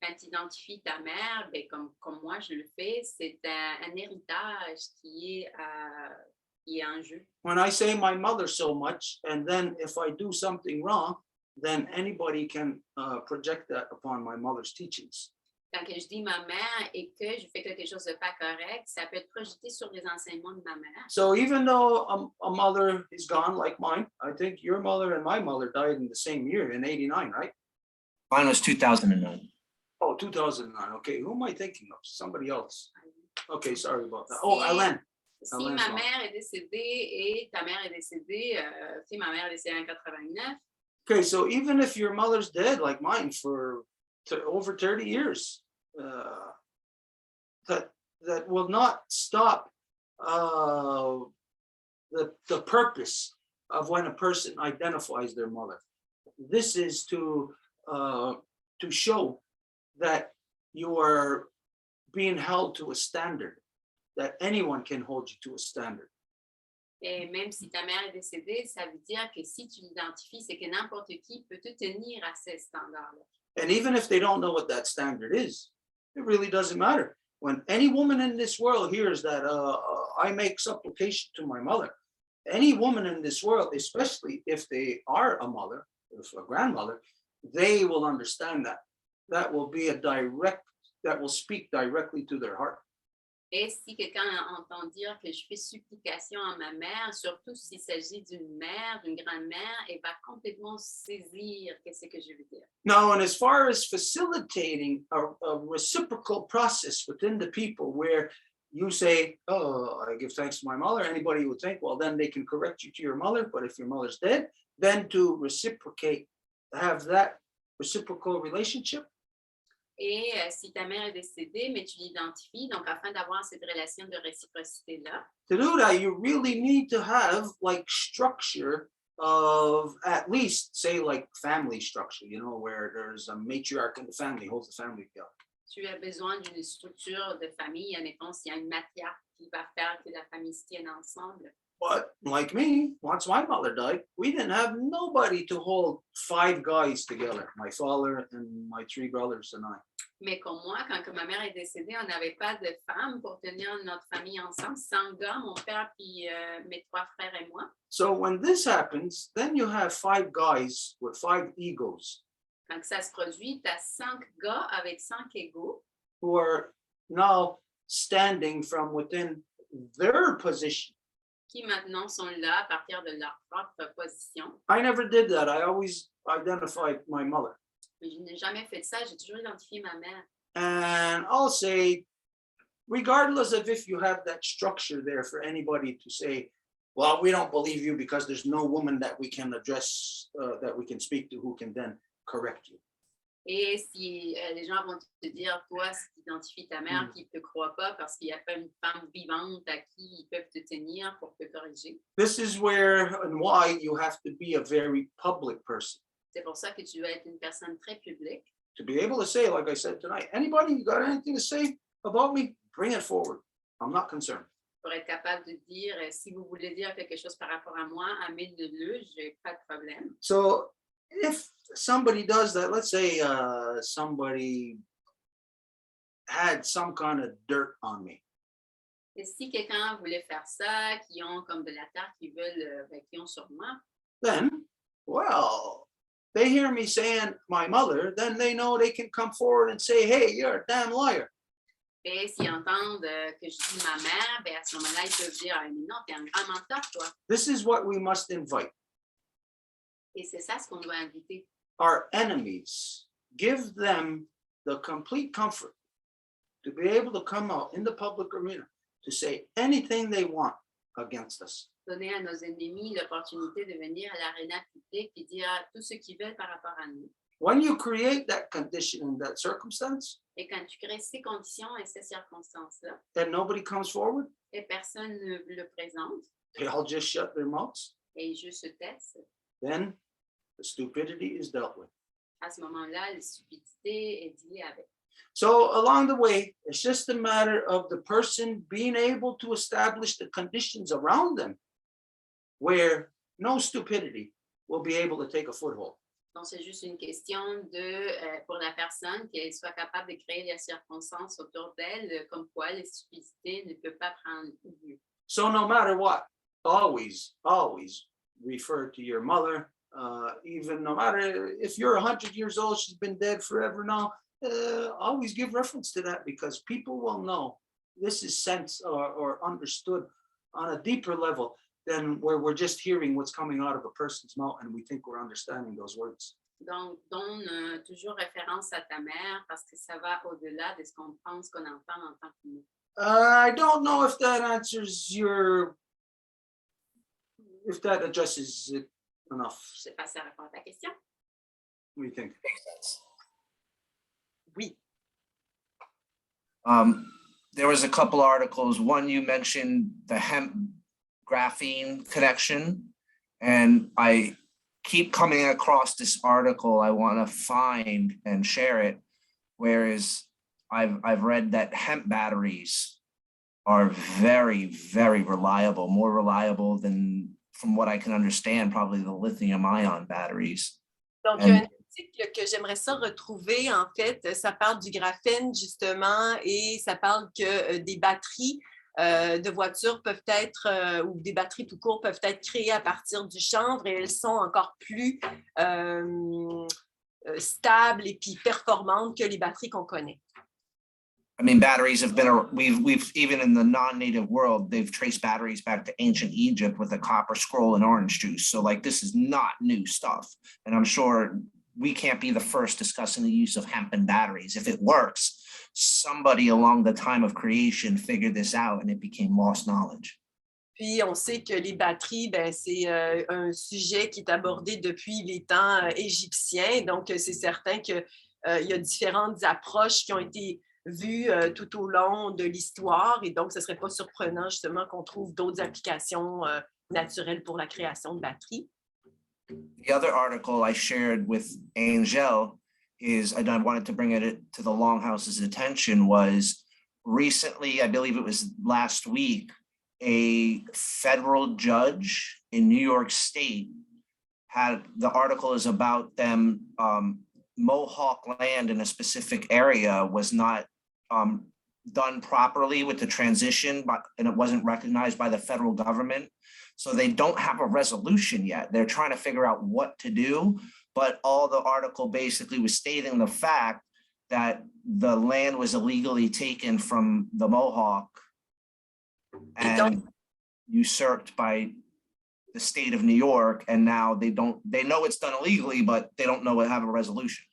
quand tu identifies ta mère, ben comme moi je le fais, c'est un héritage qui est en jeu. When I say my mother so much, and then if I do something wrong, then anybody can project that upon my mother's teachings. Quand que je dis ma mère et que je fais quelque chose de pas correct, ça peut être projeté sur les enseignements de ma mère. So even though a mother is gone like mine, I think your mother and my mother died in the same year in 89, right? Mine was 2009. Oh, 2009. Okay, who am I thinking of? Somebody else. Okay, sorry about that. Oh, Alain. Si Alain's ma mom. mère est décédée et ta mère est décédée, si ma mère est décédée en 89, Okay, so even if your mother's dead like mine for over 30 years, that will not stop the purpose of when a person identifies their mother. This is to show that you are being held to a standard, that anyone can hold you to a standard. et même si ta mère est décédée, ça veut dire que si tu l'identifies, c'est que n'importe qui peut te tenir à ces standards-là. And even if they don't know what that standard is, it really doesn't matter. When any woman in this world hears that I make supplication to my mother, any woman in this world, especially if they are a mother, if a grandmother, they will understand that. That will be that will speak directly to their heart. Et si quelqu'un entend dire que je fais supplication à ma mère, surtout s'il s'agit d'une mère, d'une grand-mère, elle va complètement saisir qu'est-ce que je veux dire. Now, and as far as facilitating a reciprocal process within the people where you say, oh, I give thanks to my mother, anybody would think, well, then they can correct you to your mother. But if your mother's dead, then to reciprocate, have that reciprocal relationship. Et si ta mère est décédée, mais tu l'identifies, donc afin d'avoir cette relation de réciprocité-là, To do that, you really need to have like structure of at least say like family structure, you know, where there's a matriarch in the family, holds the family together. tu as besoin d'une structure de famille, admettons s'il y a une matriarche qui va faire que la famille se tienne ensemble. But like me, once my mother died, we didn't have nobody to hold 5 guys together, my father and my 3 brothers and I. Mais comme moi, quand que ma mère est décédée, on n'avait pas de femme pour tenir notre famille ensemble, 100 gars, mon père puis mes 3 frères et moi. So when this happens, then you have 5 guys with 5 egos Quand ça se produit, tu as 5 gars avec 5 égaux who are now standing from within their position. qui maintenant sont là à partir de leur propre position. I never did that. I always identified my mother. Mais je n'ai jamais fait ça, j'ai toujours identifié ma mère. And I'll say, regardless of if you have that structure there for anybody to say, well, we don't believe you because there's no woman that we can address, that we can speak to who can then correct you. Et si les gens vont te dire, toi, si tu identifies ta mère qui ne te croit pas parce qu'il n'y a pas une femme vivante à qui ils peuvent te tenir pour te corriger. This is where and why you have to be a very public person. C'est pour ça que tu dois être une personne très publique. To be able to say, like I said tonight, anybody you got anything to say about me, bring it forward. I'm not concerned. Pour être capable de dire, si vous voulez dire quelque chose par rapport à moi, amenez-le, je n'ai pas de problème. So if somebody does that, let's say somebody had some kind of dirt on me. Et si quelqu'un voulait faire ça, qui ont comme de la terre qui veulent, qui ont sur moi, Then, well, they hear me saying my mother, then they know they can come forward and say, hey, you're a damn liar. Et s'ils entendent que je dis ma mère, ben à ce moment-là, ils peuvent dire, ah, mais non, t'es un grand menteur, toi. This is what we must invite. Et c'est ça ce qu'on doit inviter. Our enemies, give them the complete comfort to be able to come out in the public arena to say anything they want against us. Donner à nos ennemis l'opportunité de venir à l'aréna publique et dire tout ce qu'ils veulent par rapport à nous. When you create that condition and that circumstance, Et quand tu crées ces conditions et ces circonstances-là, and nobody comes forward, et personne ne le présente, they all just shut their mouths, et ils juste se taisent, then the stupidity is dealt with. à ce moment-là, la stupidité est dealée avec. So along the way, it's just a matter of the person being able to establish the conditions around them where no stupidity will be able to take a foothold. Donc, c'est juste une question de, pour la personne, qu'elle soit capable de créer des circonstances autour d'elle, comme quoi la stupidité ne peut pas prendre lieu. So no matter what, always refer to your mother, even no matter if you're 100 years old, she's been dead forever now, always give reference to that because people will know this is sensed or understood on a deeper level than where we're just hearing what's coming out of a person's mouth and we think we're understanding those words. Donc, donne toujours référence à ta mère parce que ça va au-delà de ce qu'on pense, qu'on entend en tant qu'humain. I don't know if that if that addresses it enough. Je sais pas si ça répond à ta question. What do you think? Oui. There was a couple articles. One, you mentioned the hemp graphene connection, and I keep coming across this article I want to find and share it, whereas I've read that hemp batteries are very, very reliable, more reliable than, from what I can understand, probably the lithium ion batteries. Donc, il y a un article que j'aimerais ça retrouver, en fait, ça parle du graphène, justement, et ça parle que des batteries de voitures peuvent être, ou des batteries tout court, peuvent être créées à partir du chanvre et elles sont encore plus stables et puis performantes que les batteries qu'on connaît. I mean, batteries have been, we've even in the non-native world, they've traced batteries back to ancient Egypt with a copper scroll and orange juice. So like, this is not new stuff. And I'm sure we can't be the first discussing the use of hemp in batteries. If it works, somebody along the time of creation figured this out and it became lost knowledge. Puis, on sait que les batteries, ben, c'est un sujet qui est abordé depuis les temps égyptiens. Donc, c'est certain qu'il y a différentes approches qui ont été vues tout au long de l'histoire. Et donc, ce ne serait pas surprenant, justement, qu'on trouve d'autres applications naturelles pour la création de batteries. The other article I shared with Angel is, and I wanted to bring it to the Longhouse's attention, was recently, I believe it was last week, a federal judge in New York State had, the article is about them, Mohawk land in a specific area was not done properly with the transition, and it wasn't recognized by the federal government. So they don't have a resolution yet. They're trying to figure out what to do, but all the article basically was stating the fact that the land was illegally taken from the Mohawk and usurped by the state of New York, and now they know it's done illegally, but they don't know have a resolution.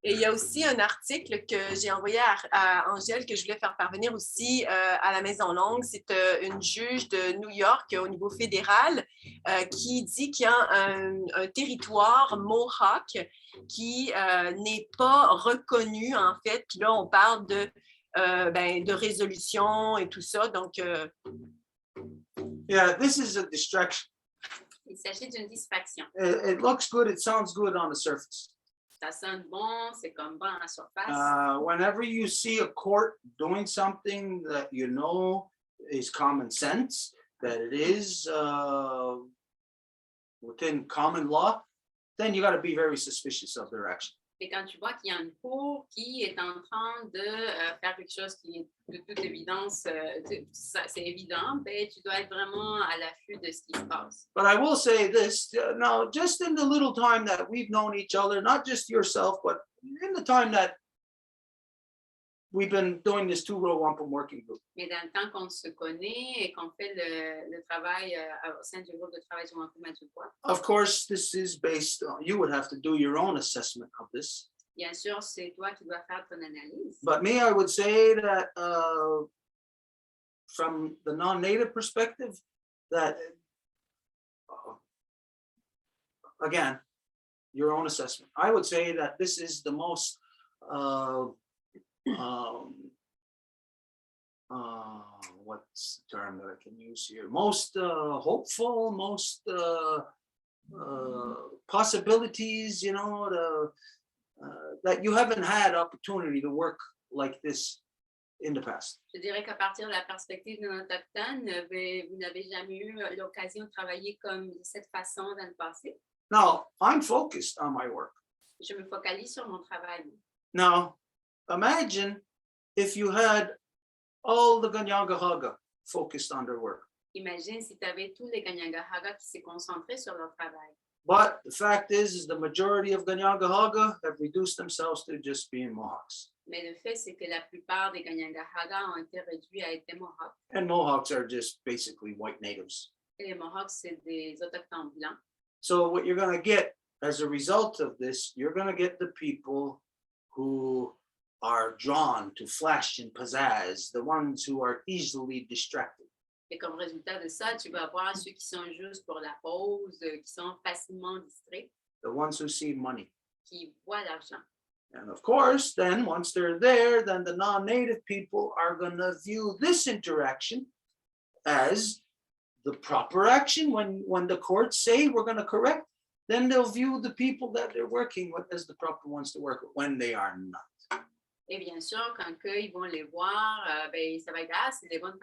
Et il y a aussi un article que j'ai envoyé à Angèle que je voulais faire parvenir aussi à la Maison Longue. C'est une juge de New York au niveau fédéral qui dit qu'il y a un territoire Mohawk qui n'est pas reconnu, en fait. Puis là, on parle de résolution et tout ça. Donc, yeah, this is a distraction. Il s'agit d'une distraction. It looks good, it sounds good on the surface. Ça sonne bon, c'est comme bon à la surface. Whenever you see a court doing something that you know is common sense, that it is within common law, then you got to be very suspicious of their action. Et quand tu vois qu'il y a une cour qui est en train de faire quelque chose qui est de toute évidence, c'est évident, ben, tu dois être vraiment à l'affût de ce qui se passe. But I will say this, now, just in the little time that we've known each other, not just yourself, but in the time that we've been doing this two-row wampum working group. Mais dans le temps qu'on se connaît et qu'on fait le travail au sein du groupe de travail du Wampum à Deux, Of course, this is based on, you would have to do your own assessment of this. bien sûr, c'est toi qui dois faire ton analyse. But me, I would say that from the non-native perspective, that again, your own assessment. I would say that this is the most what's the term that I can use here? Most hopeful, most possibilities, you know, that you haven't had opportunity to work like this in the past. Je dirais qu'à partir de la perspective d'un autochtone, vous n'avez jamais eu l'occasion de travailler comme de cette façon dans le passé. Now, I'm focused on my work. Je me focalise sur mon travail. Now, imagine if you had all the Ganyangahaga focused on their work. Imagine si tu avais tous les Ganyangahaga qui s'est concentrés sur leur travail. But the fact is the majority of Ganyangahaga have reduced themselves to just being Mohawks. Mais le fait, c'est que la plupart des Ganyangahaga ont été réduits à être des Mohawks. And Mohawks are just basically white natives. Et les Mohawks, c'est des autochtones blancs. So what you're going to get as a result of this, you're going to get the people who are drawn to flash and pizzazz, the ones who are easily distracted. Et comme résultat de ça, tu vas avoir ceux qui sont juste pour la pause, qui sont facilement distraits, The ones who see money. qui voient l'argent. And of course, then once they're there, then the non-native people are going to view this interaction as the proper action. When the courts say we're going to correct, then they'll view the people that they're working with as the proper ones to work with when they are not. Et bien sûr, quand ils vont les voir, ben, ça va être c'est les bonnes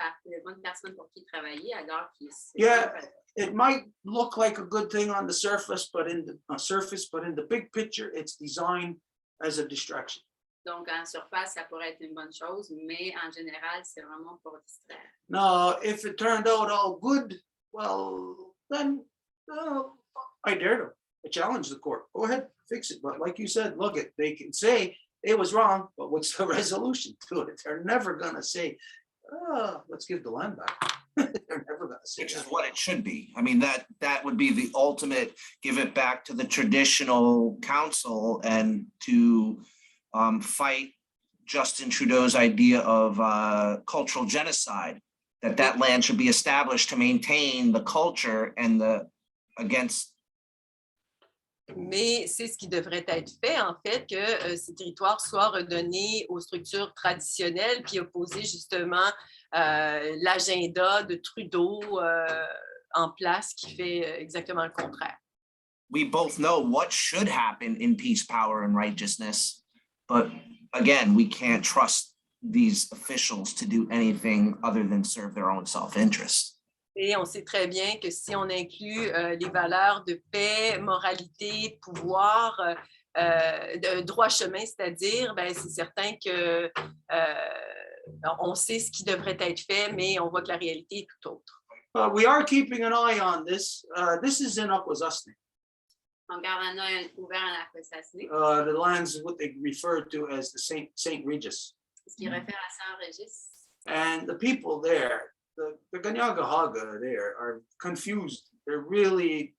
personnes pour qui travailler, alors qu'ils... Yeah, it might look like a good thing on the surface, but in the big picture, it's designed as a distraction. Donc, en surface, ça pourrait être une bonne chose, mais en général, c'est vraiment pour distraire. Now, if it turned out all good, well, then I dare them. I challenge the court. Go ahead, fix it. But like you said, look, they can say it was wrong, but what's the resolution to it? They're never going to say, let's give the land back. They're never going to say Which is that. what it should be. I mean, that would be the ultimate, give it back to the traditional council and to fight Justin Trudeau's idea of cultural genocide, that land should be established to maintain the culture and against. Mais c'est ce qui devrait être fait, en fait, que ces territoires soient redonnés aux structures traditionnelles, puis opposer justement l'agenda de Trudeau en place qui fait exactement le contraire. We both know what should happen in peace, power, and righteousness, but again, we can't trust these officials to do anything other than serve their own self-interest. Et on sait très bien que si on inclut les valeurs de paix, moralité, pouvoir, droit chemin, c'est-à-dire, ben, c'est certain que on sait ce qui devrait être fait, mais on voit que la réalité est tout autre. We are keeping an eye on this. This is in Akwesasne. On garde un œil ouvert à la Akwesasne, The lands what they refer to as the Saint Regis. ce qui réfère à Saint-Régis. And the people there, the Ganyangahaga there are confused. They're really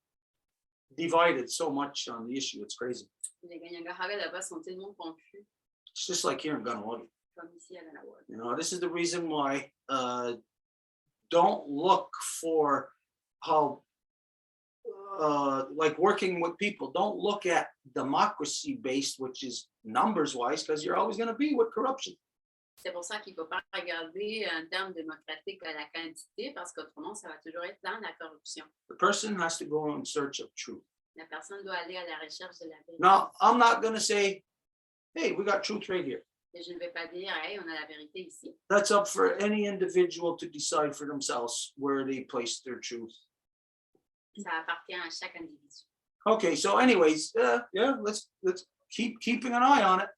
divided so much on the issue. It's crazy. Les Ganyangahaga là-bas sont tellement confus, It's just like here in Ganawagi. comme ici à Ganawag. You know, this is the reason why don't look for how like working with people. Don't look at democracy based, which is numbers wise, because you're always going to be with corruption. C'est pour ça qu'il ne faut pas regarder en termes démocratiques à la quantité, parce qu'autrement, ça va toujours être dans la corruption. The person has to go in search of truth. La personne doit aller à la recherche de la vérité. Now, I'm not going to say, hey, we got truth right here. Et je ne vais pas dire, hey, on a la vérité ici. That's up for any individual to decide for themselves where they place their truth. Ça appartient à chaque individu. Okay, so anyways, yeah, let's keeping an eye on it.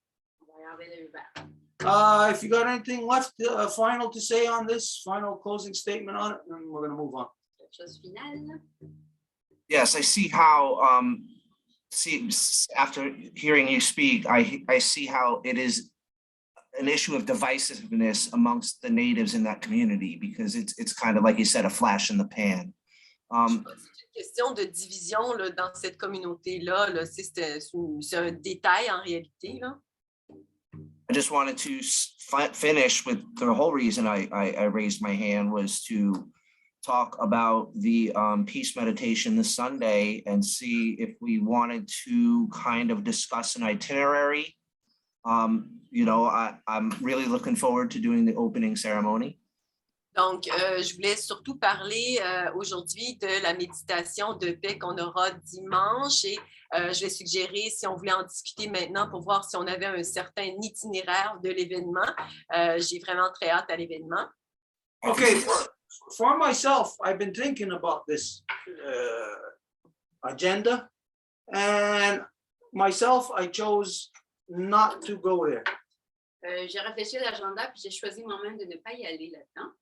On va regarder le ouvert. If you got anything left final to say on this, final closing statement on it, then we're going to move on. Quelque chose finale. Yes, I see how, after hearing you speak, I see how it is an issue of divisiveness amongst the natives in that community, because it's kind of, like you said, a flash in the pan. C'est une question de division là, dans cette communauté-là. Là. C'est un détail en réalité. Là. I just wanted to finish with the whole reason I raised my hand was to talk about the peace meditation this Sunday and see if we wanted to kind of discuss an itinerary. You know, I'm really looking forward to doing the opening ceremony. Donc, je voulais surtout parler aujourd'hui de la méditation de paix qu'on aura dimanche et je vais suggérer si on voulait en discuter maintenant pour voir si on avait un certain itinéraire de l'événement. J'ai vraiment très hâte à l'événement. Okay, for myself, I've been thinking about this agenda, and myself, I chose not to go there. J'ai réfléchi à l'agenda puis j'ai choisi moi-même de ne pas y aller là-dedans.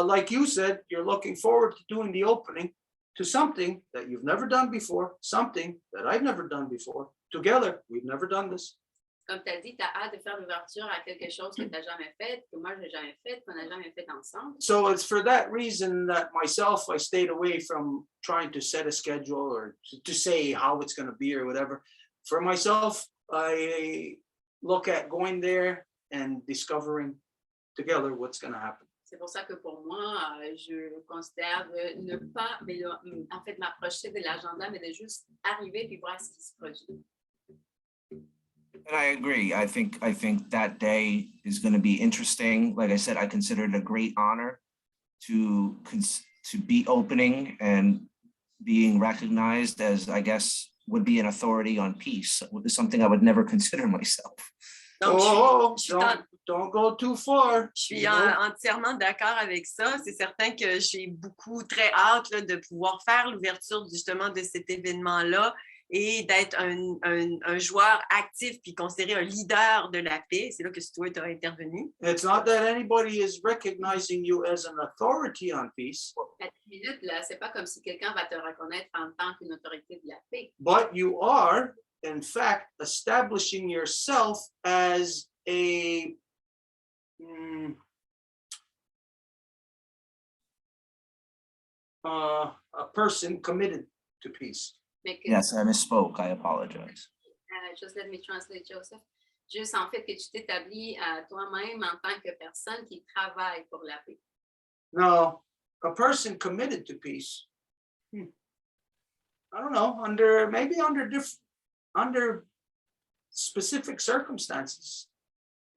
Like you said, you're looking forward to doing the opening to something that you've never done before, something that I've never done before. Together, we've never done this. Comme tu as dit, tu as hâte de faire l'ouverture à quelque chose que tu n'as jamais fait, que moi je n'ai jamais fait, qu'on n'a jamais fait ensemble. So it's for that reason that myself, I stayed away from trying to set a schedule or to say how it's going to be or whatever. For myself, I look at going there and discovering together what's going to happen. C'est pour ça que pour moi, je considère de ne pas, mais en fait, m'approcher de l'agenda, mais de juste arriver puis voir ce qui se produit. And I agree. I think that day is going to be interesting. Like I said, I consider it a great honor to be opening and being recognized as, I guess, would be an authority on peace, something I would never consider myself. Donc, don't go too far. Je suis entièrement d'accord avec ça. C'est certain que j'ai très hâte là, de pouvoir faire l'ouverture justement de cet événement-là et d'être un joueur actif puis considéré un leader de la paix. C'est là que Stuart a intervenu. It's not that anybody is recognizing you as an authority on peace. À 10 minutes, là, c'est pas comme si quelqu'un va te reconnaître en tant qu'une autorité de la paix. But you are, in fact, establishing yourself as a person committed to peace. Yes, I misspoke. I apologize. Just let me translate, Joseph. Juste en fait que tu t'établis à toi-même en tant que personne qui travaille pour la paix. No, a person committed to peace. I don't know, under specific circumstances,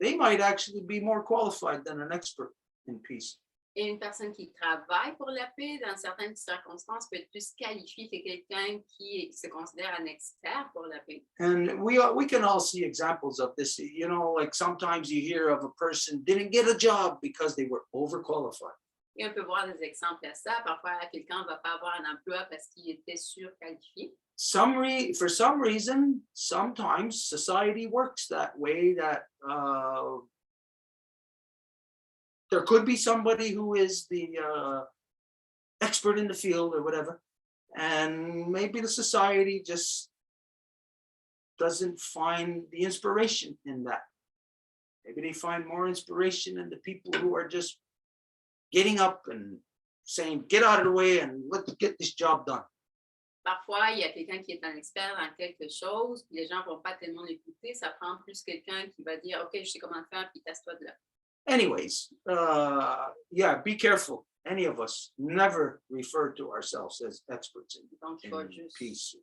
they might actually be more qualified than an expert in peace. Et une personne qui travaille pour la paix, dans certaines circonstances, peut être plus qualifiée que quelqu'un qui se considère un expert pour la paix. And we can all see examples of this. You know, like sometimes you hear of a person didn't get a job because they were overqualified. Et on peut voir des exemples à ça. Parfois, quelqu'un ne va pas avoir un emploi parce qu'il était surqualifié. For some reason, sometimes society works that way, that there could be somebody who is the expert in the field or whatever, and maybe the society just doesn't find the inspiration in that. Maybe they find more inspiration in the people who are just getting up and saying, get out of the way and let's get this job done. Parfois, il y a quelqu'un qui est un expert dans quelque chose, puis les gens ne vont pas tellement l'écouter. Ça prend plus quelqu'un qui va dire, OK, je sais comment faire, puis tasse-toi de là. Anyways, yeah, be careful. Any of us never refer to ourselves as experts Donc, il in faut juste peace.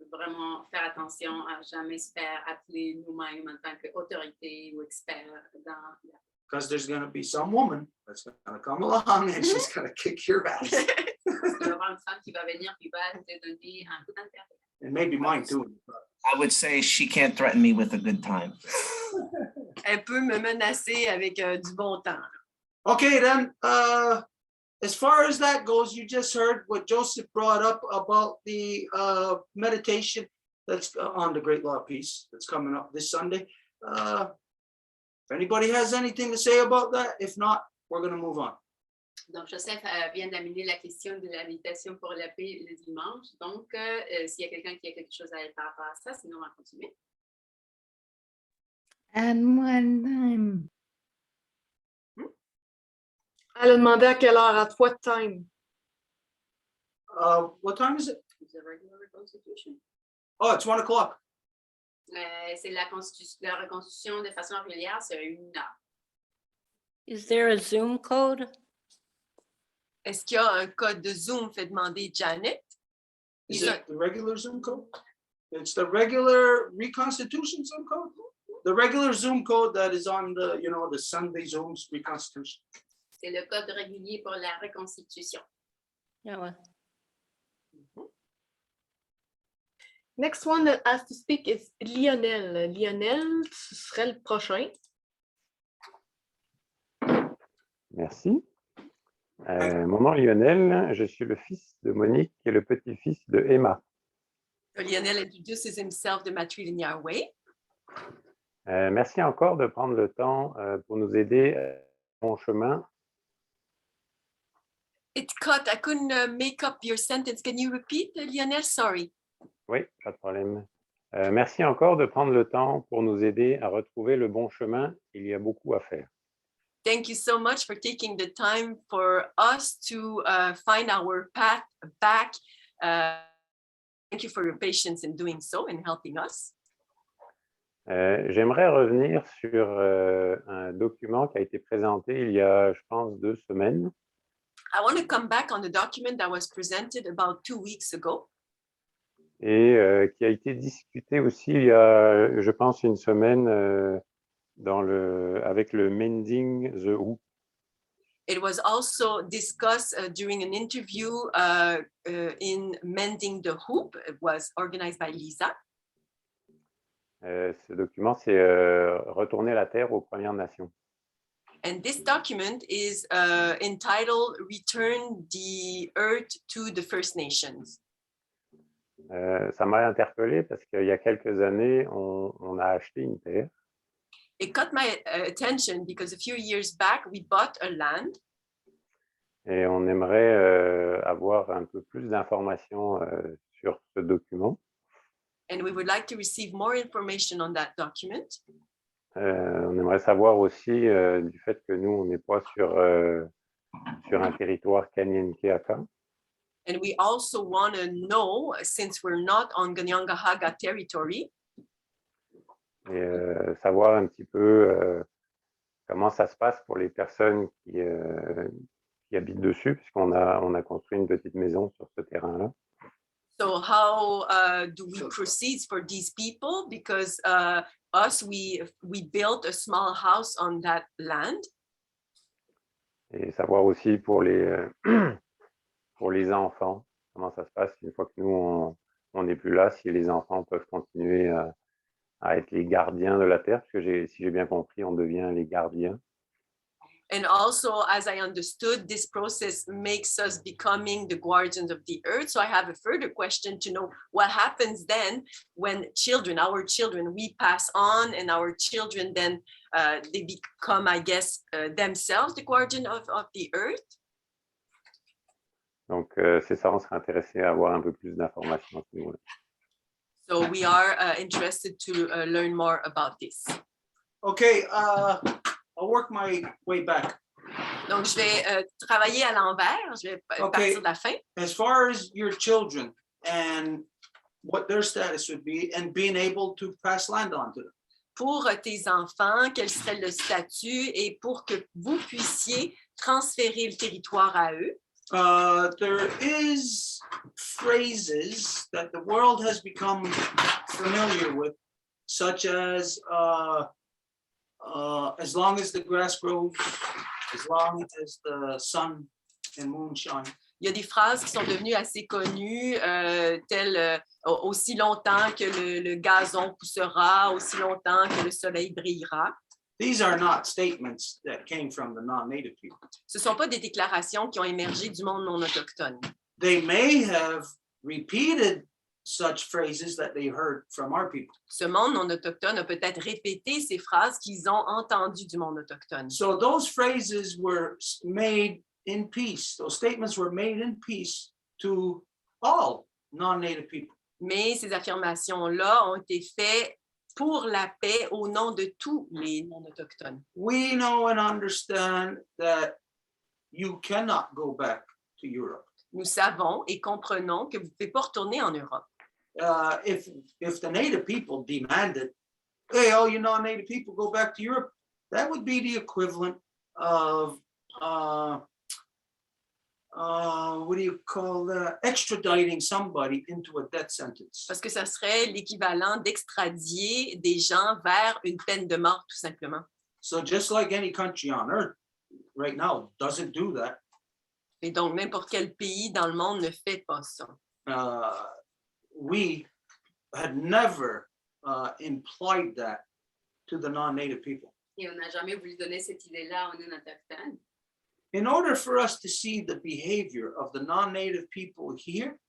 vraiment faire attention à jamais se faire appeler nous-mêmes en tant qu'autorité ou expert dans la... Because there's going to be some woman that's going to come along and she's going to kick your ass. Il va y avoir une femme qui va venir puis va te donner un coup d'enfer. And maybe mine too. I would say she can't threaten me with a good time. Elle peut me menacer avec du bon temps. Okay, then, as far as that goes, you just heard what Joseph brought up about the meditation that's on the Great Law of Peace that's coming up this Sunday. If anybody has anything to say about that, if not, we're going to move on. Donc, Joseph vient d'amener la question de la méditation pour la paix le dimanche. Donc, s'il y a quelqu'un qui a quelque chose à dire par rapport à ça, sinon on va continuer. And one time. Elle a demandé à quelle heure, at what time? What time is it? It's a regular reconstitution. Oh, it's 1 o'clock. C'est la reconstitution de façon régulière, c'est 1 heure. Is there a Zoom code? Est-ce qu'il y a un code de Zoom? Fait demander Janet. Is it the regular Zoom code? It's the regular reconstitution Zoom code? The regular Zoom code that is on the, the Sunday Zooms reconstitution. C'est le code régulier pour la reconstitution. Ah ouais. Next one that has to speak is Lionel. Lionel, ce serait le prochain. Merci. Mon nom est Lionel, je suis le fils de Monique et le petit-fils de Emma. Lionel introduces himself the matrilinear way. Merci encore de prendre le temps pour nous aider à mon chemin. It cut. I couldn't make up your sentence. Can you repeat, Lionel? Sorry. Oui, pas de problème. Merci encore de prendre le temps pour nous aider à retrouver le bon chemin. Il y a beaucoup à faire. Thank you so much for taking the time for us to find our path back. Thank you for your patience in doing so and helping us. J'aimerais revenir sur un document qui a été présenté il y a, je pense, 2 semaines. I want to come back on the document that was presented about 2 weeks ago. Et qui a été discuté aussi il y a, je pense, 1 semaine avec le Mending the Hoop. It was also discussed during an interview in Mending the Hoop. It was organized by Lisa. Ce document, c'est Retourner la Terre aux Premières Nations. And this document is entitled Return the Earth to the First Nations. Ça m'a interpellé parce qu'il y a quelques années, on a acheté une terre. It caught my attention because a few years back, we bought a land. Et on aimerait avoir un peu plus d'informations sur ce document. And we would like to receive more information on that document. On aimerait savoir aussi du fait que nous, on n'est pas sur un territoire Kanien'kehá:ka. And we also want to know, since we're not on Kanien'kehá:ka territory, Et savoir un petit peu comment ça se passe pour les personnes qui habitent dessus, puisqu'on a construit une petite maison sur ce terrain-là. so how do we proceed for these people? Because we built a small house on that land. Et savoir aussi pour les enfants, comment ça se passe une fois que nous, on n'est plus là, si les enfants peuvent continuer à être les gardiens de la terre, parce que si j'ai bien compris, on devient les gardiens. And also, as I understood, this process makes us becoming the guardians of the earth. So I have a further question to know what happens then when our children, we pass on, and our children then they become, I guess, themselves the guardian of the earth. Donc, c'est ça, on serait intéressé à avoir un peu plus d'informations à ce niveau-là. So we are interested to learn more about this. Okay, I'll work my way back. Donc, je vais travailler à l'envers. Je vais partir de la fin. As far as your children and what their status would be and being able to pass land on to them. Pour tes enfants, quel serait le statut et pour que vous puissiez transférer le territoire à eux? There is phrases that the world has become familiar with, such as long as the grass grows, as long as the sun and moon shine. Il y a des phrases qui sont devenues assez connues, telles aussi longtemps que le gazon poussera, aussi longtemps que le soleil brillera. These are not statements that came from the non-native people. Ce ne sont pas des déclarations qui ont émergé du monde non autochtone. They may have repeated such phrases that they heard from our people. Ce monde non autochtone a peut-être répété ces phrases qu'ils ont entendues du monde autochtone. So those phrases were made in peace. Those statements were made in peace to all non-native people. Mais ces affirmations-là ont été faites pour la paix au nom de tous les non-autochtones. We know and understand that you cannot go back to Europe. Nous savons et comprenons que vous ne pouvez pas retourner en Europe. If the Native people demanded, hey, all you non-Native people go back to Europe, that would be the equivalent of what do you call that? Extraditing somebody into a death sentence. Parce que ça serait l'équivalent d'extradier des gens vers une peine de mort, tout simplement. So just like any country on earth right now doesn't do that. Et donc, n'importe quel pays dans le monde ne fait pas ça. We had never implied that to the non-Native people. Et on n'a jamais voulu donner cette idée-là aux non-autochtones. In order for us to see the behavior of the non-Native people here,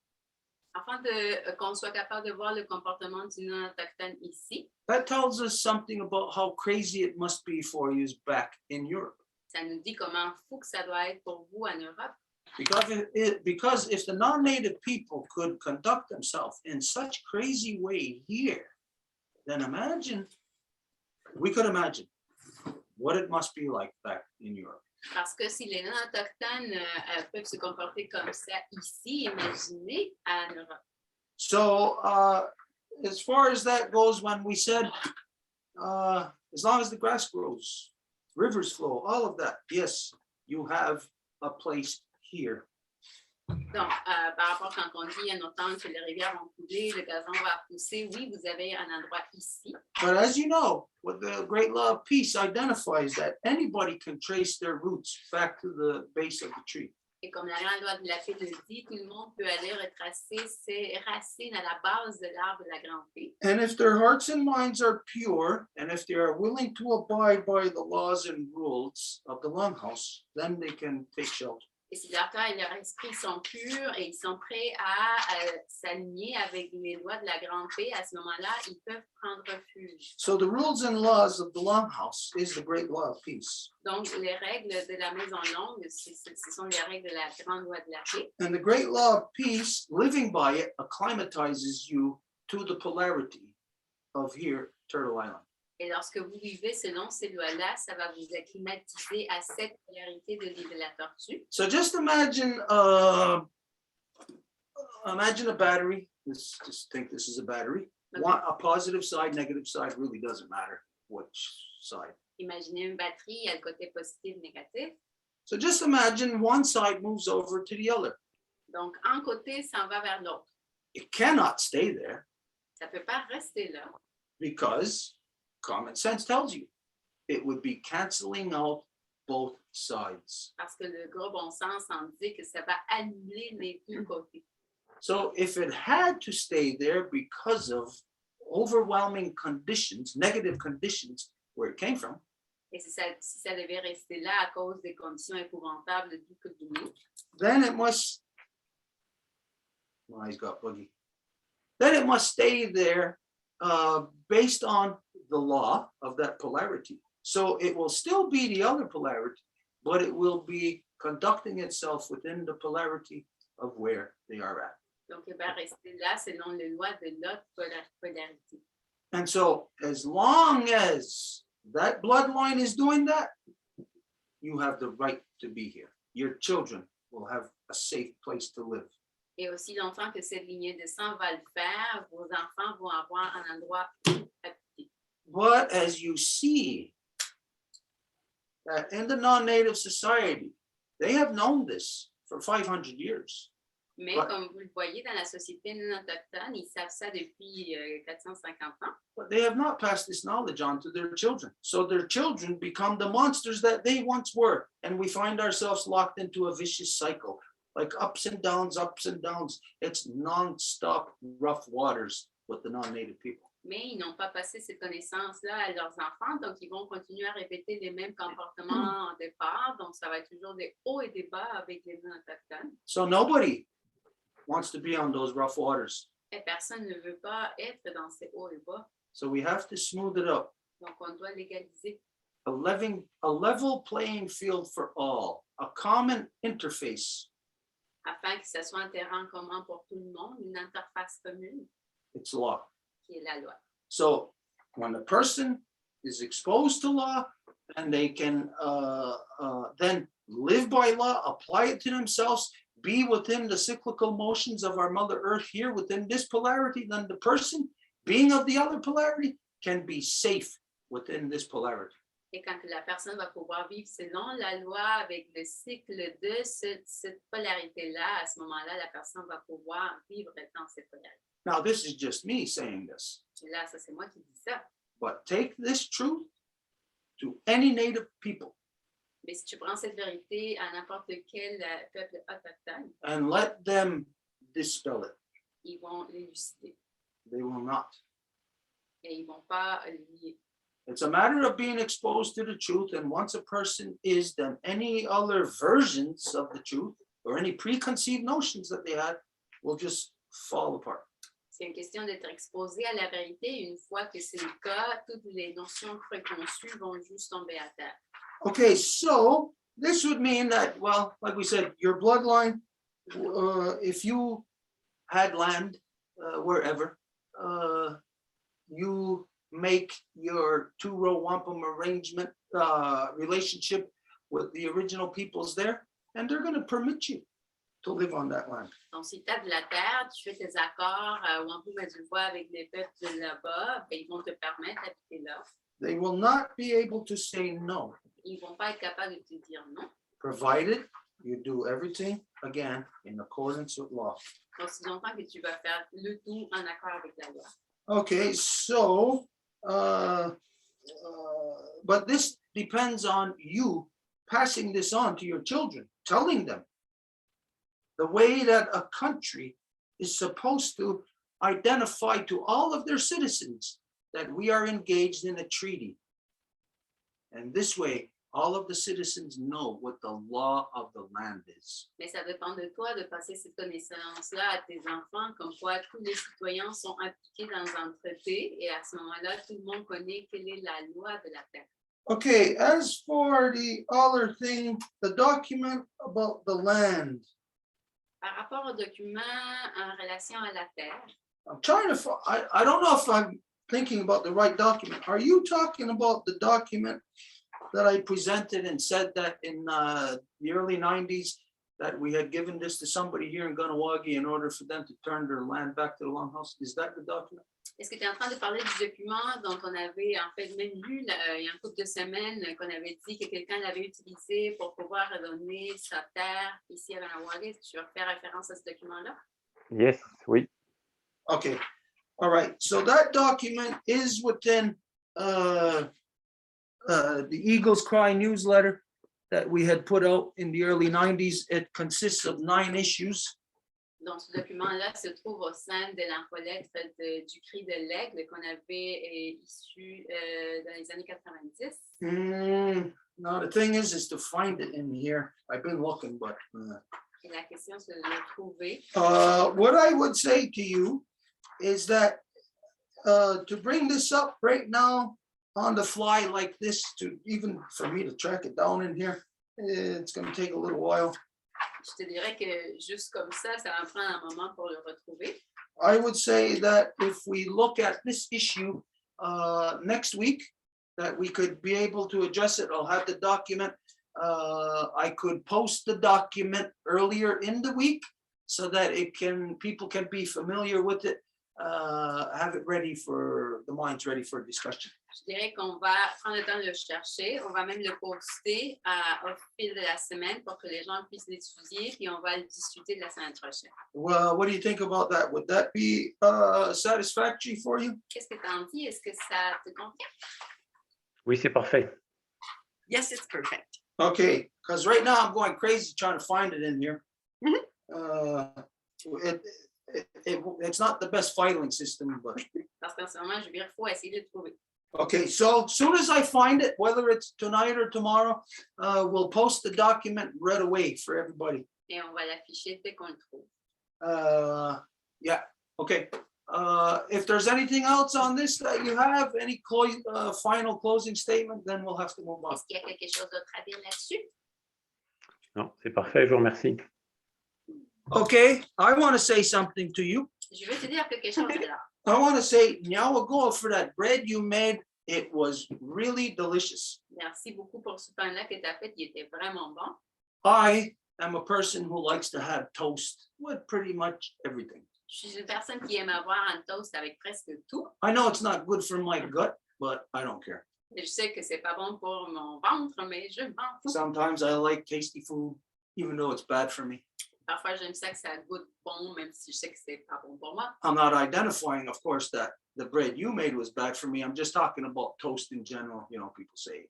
Afin qu'on soit capable de voir le comportement du non-autochtone ici, that tells us something about how crazy it must be for you back in Europe. ça nous dit comment fou que ça doit être pour vous en Europe. Because if the non-Native people could conduct themselves in such crazy way here, then we could imagine what it must be like back in Europe. Parce que si les non-autochtones peuvent se comporter comme ça ici, imaginez en Europe. So as far as that goes, when we said, as long as the grass grows, rivers flow, all of that, yes, you have a place here. Donc, par rapport quand on dit en autant que les rivières vont couler, le gazon va pousser, oui, vous avez un endroit ici. But as you know, what the great law of peace identifies that anybody can trace their roots back to the base of the tree. Et comme la grande loi de la paix le dit, tout le monde peut aller retracer ses racines à la base de l'arbre de la grande paix. And if their hearts and minds are pure, and if they are willing to abide by the laws and rules of the Longhouse, then they can take shelter. Et si leur cœur et leur esprit sont purs et ils sont prêts à s'aligner avec les lois de la grande paix, à ce moment-là, ils peuvent prendre refuge. So the rules and laws of the Longhouse is the great law of peace. Donc, les règles de la maison longue, ce sont les règles de la grande loi de la paix. And the great law of peace, living by it, acclimatizes you to the polarity of here, Turtle Island. Et lorsque vous vivez selon ces lois-là, ça va vous acclimatiser à cette polarité de l'île de la Tortue. So just imagine a battery. Just think this is a battery. Okay. A positive side, negative side, really doesn't matter which side. Imaginez une batterie, il y a le côté positif, négatif. So just imagine one side moves over to the other. Donc, un côté s'en va vers l'autre. It cannot stay there Ça ne peut pas rester là. because common sense tells you it would be canceling out both sides. Parce que le gros bon sens en dit que ça va annuler les deux côtés. So if it had to stay there because of overwhelming conditions, negative conditions where it came from, Et si ça devait rester là à cause des conditions épouvantables du coup, then it must, well, he's got boogie. Then it must stay there based on the law of that polarity. So it will still be the other polarity, but it will be conducting itself within the polarity of where they are at. donc il va rester là selon les lois de l'autre polarité. And so as long as that bloodline is doing that, you have the right to be here. Your children will have a safe place to live. Et aussi longtemps que cette lignée de sang va le faire, vos enfants vont avoir un endroit habité. But as you see that in the non-native society, they have known this for 500 years. Mais Ouais. comme vous le voyez dans la société non autochtone, ils savent ça depuis 450 ans. But they have not passed this knowledge on to their children. So their children become the monsters that they once were. And we find ourselves locked into a vicious cycle, like ups and downs, ups and downs. It's non-stop rough waters with the non-native people. Mais ils n'ont pas passé cette connaissance-là à leurs enfants, donc ils vont continuer à répéter les mêmes comportements au départ. Donc, ça va être toujours des hauts et des bas avec les non-autochtones. So nobody wants to be on those rough waters. Et personne ne veut pas être dans ces hauts et bas. So we have to smooth it up. Donc, on doit légaliser. A level playing field for all, a common interface. Afin que ce soit un terrain commun pour tout le monde, une interface commune It's law. qui est la loi. So when a person is exposed to law and they can then live by law, apply it to themselves, be within the cyclical motions of our Mother Earth here within this polarity, then the person being of the other polarity can be safe within this polarity. Et quand la personne va pouvoir vivre selon la loi avec le cycle de cette polarité-là, à ce moment-là, la personne va pouvoir vivre dans cette polarité. Now, this is just me saying this, Et là, ça, c'est moi qui dis ça. but take this truth to any native people Mais si tu prends cette vérité à n'importe quel peuple autochtone, and let them dispel it. ils vont l'élucider They will not. et ils ne vont pas le nier. It's a matter of being exposed to the truth, and once a person is, then any other versions of the truth or any preconceived notions that they had will just fall apart. C'est une question d'être exposé à la vérité. Une fois que c'est le cas, toutes les notions préconçues vont juste tomber à terre. Okay, so this would mean that, well, like we said, your bloodline, if you had land wherever, you make your two-row wampum arrangement relationship with the original peoples there, and they're going to permit you to live on that land. Donc, si tu as de la terre, tu fais tes accords Wampum et Deux Voies avec les peuples de là-bas, ben, ils vont te permettre d'habiter là. They will not be able to say no, Ils ne vont pas être capables de te dire non. provided you do everything, again, in accordance with law. Aussi longtemps que tu vas faire le tout en accord avec la loi. Okay, so, but this depends on you passing this on to your children, telling them the way that a country is supposed to identify to all of their citizens that we are engaged in a treaty. And this way, all of the citizens know what the law of the land is. Mais ça dépend de toi de passer cette connaissance-là à tes enfants, comme quoi tous les citoyens sont impliqués dans un traité et à ce moment-là, tout le monde connaît quelle est la loi de la terre. Okay, as for the other thing, the document about the land, Par rapport au document en relation à la terre, I'm trying to, I don't know if I'm thinking about the right document. Are you talking about the document that I presented and said that in the early 90s that we had given this to somebody here in Ganawagi in order for them to turn their land back to the Longhouse? Is that the document? est-ce que tu es en train de parler du document dont on avait en fait même lu il y a un couple de semaines qu'on avait dit que quelqu'un l'avait utilisé pour pouvoir redonner sa terre ici à Ganawagi? Est-ce que tu vas faire référence à ce document-là? Yes, oui. Okay, all right. So that document is within the Eagles Cry newsletter that we had put out in the early 90s. It consists of 9 issues. Donc, ce document-là se trouve au sein de l'infolettre du Cri de l'Aigle qu'on avait issu dans les années 90. Now the thing is to find it in here. I've been looking, but Et la question, c'est de le trouver. what I would say to you is that to bring this up right now on the fly like this, to even for me to track it down in here, it's going to take a little while. Je te dirais que juste comme ça va prendre un moment pour le retrouver. I would say that if we look at this issue next week, that we could be able to address it. I'll have the document. I could post the document earlier in the week so that people can be familiar with it, have it ready for the minds ready for discussion. Je dirais qu'on va prendre le temps de le chercher. On va même le poster au fil de la semaine pour que les gens puissent l'étudier, puis on va le discuter de la semaine prochaine. Well, what do you think about that? Would that be satisfactory for you? Qu'est-ce que tu en dis? Est-ce que ça te convient? Oui, c'est parfait. Yes, it's perfect. Okay, because right now I'm going crazy trying to find it in here. It's not the best filing system, but Parce qu'en ce moment, je veux dire, il faut essayer de le trouver. okay. So as soon as I find it, whether it's tonight or tomorrow, we'll post the document right away for everybody. Et on va l'afficher dès qu'on le trouve. Yeah. Okay. If there's anything else on this that you have, any final closing statement, then we'll have to move on. Est-ce qu'il y a quelque chose d'autre à dire là-dessus? Non, c'est parfait, je vous remercie. Okay, I want to say something to you. Je veux te dire quelque chose là. I want to say, Nyawagoa, for that bread you made, it was really delicious. Merci beaucoup pour ce pain-là que tu as fait. Il était vraiment bon. I am a person who likes to have toast with pretty much everything. Je suis une personne qui aime avoir un toast avec presque tout. I know it's not good for my gut, but I don't care. Et je sais que c'est pas bon pour mon ventre, mais je m'en fous. Sometimes I like tasty food, even though it's bad for me. Parfois, j'aime ça que ça goûte bon, même si je sais que c'est pas bon pour moi. I'm not identifying, of course, that the bread you made was bad for me. I'm just talking about toast in general. You know, people say,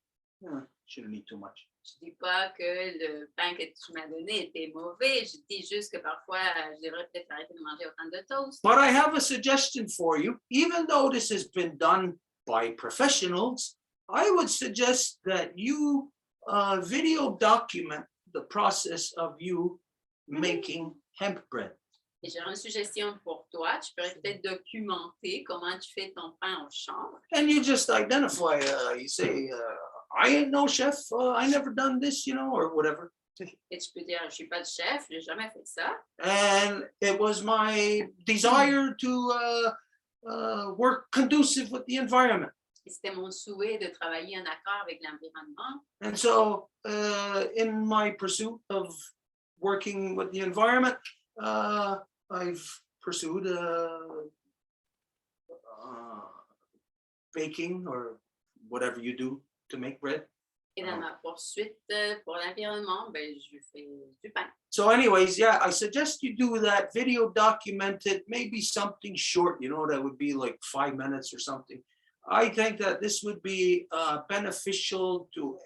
shouldn't eat too much. Je dis pas que le pain que tu m'as donné était mauvais. Je dis juste que parfois, je devrais peut-être arrêter de manger autant de toast. But I have a suggestion for you. Even though this has been done by professionals, I would suggest that you video document the process of you making hemp bread. Et j'ai une suggestion pour toi. Tu pourrais peut-être documenter comment tu fais ton pain au champ. And you just identify, you say, I ain't no chef, I never done this, you know, or whatever. Et tu peux dire, je suis pas le chef, j'ai jamais fait ça. And it was my desire to work conducive with the environment. Et c'était mon souhait de travailler en accord avec l'environnement. And so in my pursuit of working with the environment, I've pursued baking or whatever you do to make bread. Et dans ma poursuite pour l'environnement, ben, je fais du pain. So anyways, yeah, I suggest you do that, video documented, maybe something short, you know, that would be like 5 minutes or something. I think that this would be beneficial to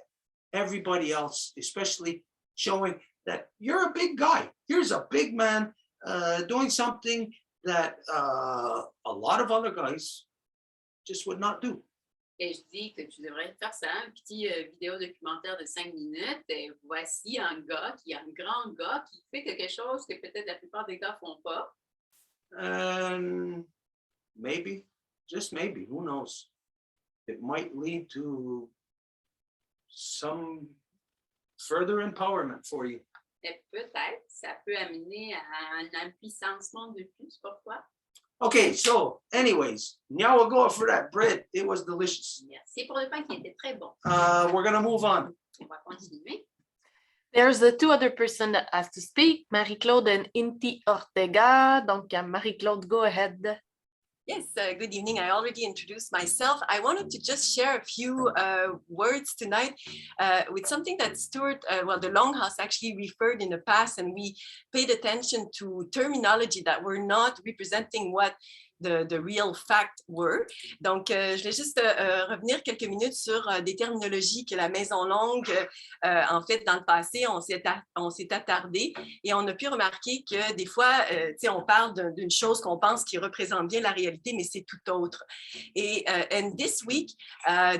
everybody else, especially showing that you're a big guy. Here's a big man doing something that a lot of other guys just would not do. Et je dis que tu devrais faire ça, un petit vidéo documentaire de 5 minutes. Et voici un gars qui est un grand gars qui fait quelque chose que peut-être la plupart des gars font pas. And maybe, just maybe, who knows? It might lead to some further empowerment for you. Et peut-être, ça peut amener à un impuissancement de plus pour toi. Okay, so anyways, now we'll go for that bread. It was delicious. Merci pour le pain qui était très bon. We're gonna move on. On va continuer. There's the two other person that has to speak, Marie-Claude and Inti Ortega. Donc, Marie-Claude, go ahead. Yes, good evening. I already introduced myself. I wanted to just share a few words tonight with something that Stuart, the Longhouse actually referred in the past, and we paid attention to terminology that were not representing what the real fact were. Donc, je vais juste revenir quelques minutes sur des terminologies que la Maison Longue, en fait, dans le passé, on s'est attardé et on a pu remarquer que des fois, on parle d'une chose qu'on pense qui représente bien la réalité, mais c'est tout autre. Et and this week,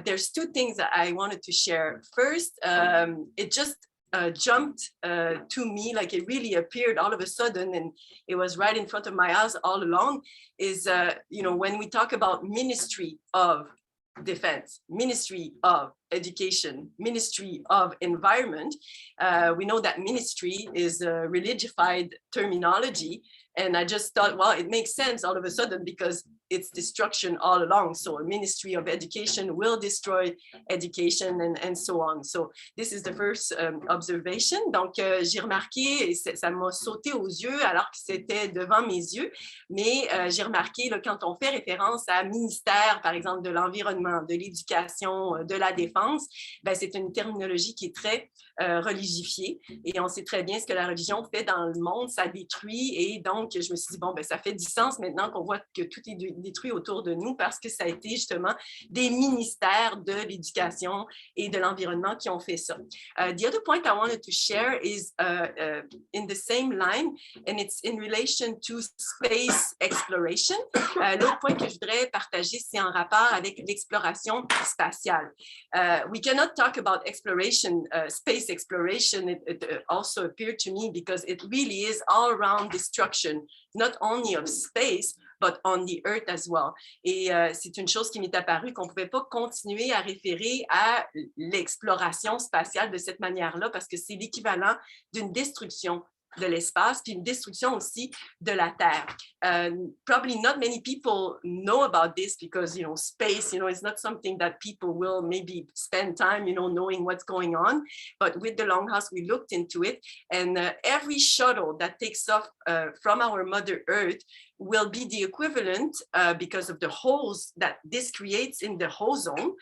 there's two things that I wanted to share. First, it just jumped to me, like it really appeared all of a sudden, and it was right in front of my eyes all along, is, when we talk about Ministry of Defense, Ministry of Education, Ministry of Environment, we know that ministry is a religified terminology, and I just thought, well, it makes sense all of a sudden because it's destruction all along. So a Ministry of Education will destroy education and so on. So this is the first observation. Donc, j'ai remarqué, et ça m'a sauté aux yeux alors que c'était devant mes yeux, mais j'ai remarqué là, quand on fait référence à ministère, par exemple, de l'environnement, de l'éducation, de la défense, ben, c'est une terminologie qui est très religifiée et on sait très bien ce que la religion fait dans le monde, ça détruit et donc je me suis dit, bon, ben, ça fait du sens maintenant qu'on voit que tout est détruit autour de nous parce que ça a été justement des ministères de l'éducation et de l'environnement qui ont fait ça. The other point I wanted to share is in the same line, and it's in relation to space exploration. L'autre point que je voudrais partager, c'est en rapport avec l'exploration spatiale. We cannot talk about exploration, space exploration. It also appeared to me because it really is all around destruction, not only of space, but on the earth as well. Et c'est une chose qui m'est apparue qu'on ne pouvait pas continuer à référer à l'exploration spatiale de cette manière-là parce que c'est l'équivalent d'une destruction de l'espace, puis une destruction aussi de la Terre. Probably not many people know about this because, space, it's not something that people will maybe spend time, knowing what's going on. But with the Longhouse, we looked into it, and every shuttle that takes off from our Mother Earth will be the equivalent, because of the holes that this creates in the ozone,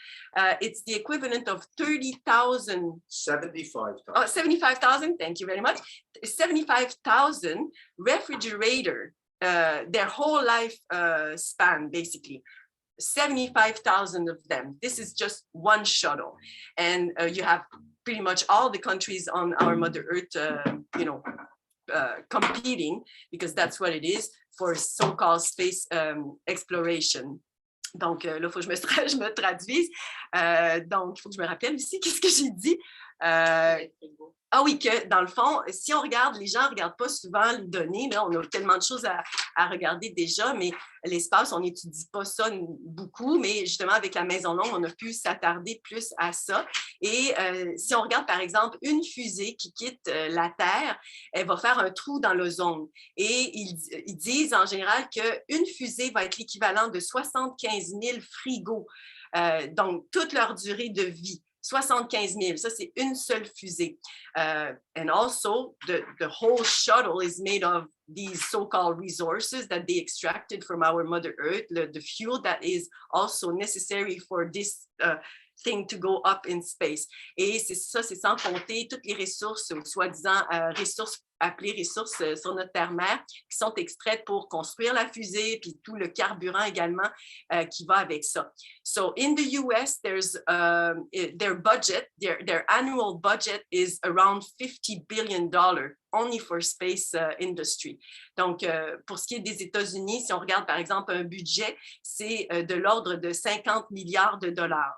it's the equivalent of 30,000. 75,000. Oh, 75,000, thank you very much. 75,000 refrigerator, their whole life span, basically. 75,000 of them. This is just one shuttle. And you have pretty much all the countries on our Mother Earth, competing, because that's what it is, for so-called space exploration. Donc, là, il faut que je me traduise. Donc, il faut que je me rappelle aussi qu'est-ce que j'ai dit. Ah oui, que dans le fond, si on regarde, les gens ne regardent pas souvent les données. Là, on a tellement de choses à regarder déjà, mais l'espace, on n'étudie pas ça beaucoup. Mais justement, avec la Maison Longue, on a pu s'attarder plus à ça. Et si on regarde, par exemple, une fusée qui quitte la Terre, elle va faire un trou dans l'ozone. Et ils disent en général qu'une fusée va être l'équivalent de 75 000 frigos, donc toute leur durée de vie. 75 000, ça c'est une seule fusée. And also, the whole shuttle is made of these so-called resources that they extracted from our Mother Earth, the fuel that is also necessary for this thing to go up in space. Et c'est sans compter toutes les ressources, soi-disant ressources appelées ressources sur notre terre-mère, qui sont extraites pour construire la fusée, puis tout le carburant également qui va avec ça. So in the US, there's their budget, their annual budget is around $50 billion only for space industry. Donc, pour ce qui est des États-Unis, si on regarde par exemple un budget, c'est de l'ordre de 50 milliards de dollars.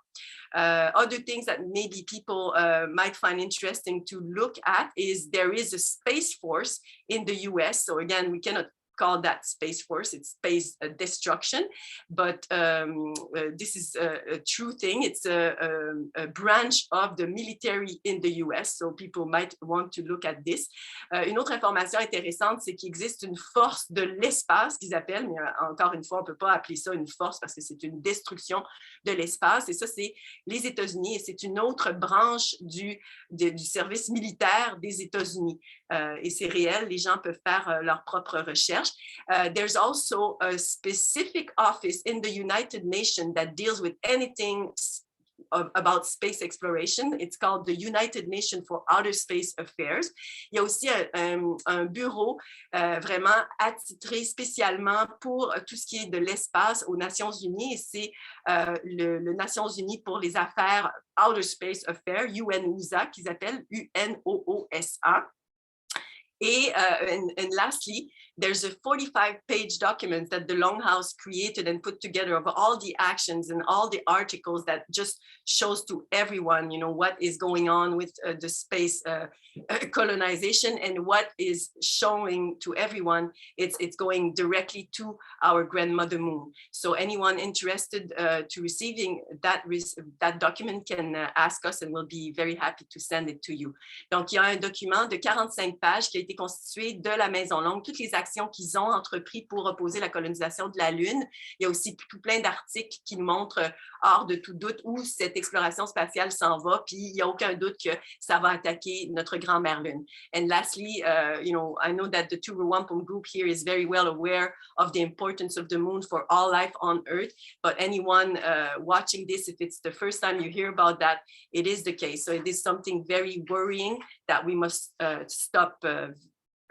Other things that maybe people might find interesting to look at is there is a space force in the US. So again, we cannot call that space force, it's space destruction, but this is a true thing. It's a branch of the military in the US, so people might want to look at this. Une autre information intéressante, c'est qu'il existe une force de l'espace qu'ils appellent, mais encore une fois, on ne peut pas appeler ça une force parce que c'est une destruction de l'espace, et ça, c'est les États-Unis, et c'est une autre branche du service militaire des États-Unis. Et c'est réel, les gens peuvent faire leur propre recherche. There's also a specific office in the United Nations that deals with anything about space exploration. It's called the United Nations for Outer Space Affairs. Il y a aussi un bureau vraiment attitré spécialement pour tout ce qui est de l'espace aux Nations Unies, et c'est le Nations Unies pour les affaires Outer Space Affairs, UNOOSA, qu'ils appellent UNOOSA. And lastly, there's a 45-page document that the Longhouse created and put together of all the actions and all the articles that just shows to everyone, what is going on with the space colonization, and what is showing to everyone, it's going directly to our grandmother moon. So anyone interested to receiving that document can ask us, and we'll be very happy to send it to you. Donc, il y a un document de 45 pages qui a été constitué de la Maison Longue, toutes les actions qu'ils ont entrepris pour opposer la colonisation de la Lune. Il y a aussi tout plein d'articles qui nous montrent, hors de tout doute, où cette exploration spatiale s'en va, puis il n'y a aucun doute que ça va attaquer notre grand-mère Lune. And lastly, I know that the Two Wampum group here is very well aware of the importance of the moon for all life on Earth, but anyone watching this, if it's the first time you hear about that, it is the case. So it is something very worrying that we must stop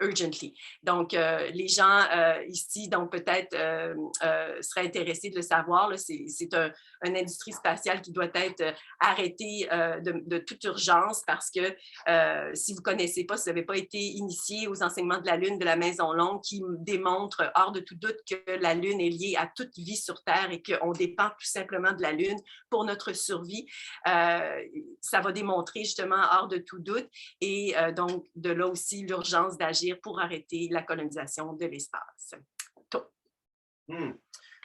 urgently. Donc, les gens ici, donc peut-être seraient intéressés de le savoir. Là, c'est une industrie spatiale qui doit être arrêtée de toute urgence, parce que si vous ne connaissez pas, si vous n'avez pas été initié aux enseignements de la Lune de la Maison Longue, qui démontrent hors de tout doute que la Lune est liée à toute vie sur Terre et qu'on dépend tout simplement de la Lune pour notre survie, ça va démontrer justement hors de tout doute, et donc de là aussi l'urgence d'agir pour arrêter la colonisation de l'espace.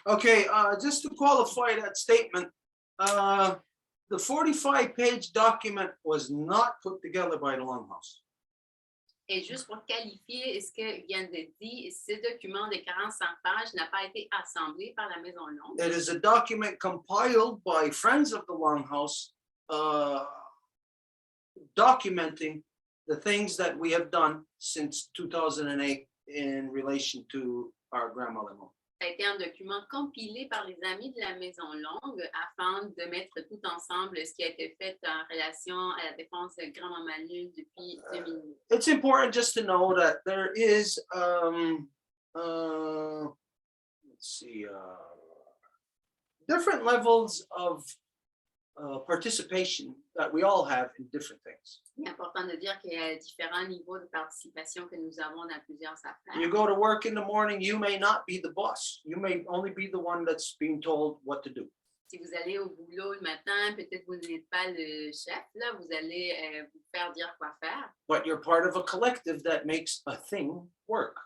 Okay, just to qualify that statement, the 45-page document was not put together by the Longhouse. Et juste pour qualifier ce que vient de dire, ce document de 45 pages n'a pas été assemblé par la Maison Longue. It is a document compiled by friends of the Longhouse, documenting the things that we have done since 2008 in relation to our grandmother. Ça a été un document compilé par les amis de la Maison Longue afin de mettre tout ensemble ce qui a été fait en relation à la défense de grand-maman Lune depuis 2008. It's important just to know that there is, different levels of participation that we all have in different things. Il est important de dire qu'il y a différents niveaux de participation que nous avons dans plusieurs affaires. You go to work in the morning, you may not be the boss. You may only be the one that's being told what to do. Si vous allez au boulot le matin, peut-être vous n'êtes pas le chef, là, vous allez vous faire dire quoi faire. But you're part of a collective that makes a thing work.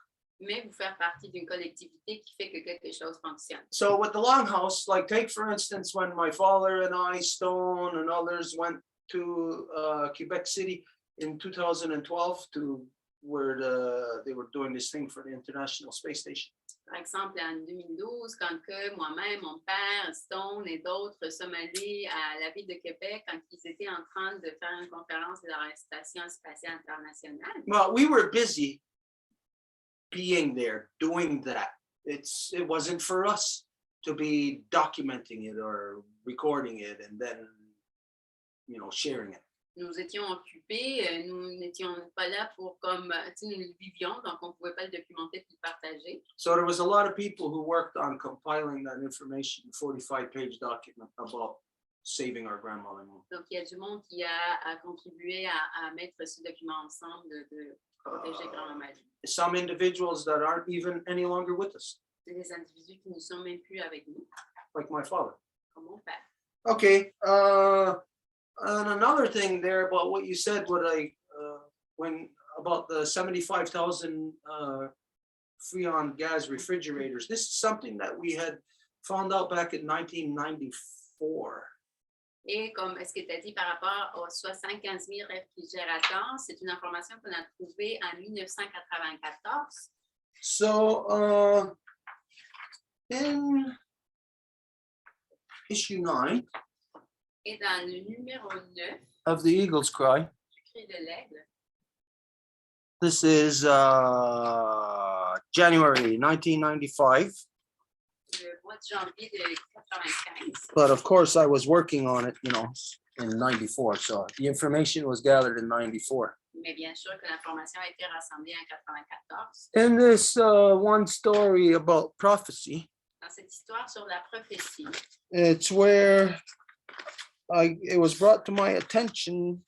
Mais vous faire partie d'une collectivité qui fait que quelque chose fonctionne. So with the Longhouse, like take for instance, when my father and I, Stone and others went to Quebec City in 2012 to where they were doing this thing for the International Space Station. Par exemple, en 2012, quand que moi-même, mon père, Stone et d'autres sommes allés à la ville de Québec quand ils étaient en train de faire une conférence de la Station spatiale internationale. Well, we were busy being there, doing that. It wasn't for us to be documenting it or recording it and then, sharing it. Nous étions occupés, nous n'étions pas là pour comme, nous le vivions, donc on ne pouvait pas le documenter et le partager. So there was a lot of people who worked on compiling that information, 45-page document about saving our grandmother. Donc il y a du monde qui a contribué à mettre ce document ensemble de protéger grand-maman. Some individuals that aren't even any longer with us, Des individus qui ne sont même plus avec nous, like my father. comme mon père. Okay, and another thing there about what you said, when about the 75,000 Freon gas refrigerators, this is something that we had found out back in 1994. Et comme ce que tu as dit par rapport aux 75 000 réfrigérateurs, c'est une information qu'on a trouvée en 1994. So in issue 9 Et dans le numéro 9, of the Eagle's Cry, du cri de l'aigle, this is January 1995. le mois de janvier de 1995. But of course, I was working on it, in 94. So the information was gathered in 94. Mais bien sûr que l'information a été rassemblée en 94. In this one story about prophecy, Dans cette histoire sur la prophétie, it's where it was brought to my attention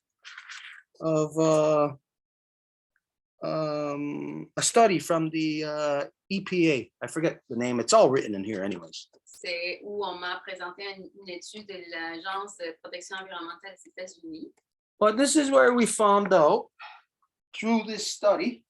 of a study from the EPA. I forget the name. It's all written in here anyways. c'est où on m'a présenté une étude de l'Agence de protection environnementale des États-Unis. But this is where we found out through this study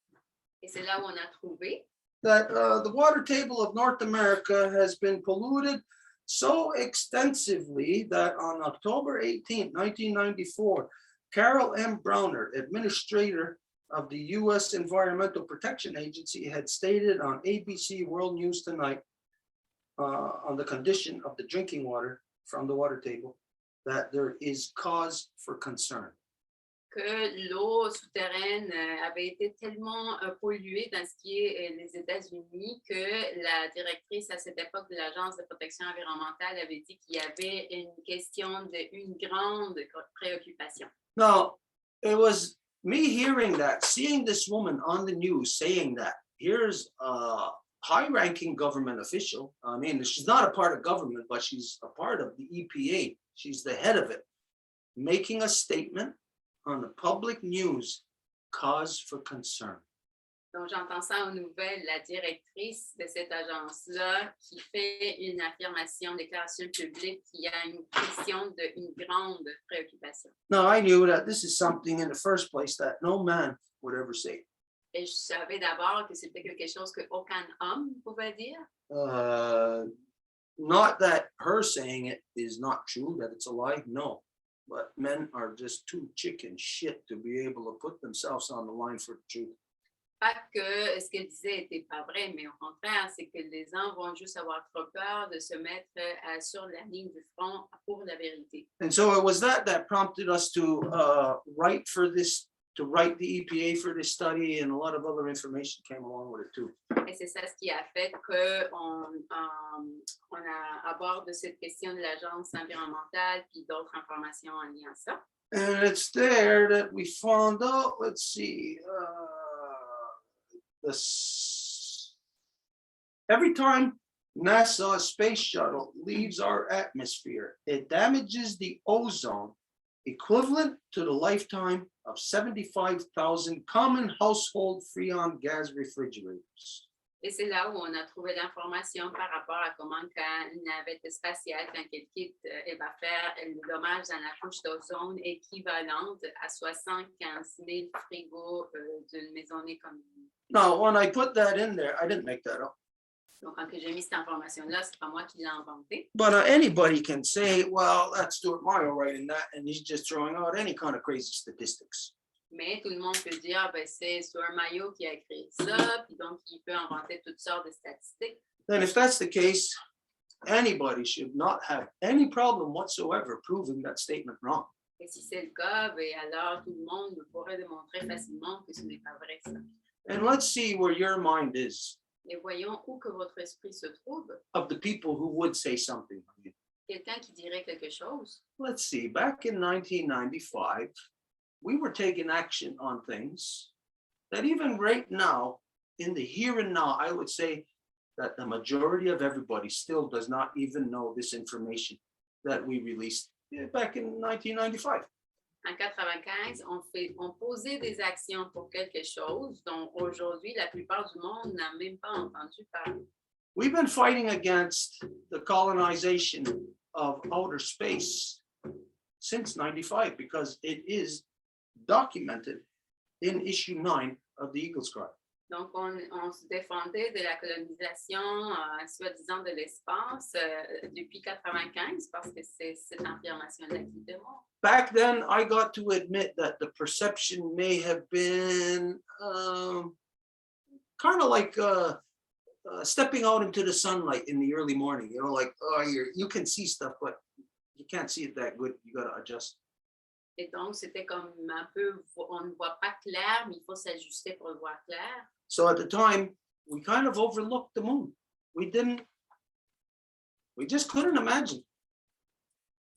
Et c'est là où on a trouvé that the water table of North America has been polluted so extensively that on October 18, 1994, Carol M. Browner, administrator of the U.S. Environmental Protection Agency, had stated on ABC World News Tonight on the condition of the drinking water from the water table that there is cause for concern. que l'eau souterraine avait été tellement polluée dans ce qui est les États-Unis que la directrice à cette époque de l'Agence de protection environnementale avait dit qu'il y avait une question d'une grande préoccupation. Now, it was me hearing that, seeing this woman on the news saying that. Here's a high-ranking government official. I mean, she's not a part of government, but she's a part of the EPA. She's the head of it, making a statement on the public news, cause for concern. Donc, j'entends ça aux nouvelles, la directrice de cette agence-là qui fait une affirmation, déclaration publique qui a une question d'une grande préoccupation. Now, I knew that this is something in the first place that no man would ever say. Et je savais d'abord que c'était quelque chose qu'aucun homme pouvait dire. Not that her saying it is not true, that it's a lie, no. but men are just too chicken shit to be able to put themselves on the line for the truth. Pas que ce qu'elle disait n'était pas vrai, mais au contraire, c'est que les hommes vont juste avoir trop peur de se mettre sur la ligne du front pour la vérité. And so it was that prompted us to write the EPA for this study, and a lot of other information came along with it too. Et c'est ça ce qui a fait qu'on aborde cette question de l'agence environnementale puis d'autres informations en lien à ça. And it's there that we found out, let's see, every time NASA space shuttle leaves our atmosphere, it damages the ozone equivalent to the lifetime of 75,000 common household freon gas refrigerators. Et c'est là où on a trouvé l'information par rapport à comment quand une navette spatiale, quand elle quitte, elle va faire le dommage dans la couche d'ozone équivalente à 75 000 frigos d'une maisonnée comme nous. Now, when I put that in there, I didn't make that up. Donc, quand j'ai mis cette information-là, c'est pas moi qui l'ai inventé. But anybody can say, well, that's Stuart Mayo writing that, and he's just throwing out any kind of crazy statistics. Mais tout le monde peut dire, ben, c'est Stuart Mayo qui a écrit ça, puis donc il peut inventer toutes sortes de statistiques. Then if that's the case, anybody should not have any problem whatsoever proving that statement wrong. Et si c'est le cas, ben, alors tout le monde pourrait démontrer facilement que ce n'est pas vrai ça. And let's see where your mind is Et voyons où que votre esprit se trouve. of the people who would say something. Quelqu'un qui dirait quelque chose. Let's see, back in 1995, we were taking action on things that even right now, in the here and now, I would say that the majority of everybody still does not even know this information that we released back in 1995. En 95, on posait des actions pour quelque chose dont aujourd'hui, la plupart du monde n'a même pas entendu parler. We've been fighting against the colonization of outer space since 95 because it is documented in issue 9 of the Eagle's Cry. Donc, on se défendait de la colonisation, soi-disant, de l'espace depuis 95 parce que c'est cette affirmation-là qui démontre. Back then, I got to admit that the perception may have been kind of like stepping out into the sunlight in the early morning. You know, like, oh, you can see stuff, but you can't see it that good. You got to adjust. Et donc, c'était comme un peu, on ne voit pas clair, mais il faut s'ajuster pour le voir clair. So at the time, we kind of overlooked the moon. We just couldn't imagine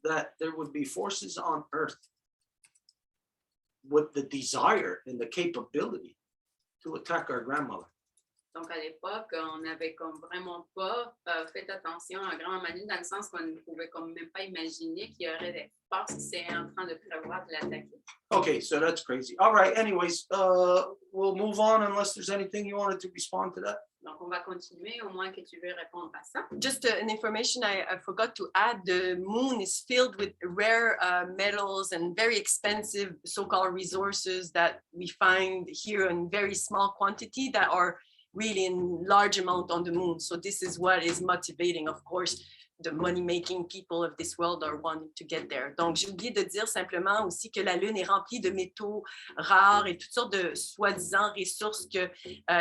that there would be forces on Earth with the desire and the capability to attack our grandmother. Donc, à l'époque, on n'avait comme vraiment pas fait attention à Grand Manu dans le sens qu'on ne pouvait comme même pas imaginer qu'il y aurait des forces qui seraient en train de prévoir de l'attaquer. Okay, so that's crazy. All right, anyways, we'll move on unless there's anything you wanted to respond to that. Donc, on va continuer, au moins que tu veux répondre à ça. Just an information I forgot to add, the moon is filled with rare metals and very expensive so-called resources that we find here in very small quantity that are really in large amount on the moon. So this is what is motivating, of course, the money-making people of this world are wanting to get there. Donc, j'ai oublié de dire simplement aussi que la Lune est remplie de métaux rares et toutes sortes de soi-disant ressources que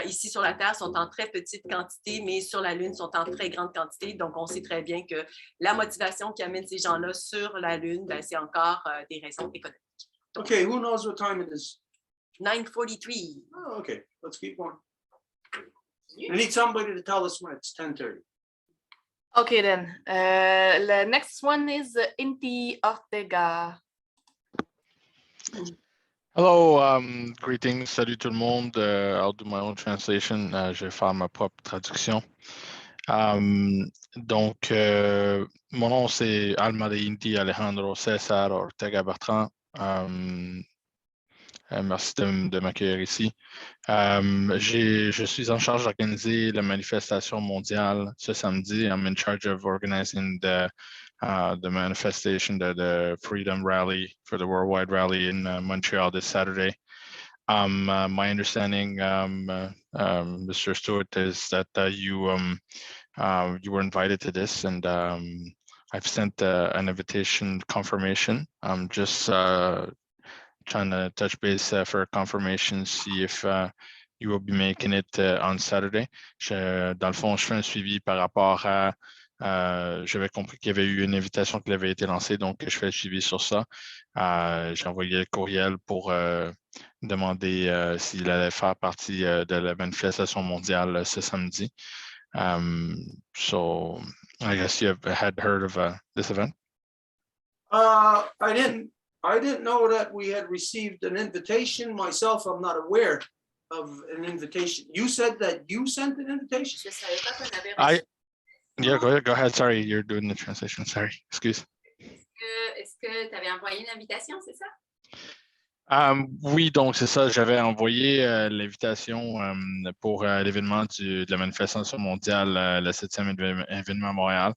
ici sur la Terre sont en très petite quantité, mais sur la Lune sont en très grande quantité. Donc, on sait très bien que la motivation qui amène ces gens-là sur la Lune, ben, c'est encore des raisons économiques. Donc, Okay, who knows what time it is? 9:43. Oh, okay, let's keep going. I need somebody to tell us when it's 10:30. Okay, then. The next one is Inti Ortega. Hello, greetings, salut tout le monde. I'll do my own translation. Je vais faire ma propre traduction. Donc, mon nom c'est Alma de Inti Alejandro César Ortega Bertrand. Merci de m'accueillir ici. Je suis en charge d'organiser la manifestation mondiale ce samedi. I'm in charge of organizing the manifestation, the Freedom Rally for the Worldwide Rally in Montreal this Saturday. My understanding, Mr. Stewart, is that you were invited to this, and I've sent an invitation confirmation. I'm just trying to touch base for confirmation, see if you will be making it on Saturday. Dans le fond, je fais un suivi par rapport à j'avais compris qu'il y avait eu une invitation qui avait été lancée, donc je fais le suivi sur ça. J'ai envoyé le courriel pour demander s'il allait faire partie de la manifestation mondiale ce samedi. So I guess you had heard of this event? I didn't know that we had received an invitation. Myself, I'm not aware of an invitation. You said that you sent an invitation? Je savais pas qu'on avait reçu. Yeah, go ahead. Sorry, you're doing the translation. Sorry, excuse. Est-ce que tu avais envoyé une invitation, c'est ça? Oui, donc c'est ça. J'avais envoyé l'invitation pour l'événement de la manifestation mondiale, le 7e événement à Montréal.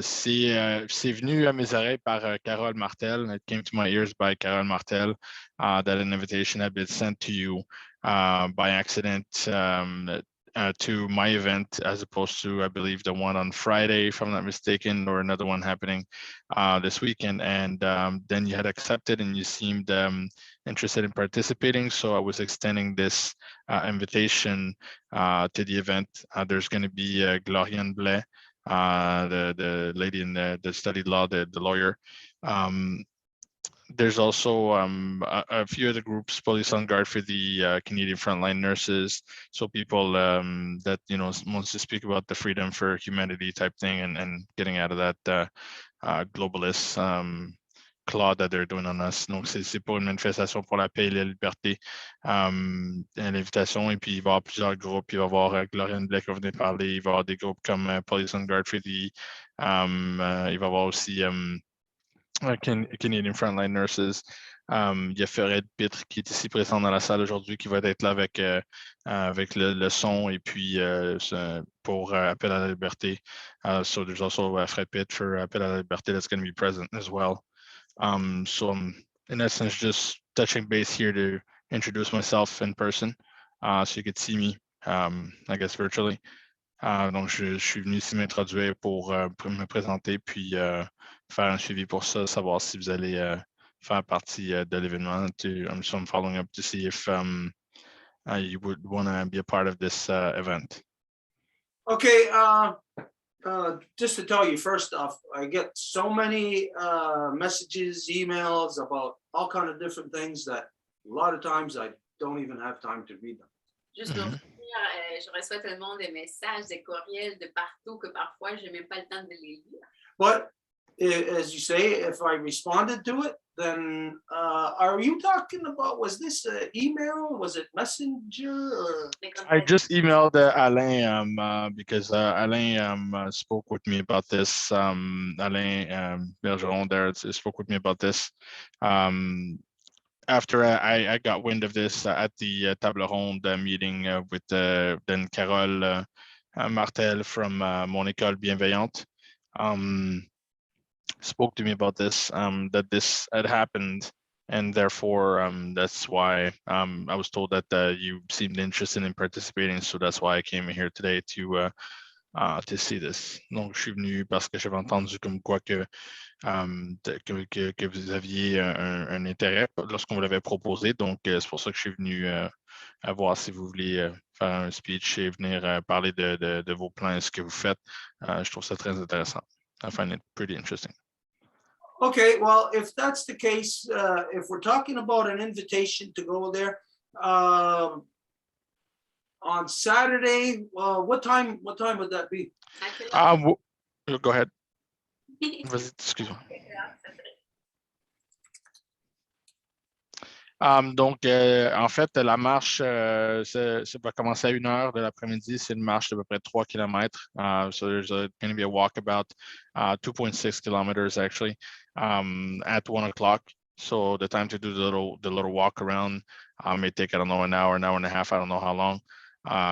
C'est venu à mes oreilles par Carole Martel. It came to my ears by Carole Martel that an invitation had been sent to you by accident to my event, as opposed to, I believe, the one on Friday, if I'm not mistaken, or another one happening this weekend. And then you had accepted and you seemed interested in participating. So I was extending this invitation to the event. There's going to be Gloriane Blais, the lady in the studied law, the lawyer. There's also a few other groups, Police on Guard for the Canadian Frontline Nurses. So people that, you know, wants to speak about the freedom for humanity type thing and getting out of that globalist claw that they're doing on us. Donc, c'est pour une manifestation pour la paix et la liberté. L'invitation, et puis il va y avoir plusieurs groupes. Il va y avoir Gloriane Blais qui va venir parler. Il va y avoir des groupes comme Police on Guard for the... il va y avoir aussi... Canadian Frontline Nurses. Il y a Fred Pitre qui est ici présent dans la salle aujourd'hui, qui va être là avec le son et puis pour Appel à la liberté. So there's also Fred Pitre for Appel à la liberté that's going to be present as well. So I'm, in essence, just touching base here to introduce myself in person, so you could see me, I guess, virtually. Donc, je suis venu ici m'introduire pour me présenter, puis faire un suivi pour ça, savoir si vous allez faire partie de l'événement. So I'm following up to see if you would want to be a part of this event. Okay, just to tell you, first off, I get so many messages, emails about all kind of different things that a lot of times I don't even have time to read them. Juste pour finir, je reçois tellement de messages, des courriels de partout que parfois, je n'ai même pas le temps de les lire. But as you say, if I responded to it, then are you talking about, was this an email? Was it Messenger? Or? I just emailed Alain because Alain spoke with me about this. Alain Bergeron there spoke with me about this. After I got wind of this at the Table Ronde meeting with then Carole Martel from Mon École Bienveillante, spoke to me about this, that this had happened, and therefore that's why I was told that you seemed interested in participating, so that's why I came here today to see this. Donc, je suis venu parce que j'avais entendu comme quoi que vous aviez un intérêt lorsqu'on vous l'avait proposé. Donc, c'est pour ça que je suis venu à voir si vous vouliez faire un speech et venir parler de vos plans et ce que vous faites. Je trouve ça très intéressant. I find it pretty interesting. Okay, well, if that's the case, if we're talking about an invitation to go there, on Saturday, what time would that be? Go ahead. Excuse-moi. Donc, en fait, la marche, ça va commencer à 1h de l'après-midi. C'est une marche d'à peu près 3 km. So there's going to be a walk about 2.6 kilometers, actually, at 1 o'clock. So the time to do the little walk around may take, I don't know, an hour and a half. I don't know how long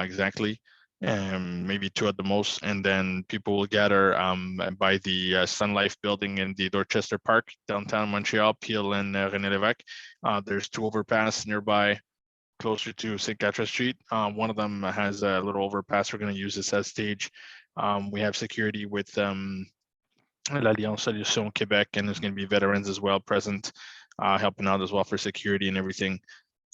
exactly. Maybe 2 at the most, and then people will gather by the Sun Life building in the Dorchester Park, downtown Montreal, Peel and René Lévesque. There's 2 overpass nearby, closer to St. Catherine Street. One of them has a little overpass. We're going to use this as stage. We have security with l'Alliance Solutions Québec, and there's going to be veterans as well present, helping out as well for security and everything.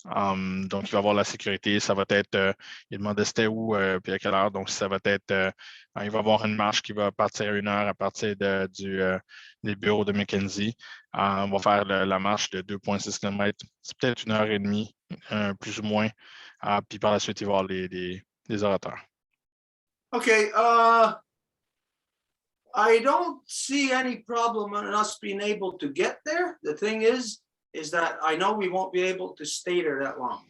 Donc, il va y avoir la sécurité. Ça va être, il demandait c'était où puis à quelle heure. Donc, ça va être, il va y avoir une marche qui va partir à 1 heure à partir des bureaux de Mackenzie. On va faire la marche de 2,6 km. C'est peut-être 1 heure et demie, plus ou moins. Puis par la suite, il va y avoir les orateurs. Okay, I don't see any problem in us being able to get there. The thing is that I know we won't be able to stay there that long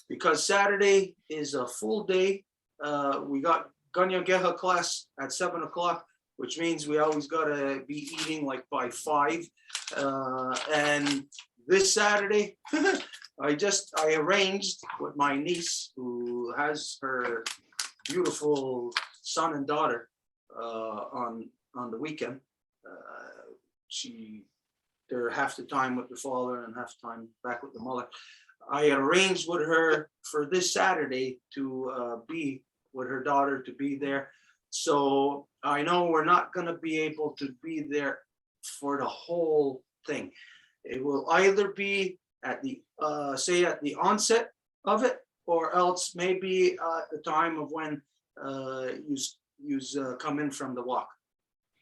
because Saturday is a full day. We got Ganyageha class at 7 o'clock, which means we always gotta be eating like by 5. And this Saturday, I arranged with my niece who has her beautiful son and daughter on the weekend. They're half the time with the father and half the time back with the mother. I arranged with her for this Saturday to be with her daughter to be there. So I know we're not going to be able to be there for the whole thing. It will either be at the say at the onset of it, or else maybe at the time of when you come in from the walk.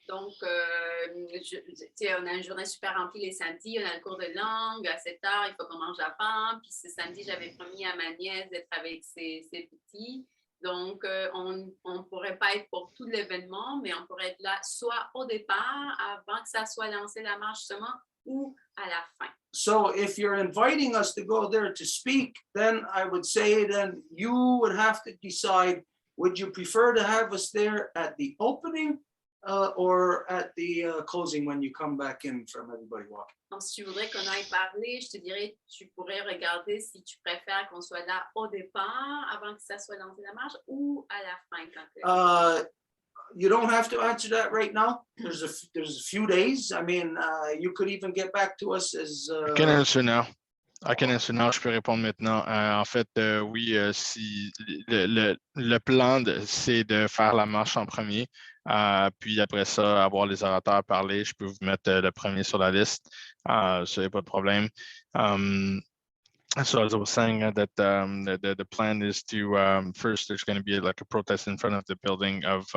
Donc, on a une journée super remplie les samedis, on a le cours de langue, à 7 heures, il faut qu'on mange avant. Puis ce samedi, j'avais promis à ma nièce d'être avec ses petits. Donc, on ne pourrait pas être pour tout l'événement, mais on pourrait être là soit au départ, avant que ça soit lancé la marche justement, ou à la fin. So if you're inviting us to go there to speak, then I would say then you would have to decide, would you prefer to have us there at the opening or at the closing when you come back in from everybody walking? Donc, si tu voudrais qu'on aille parler, je te dirais, tu pourrais regarder si tu préfères qu'on soit là au départ, avant que ça soit lancé la marche, ou à la fin. Quand you don't have to answer that right now. There's a few days. I mean, you could even get back to us as. I can answer now. Je peux répondre maintenant. En fait, oui, si le plan, c'est de faire la marche en premier. Puis après ça, avoir les orateurs parler. Je peux vous mettre le premier sur la liste. Ça, il n'y a pas de problème. So as I was saying that the plan is to first there's going to be like a protest in front of the building of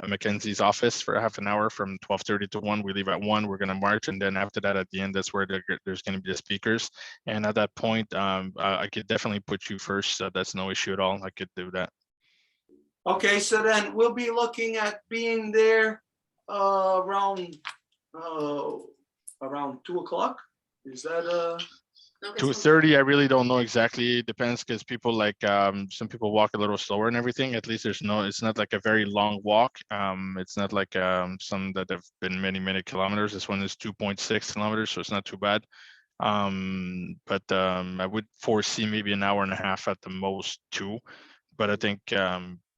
Mackenzie's office for half an hour from 12:30 to 1. We leave at 1. We're going to march, and then after that, at the end, that's where there's going to be the speakers. And at that point, I could definitely put you first. So that's no issue at all. I could do that. Okay, so then we'll be looking at being there around 2 o'clock. Is that 2:30, I really don't know exactly. It depends because people like some people walk a little slower and everything. At least it's not like a very long walk. It's not like some that have been many kilometers. This one is 2.6 kilometers, so it's not too bad. But I would foresee maybe an hour and a half at the most, 2. But I think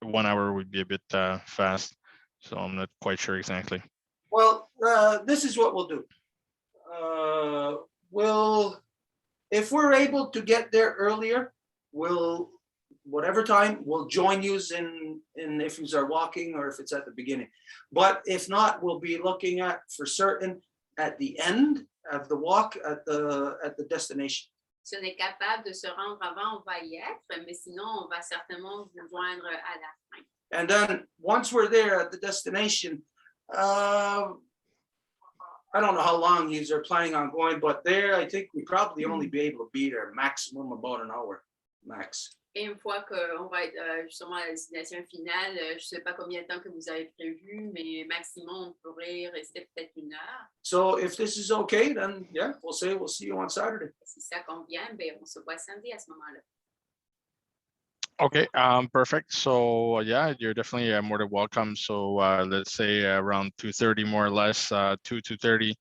1 hour would be a bit fast. So I'm not quite sure exactly. Well, this is what we'll do. If we're able to get there earlier, whatever time, we'll join you in if you are walking or if it's at the beginning. But if not, we'll be looking at for certain at the end of the walk at the destination. Si on est capable de se rendre avant, on va y être, mais sinon, on va certainement vous joindre à la fin. And then once we're there at the destination, I don't know how long you are planning on going, but there, I think we probably only be able to be there maximum about an hour, max. Et une fois qu'on va être justement à la destination finale, je ne sais pas combien de temps que vous avez prévu, mais maximum, on pourrait rester peut-être 1 heure. So if this is okay, then yeah, we'll see you on Saturday. Si ça convient, ben, on se voit samedi à ce moment-là. Okay, perfect. So yeah, you're definitely more than welcome. So let's say around 2:30 more or less, 2:30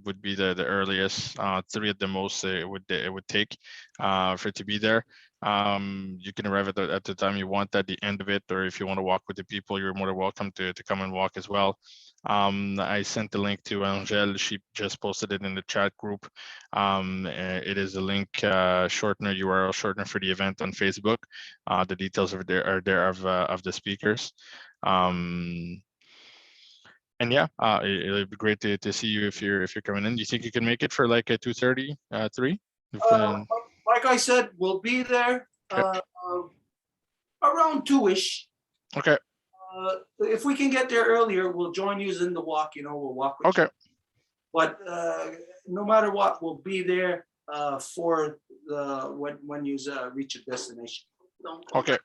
would be the earliest. 3 at the most it would take for it to be there. You can arrive at the time you want at the end of it, or if you want to walk with the people, you're more than welcome to come and walk as well. I sent the link to Angèle. She just posted it in the chat group. It is a link shortener, URL shortener for the event on Facebook. The details are there of the speakers. And yeah, it'd be great to see you if you're coming in. Do you think you can make it for like a 2:30, 3? Like I said, we'll be there around 2-ish. Okay. If we can get there earlier, we'll join you in the walk. We'll walk with you. But no matter what, we'll be there for when you reach a destination. Donc, Okay.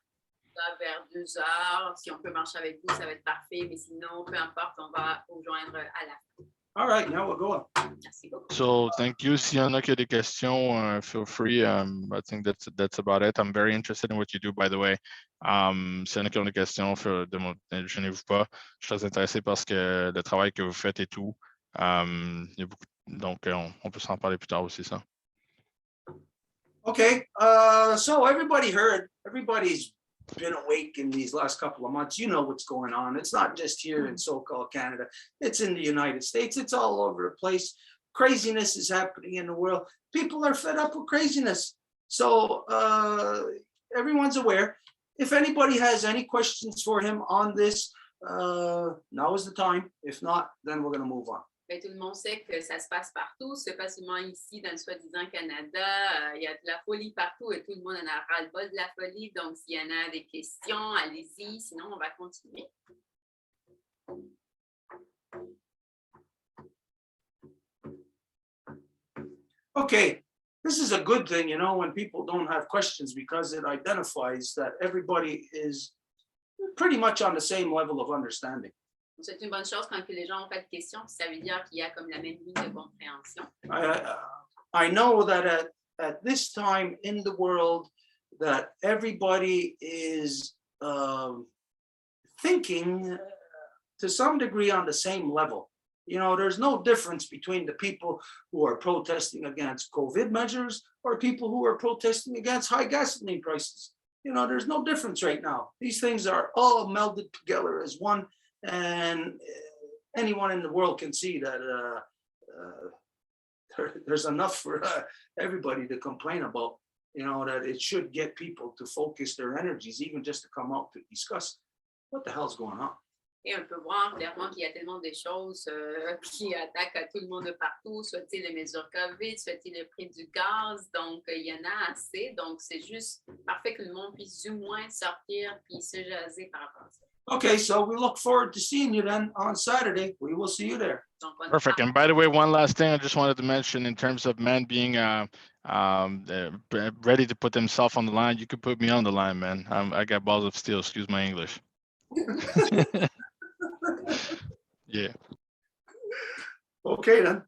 vers 2 heures. Si on peut marcher avec vous, ça va être parfait. Mais sinon, peu importe, on va vous joindre à la fin. All right, now we'll go. Merci beaucoup. So thank you. S'il y en a qui a des questions, feel free. I think that's about it. I'm very interested in what you do, by the way. S'il y en a qui ont des questions, gênez-vous pas. Je suis très intéressé parce que le travail que vous faites et tout. Il y a beaucoup, donc on peut s'en parler plus tard aussi, ça. Okay, so everybody's been awake in these last couple of months. You know what's going on. It's not just here in so-called Canada. It's in the United States. It's all over the place. Craziness is happening in the world. People are fed up with craziness. So everyone's aware. If anybody has any questions for him on this, now is the time. If not, then we're going to move on. Tout le monde sait que ça se passe partout, c'est pas seulement ici dans le soi-disant Canada. Il y a de la folie partout et tout le monde en a ras-le-bol de la folie. Donc, s'il y en a des questions, allez-y. Sinon, on va continuer. Okay, this is a good thing, when people don't have questions, because it identifies that everybody is pretty much on the same level of understanding. C'est une bonne chose quand les gens n'ont pas de questions, ça veut dire qu'il y a comme la même ligne de compréhension. I know that at this time in the world that everybody is thinking to some degree on the same level. There's no difference between the people who are protesting against COVID measures or people who are protesting against high gasoline prices. There's no difference right now. These things are all melded together as one. And anyone in the world can see that there's enough for everybody to complain about, that it should get people to focus their energies, even just to come out to discuss what the hell's going on. Et on peut voir clairement qu'il y a tellement de choses qui attaquent à tout le monde de partout, soit-il les mesures COVID, soit-il le prix du gaz. Donc, il y en a assez. Donc, c'est juste parfait que le monde puisse du moins sortir puis se jaser par rapport à ça. Okay, so we look forward to seeing you then on Saturday. We will see you there. Perfect. And by the way, one last thing I just wanted to mention in terms of men being ready to put themselves on the line, you could put me on the line, man. I got balls of steel, excuse my English. Yeah. Okay, then.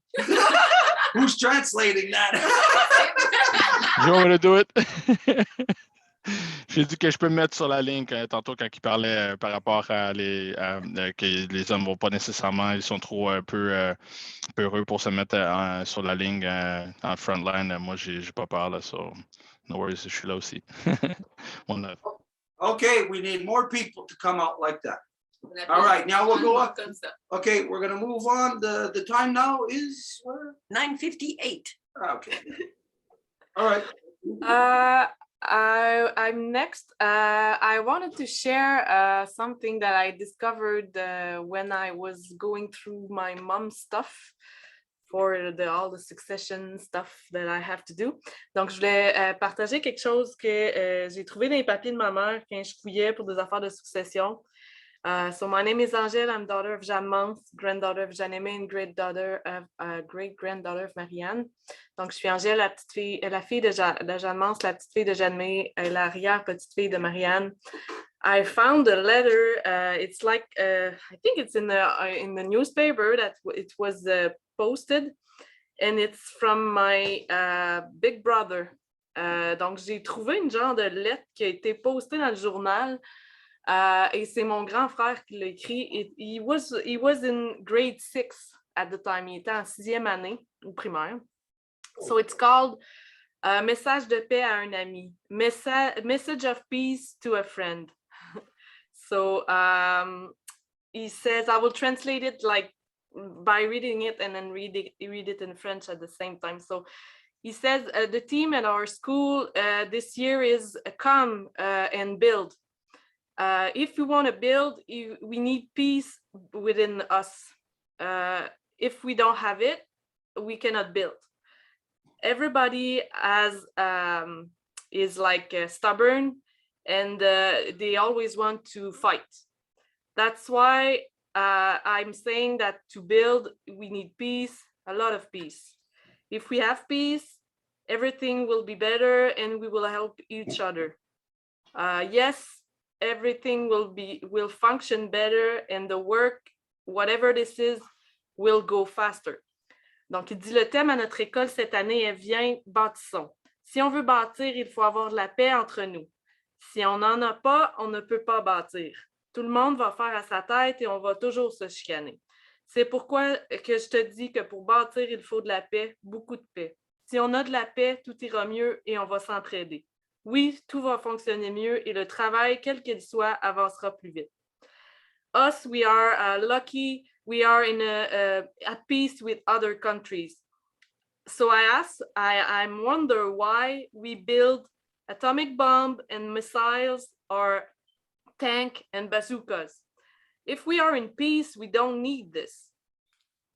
Who's translating that? You want me to do it? J'ai dit que je peux me mettre sur la ligne tantôt quand il parlait par rapport à que les hommes vont pas nécessairement, ils sont trop peu heureux pour se mettre sur la ligne en front line. Moi, j'ai pas peur là, so no worries, je suis là aussi. Okay, we need more people to come out like that. All right, now we'll go up. Okay, we're going to move on. The time now is 9:58. Okay. All right. I'm next. I wanted to share something that I discovered when I was going through my mom's stuff for all the succession stuff that I have to do. Donc, je voulais partager quelque chose que j'ai trouvé dans les papiers de ma mère quand je fouillais pour des affaires de succession. So my name is Angèle. I'm daughter of Jeanne Mance, granddaughter of Jeanne-Aimée, and great-granddaughter of Marianne. Donc, je suis Angèle, la fille de Jeanne Mance, la petite fille de Jeanne-Aimée, l'arrière-petite fille de Marianne. I found a letter. It's like, I think it's in the newspaper that it was posted, and it's from my big brother. Donc, j'ai trouvé une genre de lettre qui a été postée dans le journal. Et c'est mon grand frère qui l'a écrit. He was in grade 6 at the time. Il était en 6e année au primaire. So it's called Message de paix à un ami. Message of peace to a friend. So he says, I will translate it like by reading it and then read it in French at the same time. So he says, the team at our school this year is come and build. If we want to build, we need peace within us. if we don't have it, we cannot build. Everybody is like stubborn, and they always want to fight. That's why I'm saying that to build, we need peace, a lot of peace. If we have peace, everything will be better and we will help each other. Yes, everything will function better and the work, whatever this is, will go faster. Donc, il dit le thème à notre école cette année est Viens, bâtissons. Si on veut bâtir, il faut avoir de la paix entre nous. Si on n'en a pas, on ne peut pas bâtir. Tout le monde va faire à sa tête et on va toujours se chicaner. C'est pourquoi que je te dis que pour bâtir, il faut de la paix, beaucoup de paix. Si on a de la paix, tout ira mieux et on va s'entraider. Oui, tout va fonctionner mieux et le travail, quel qu'il soit, avancera plus vite. Us, we are lucky. We are at peace with other countries. So I wonder why we build atomic bomb and missiles or tank and bazookas. If we are in peace, we don't need this.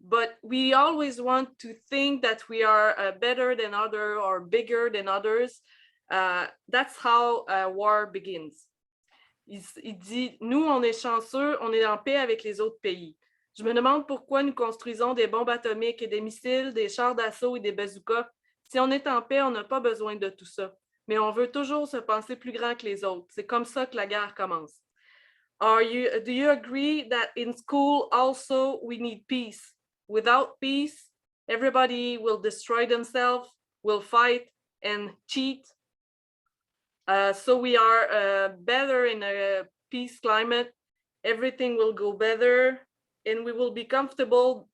But we always want to think that we are better than others or bigger than others. That's how war begins. Il dit, nous, on est chanceux, on est en paix avec les autres pays. Je me demande pourquoi nous construisons des bombes atomiques et des missiles, des chars d'assaut et des bazookas. Si on est en paix, on n'a pas besoin de tout ça. Mais on veut toujours se penser plus grand que les autres. C'est comme ça que la guerre commence. Do you agree that in school also we need peace? Without peace, everybody will destroy themselves, will fight and cheat. So we are better in a peace climate. Everything will go better. And we will be comfortable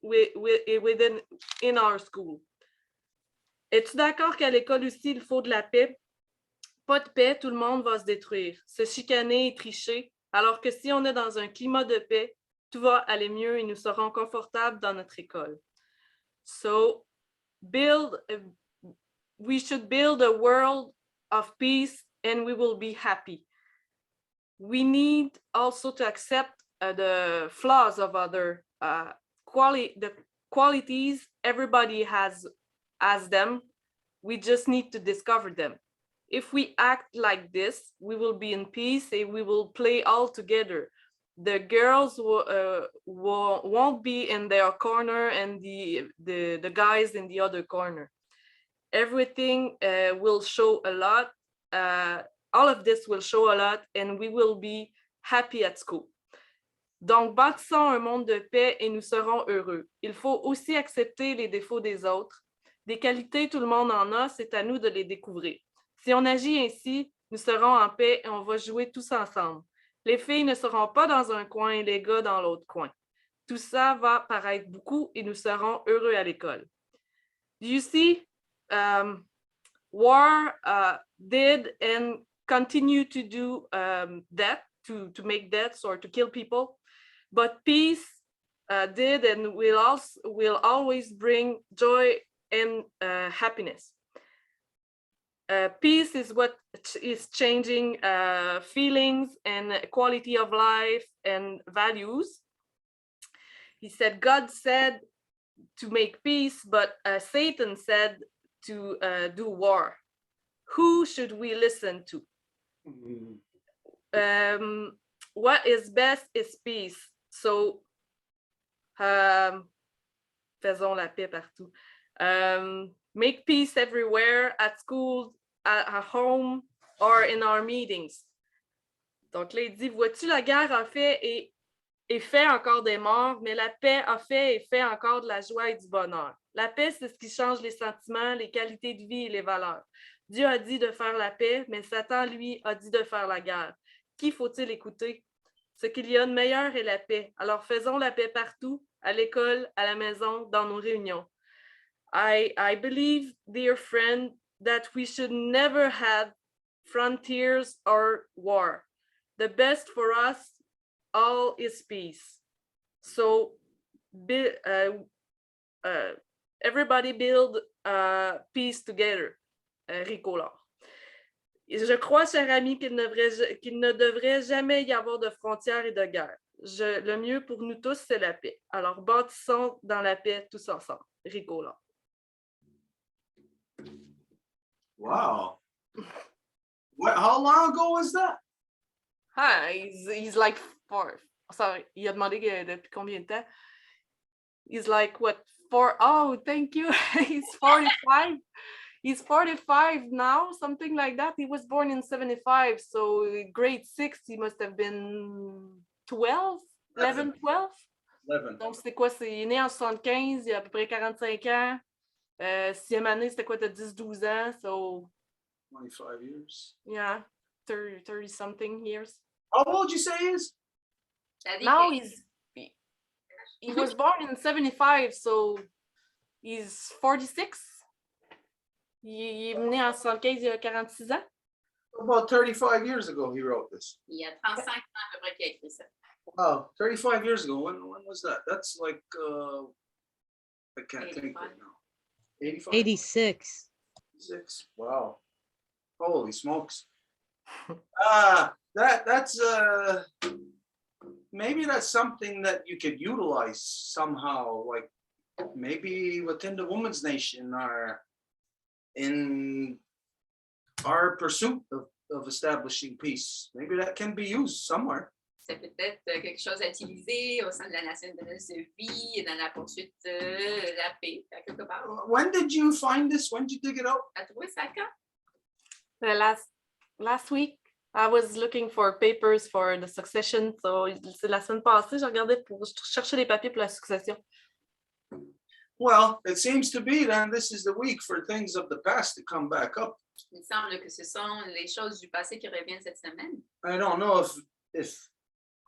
in our school. Es-tu d'accord qu'à l'école aussi, il faut de la paix? Pas de paix, tout le monde va se détruire, se chicaner et tricher, alors que si on est dans un climat de paix, tout va aller mieux et nous serons confortables dans notre école. So, we should build a world of peace and we will be happy. We need also to accept the flaws of other the qualities everybody has them. We just need to discover them. If we act like this, we will be in peace and we will play all together. The girls won't be in their corner and the guys in the other corner. Everything will show a lot. All of this will show a lot and we will be happy at school. Donc, bâtissons un monde de paix et nous serons heureux. Il faut aussi accepter les défauts des autres. Des qualités, tout le monde en a, c'est à nous de les découvrir. Si on agit ainsi, nous serons en paix et on va jouer tous ensemble. Les filles ne seront pas dans un coin et les gars dans l'autre coin. Tout ça va paraître beaucoup et nous serons heureux à l'école. Do you see? War did and continue to do that, to make deaths or to kill people. But peace did and will always bring joy and happiness. Peace is what is changing feelings and quality of life and values. He said, God said to make peace, but Satan said to do war. Who should we listen to? What is best is peace. So, faisons la paix partout. Make peace everywhere, at school, at home, or in our meetings. Donc là, il dit, vois-tu, la guerre a fait et fait encore des morts, mais la paix a fait et fait encore de la joie et du bonheur. La paix, c'est ce qui change les sentiments, les qualités de vie et les valeurs. Dieu a dit de faire la paix, mais Satan, lui, a dit de faire la guerre. Qui faut-il écouter? Ce qu'il y a de meilleur est la paix. Alors faisons la paix partout, à l'école, à la maison, dans nos réunions. I believe, dear friend, that we should never have frontiers or war. The best for us all is peace. So everybody build peace together. Rico Laure. Je crois, cher ami, qu'il ne devrait jamais y avoir de frontières et de guerre. Le mieux pour nous tous, c'est la paix. Alors, bâtissons dans la paix tous ensemble. Ricola. Wow. How long ago was that? Ah, he's like 4. Sorry, il a demandé depuis combien de temps? He's like, what, 4? Oh, thank you. He's 45. He's 45 now, something like that. He was born in 75, so grade 6, he must have been 12, 11, 12. 11. Donc, c'était quoi? Il est né en 75, il a à peu près 45 ans. 6e année, c'était quoi? T'as 10, 12 ans, so... 25 years. Yeah, 30 something years. How old you say he is? Now he was born in 75, so he's 46. Il est né en 75, il a 46 ans. About 35 years ago, he wrote this. Il y a 35 ans à peu près qu'il a écrit ça. Wow, 35 years ago. When was that? That's like, I can't 85. think right now. 85? 86. 86. Wow. Holy smokes. That's maybe that's something that you could utilize somehow, like maybe within the Women's Nation or in our pursuit of establishing peace. Maybe that can be used somewhere. C'est peut-être quelque chose à utiliser au sein de la nation de vie et dans la poursuite de la paix, à quelque part. When did you find this? When did you dig it out? T'as trouvé ça quand? Last week, I was looking for papers for the succession. So, c'est la semaine passée, j'ai regardé pour chercher les papiers pour la succession. Well, it seems to be then this is the week for things of the past to come back up. Il semble que ce sont les choses du passé qui reviennent cette semaine. I don't know if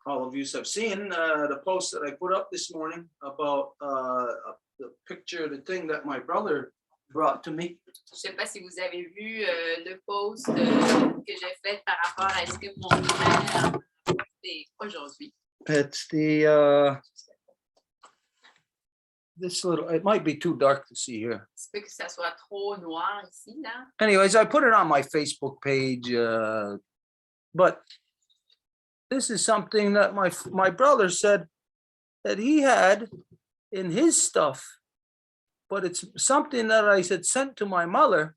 all of you have seen the post that I put up this morning about the picture, the thing that my brother brought to me. Je ne sais pas si vous avez vu le post que j'ai fait par rapport à ce que mon frère a posté aujourd'hui. It's the this little, it might be too dark to see here. Il se peut que ça soit trop noir ici, là. Anyways, I put it on my Facebook page, but this is something that my brother said that he had in his stuff, but it's something that I had sent to my mother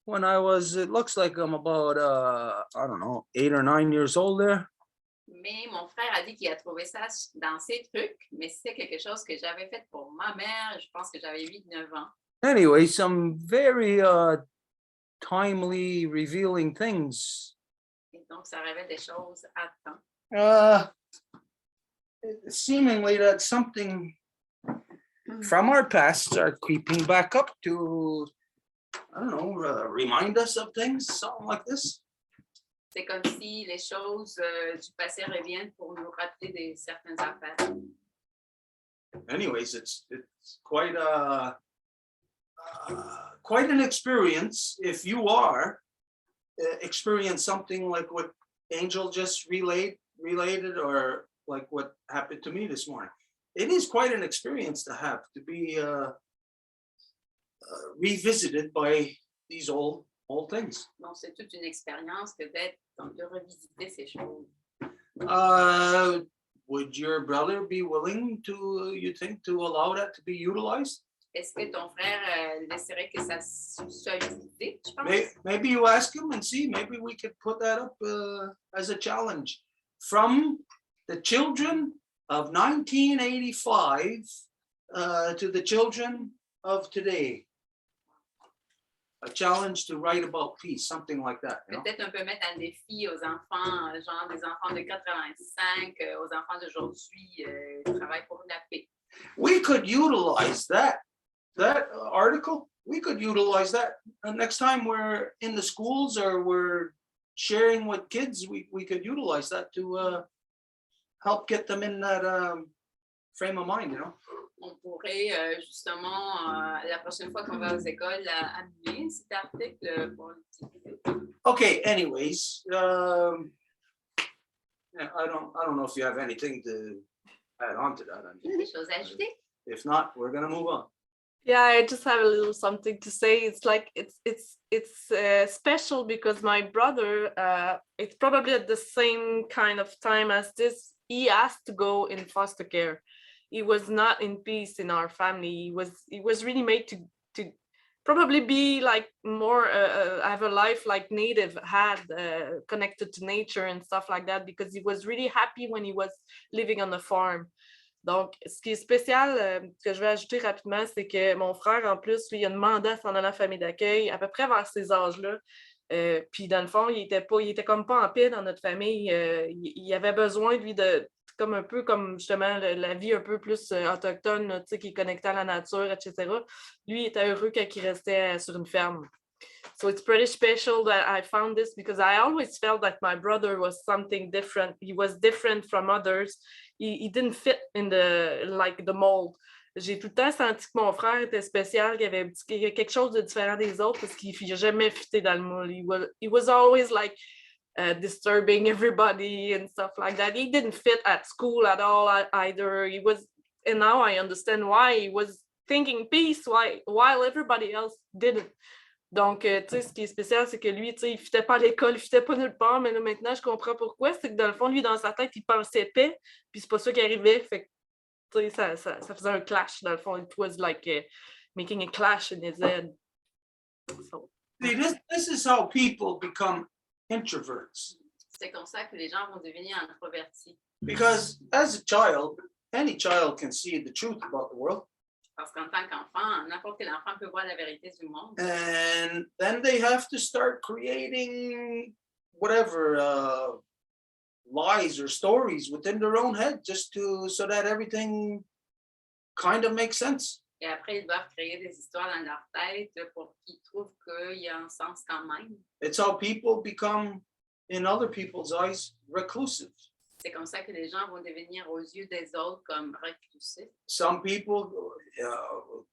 when I was, it looks like I'm about, I don't know, 8 or 9 years old there. Mais mon frère a dit qu'il a trouvé ça dans ses trucs, mais c'est quelque chose que j'avais fait pour ma mère. Je pense que j'avais 8-9 ans. Anyway, some very timely, revealing things. Et donc, ça révèle des choses à temps. Seemingly that something from our past are creeping back up to, I don't know, remind us of things, something like this. C'est comme si les choses du passé reviennent pour nous rappeler de certaines affaires. Anyways, it's quite quite an experience if you are experience something like what Angel just related or like what happened to me this morning. It is quite an experience to have, to be revisited by these old things. Donc, c'est toute une expérience que d'être, donc de revisiter ces choses. Would your brother be willing to, you think, to allow that to be utilized? Est-ce que ton frère laisserait que ça soit utilisé, je pense? Maybe you ask him and see, maybe we could put that up as a challenge. From the children of 1985 to the children of today. A challenge to write about peace, something like that. You know? Peut-être on peut mettre un défi aux enfants, genre des enfants de 85, aux enfants d'aujourd'hui, travail pour la paix. We could utilize that article. We could utilize that next time we're in the schools or we're sharing with kids. We could utilize that to help get them in that frame of mind, you know. On pourrait justement, la prochaine fois qu'on va aux écoles, amener cet article pour l'utiliser. Okay, anyways, yeah, I don't know if you have anything to add on to that. Des choses à ajouter? If not, we're gonna move on. Yeah, I just have a little something to say. It's like it's special because my brother, it's probably at the same kind of time as this. he asked to go in foster care. He was not in peace in our family. He was really made to probably be like more have a life like native had, connected to nature and stuff like that, because he was really happy when he was living on the farm. Donc, ce qui est spécial, que je vais ajouter rapidement, c'est que mon frère, en plus, lui, il a demandé à s'en aller en famille d'accueil à peu près vers ces âges-là. Puis, dans le fond, il était comme pas en paix dans notre famille. Il avait besoin, lui, de comme un peu comme justement la vie un peu plus autochtone, tu sais, qui est connectée à la nature, etc. Lui, il était heureux quand il restait sur une ferme. So it's pretty special that I found this, because I always felt that my brother was something different. He was different from others. He didn't fit in the mold. J'ai tout le temps senti que mon frère était spécial, qu'il y avait quelque chose de différent des autres, parce qu'il n'a jamais fité dans le moule. He was always like disturbing everybody and stuff like that. He didn't fit at school at all either. And now I understand why he was thinking peace while everybody else didn't. Donc, tu sais, ce qui est spécial, c'est que lui, tu sais, il ne fitait pas à l'école, il ne fitait pas nulle part, mais là, maintenant, je comprends pourquoi. C'est que dans le fond, lui, dans sa tête, il pensait paix, puis c'est pas ça qui arrivait. Fait que, tu sais, ça faisait un clash, dans le fond. It was like making a clash in his head. So. See, this is how people become introverts. C'est comme ça que les gens vont devenir introvertis. Because as a child, any child can see the truth about the world. Parce qu'en tant qu'enfant, n'importe quel enfant peut voir la vérité du monde. And then they have to start creating whatever lies or stories within their own head, just so that everything kind of makes sense. Et après, ils doivent créer des histoires dans leur tête pour qu'ils trouvent qu'il y a un sens quand même. It's how people become, in other people's eyes, reclusive. C'est comme ça que les gens vont devenir aux yeux des autres comme reclusifs. Some people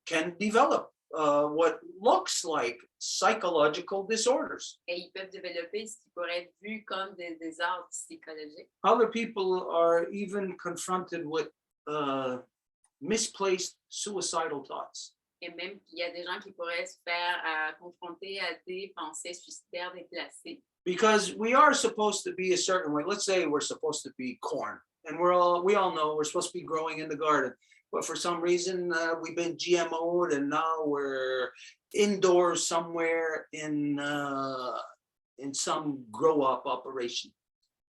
can develop what looks like psychological disorders. Et ils peuvent développer ce qui pourrait être vu comme des désordres psychologiques. Other people are even confronted with misplaced suicidal thoughts. Et même qu'il y a des gens qui pourraient se faire confronter à des pensées suicidaires déplacées. Because we are supposed to be a certain way. Let's say we're supposed to be corn, and we all know we're supposed to be growing in the garden. But for some reason, we've been GMO'd, and now we're indoors somewhere in some grow-up operation.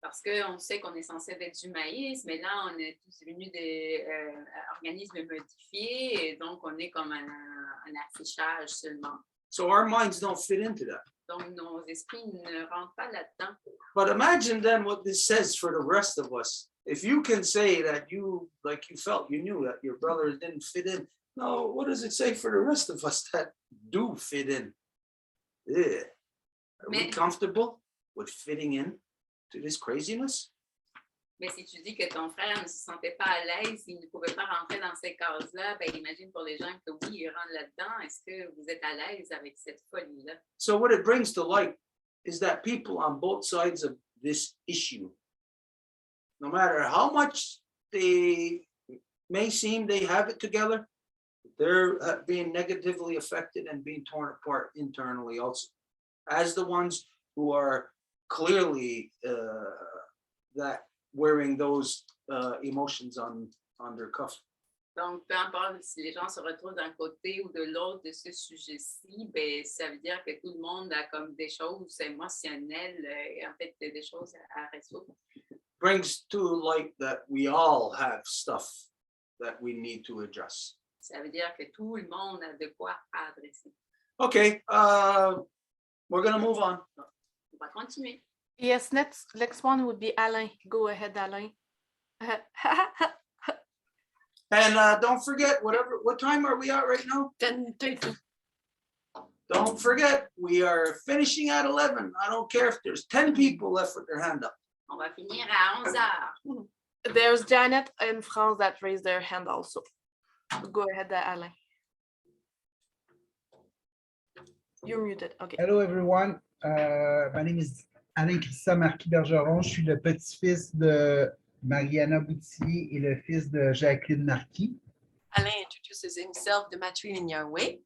Parce qu'on sait qu'on est censé être du maïs, mais là, on est tous devenus des organismes modifiés, et donc on est comme un affichage seulement. So our minds don't fit into that. Donc, nos esprits ne rentrent pas là-dedans. But imagine then what this says for the rest of us. If you can say that you knew that your brother didn't fit in, now what does it say for the rest of us that do fit in? Yeah. Are we comfortable with fitting in to this craziness? Mais si tu dis que ton frère ne se sentait pas à l'aise, il ne pouvait pas rentrer dans ces cases-là, ben imagine pour les gens que oui, ils rentrent là-dedans. Est-ce que vous êtes à l'aise avec cette folie-là? So what it brings to light is that people on both sides of this issue, no matter how much they may seem they have it together, they're being negatively affected and being torn apart internally also, as the ones who are clearly that wearing those emotions on their cuff. Donc, peu importe si les gens se retrouvent d'un côté ou de l'autre de ce sujet-ci, ben, ça veut dire que tout le monde a comme des choses émotionnelles et en fait des choses à résoudre. Brings to light that we all have stuff that we need to address. Ça veut dire que tout le monde a de quoi adresser. Okay, we're gonna move on. On va continuer. Yes, next one would be Alain. Go ahead, Alain. And don't forget, what time are we at right now? 10:30. Don't forget, we are finishing at 11. I don't care if there's 10 people left with their hand up. On va finir à 11h. There's Janet and France that raised their hand also. Go ahead, Alain. You're muted. Okay. Hello, everyone. My name is Alain Christian Marquis Bergeron. Je suis le petit-fils de Mariana Boutillier et le fils de Jacqueline Marquis. Alain introduces himself, the matrilinear way.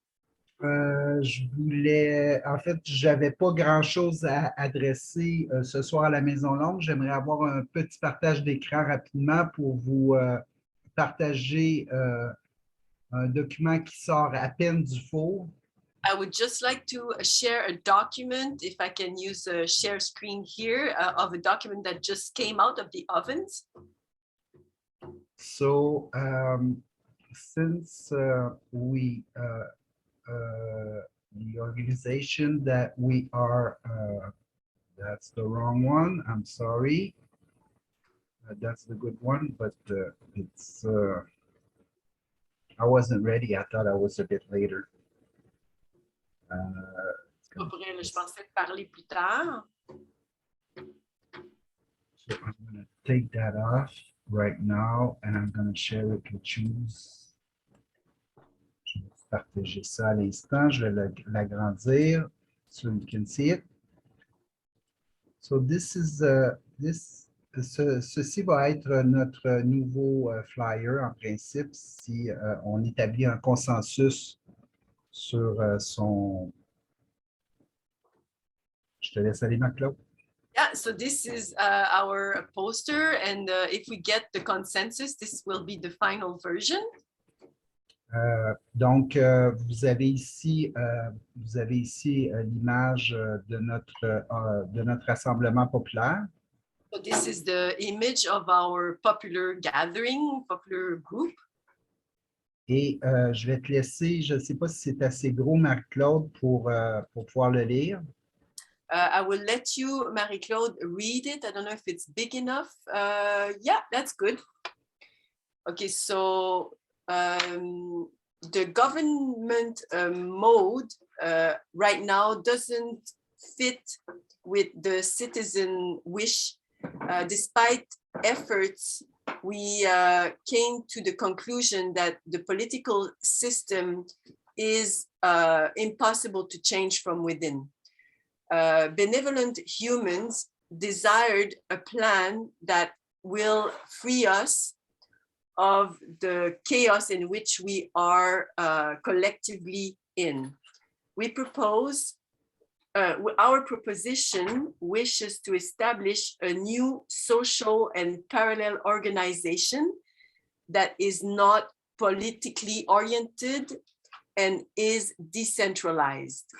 Je voulais, en fait, j'avais pas grand-chose à adresser ce soir à la Maison Longue. J'aimerais avoir un petit partage d'écran rapidement pour vous partager un document qui sort à peine du four. I would just like to share a document, if I can use a share screen here, of a document that just came out of the ovens. So, since the organization that we are, that's the wrong one, I'm sorry. That's the good one, but it's, I wasn't ready. I thought I was a bit later. Je pensais parler plus tard. So I'm going to take that off right now and I'm going to share it with you. Je vais partager ça à l'instant. Je vais l'agrandir so you can see it. So this is ceci va être notre nouveau flyer en principe si on établit un consensus sur son. Je te laisse aller, Marc-Claude. Yeah, so this is our poster, and if we get the consensus, this will be the final version. Donc, vous avez ici l'image de notre rassemblement populaire. So this is the image of our popular gathering, popular group. Et je vais te laisser, je ne sais pas si c'est assez gros, Marc-Claude, pour pouvoir le lire. I will let you, Marie-Claude, read it. I don't know if it's big enough. Yeah, that's good. Okay, so the government mode right now doesn't fit with the citizen wish. Despite efforts, we came to the conclusion that the political system is impossible to change from within. Benevolent humans desired a plan that will free us of the chaos in which we are collectively in. We propose, our proposition wishes to establish a new social and parallel organization that is not politically oriented and is decentralized.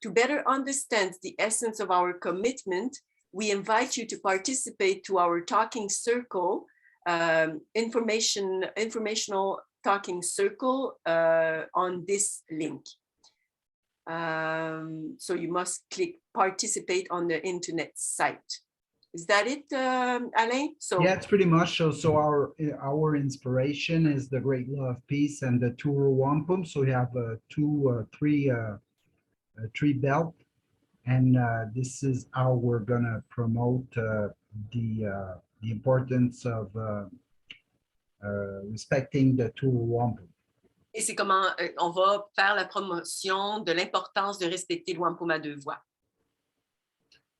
To better understand the essence of our commitment, we invite you to participate to our talking circle, informational talking circle on this link. So you must click participate on the internet site. Is that it, Alain? So yeah, it's pretty much so. Our inspiration is the great law of peace and the tour Wampum. So we have three belt, and this is how we're gonna promote the importance of respecting the tour Wampum. Et c'est comment on va faire la promotion de l'importance de respecter le Wampum à deux voies.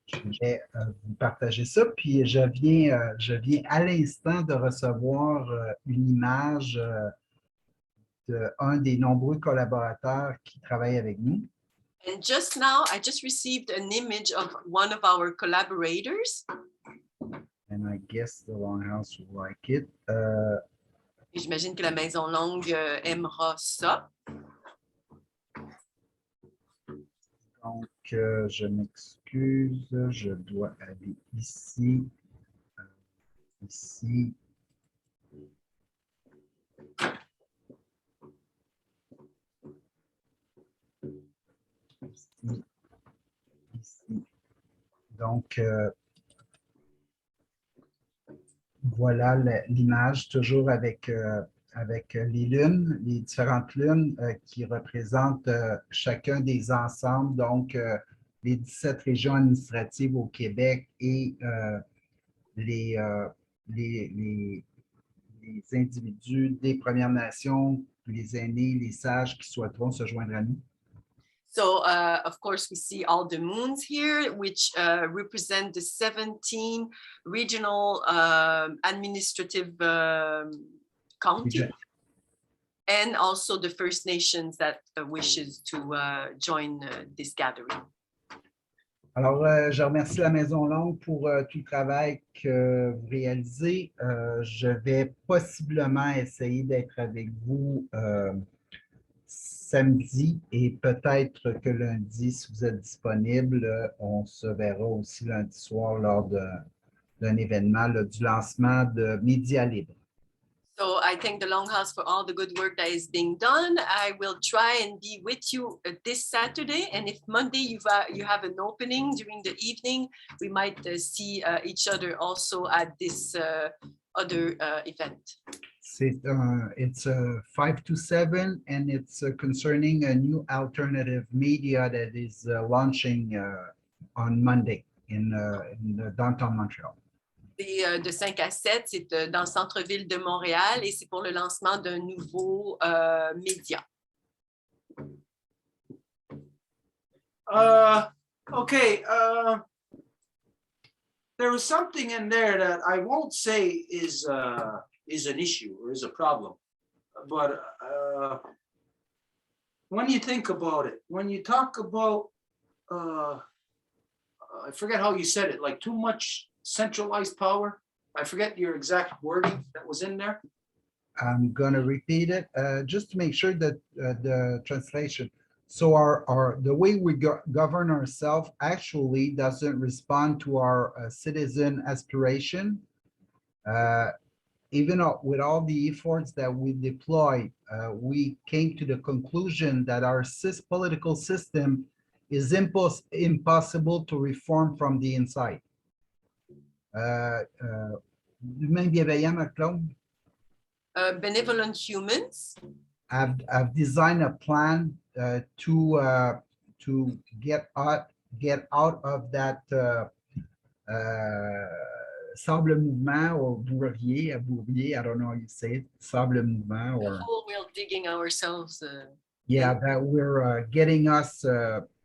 Je vais vous partager ça, puis je viens à l'instant de recevoir une image d'un des nombreux collaborateurs qui travaillent avec nous. And just now, I just received an image of one of our collaborators. And I guess the Longhouse will like it. Et j'imagine que la Maison Longue aimera ça. Donc, je m'excuse, je dois aller ici, ici. Ici. Donc, voilà l'image, toujours avec les lunes, les différentes lunes qui représentent chacun des ensembles, donc les 17 régions administratives au Québec et les individus des Premières Nations, les aînés, les sages qui souhaiteront se joindre à nous. So, of course, we see all the moons here, which represent the 17 regional administrative counties. and also the First Nations that wishes to join this gathering. Alors, je remercie la Maison Longue pour tout le travail que vous réalisez. Je vais possiblement essayer d'être avec vous samedi et peut-être que lundi, si vous êtes disponible, on se verra aussi lundi soir lors d'un événement du lancement de Média Libre. So I thank the Longhouse for all the good work that is being done. I will try and be with you this Saturday. And if Monday you have an opening during the evening, we might see each other also at this other event. It's 5 to 7, and it's concerning a new alternative media that is launching on Monday in downtown Montreal. De 5 à 7, c'est dans le centre-ville de Montréal et c'est pour le lancement d'un nouveau média. Okay. There was something in there that I won't say is an issue or is a problem, but when you think about it, when you talk about, I forget how you said it, like too much centralized power. I forget your exact wording that was in there. I'm going to repeat it just to make sure that the translation. So the way we govern ourselves actually doesn't respond to our citizen aspiration. Even with all the efforts that we deploy, we came to the conclusion that our political system is impossible to reform from the inside. Benevolent humans have designed a plan to get out of that sable mouvement or bourrier, I don't know how you say it, sable mouvement or. The whole world digging ourselves. Yeah, that we're getting us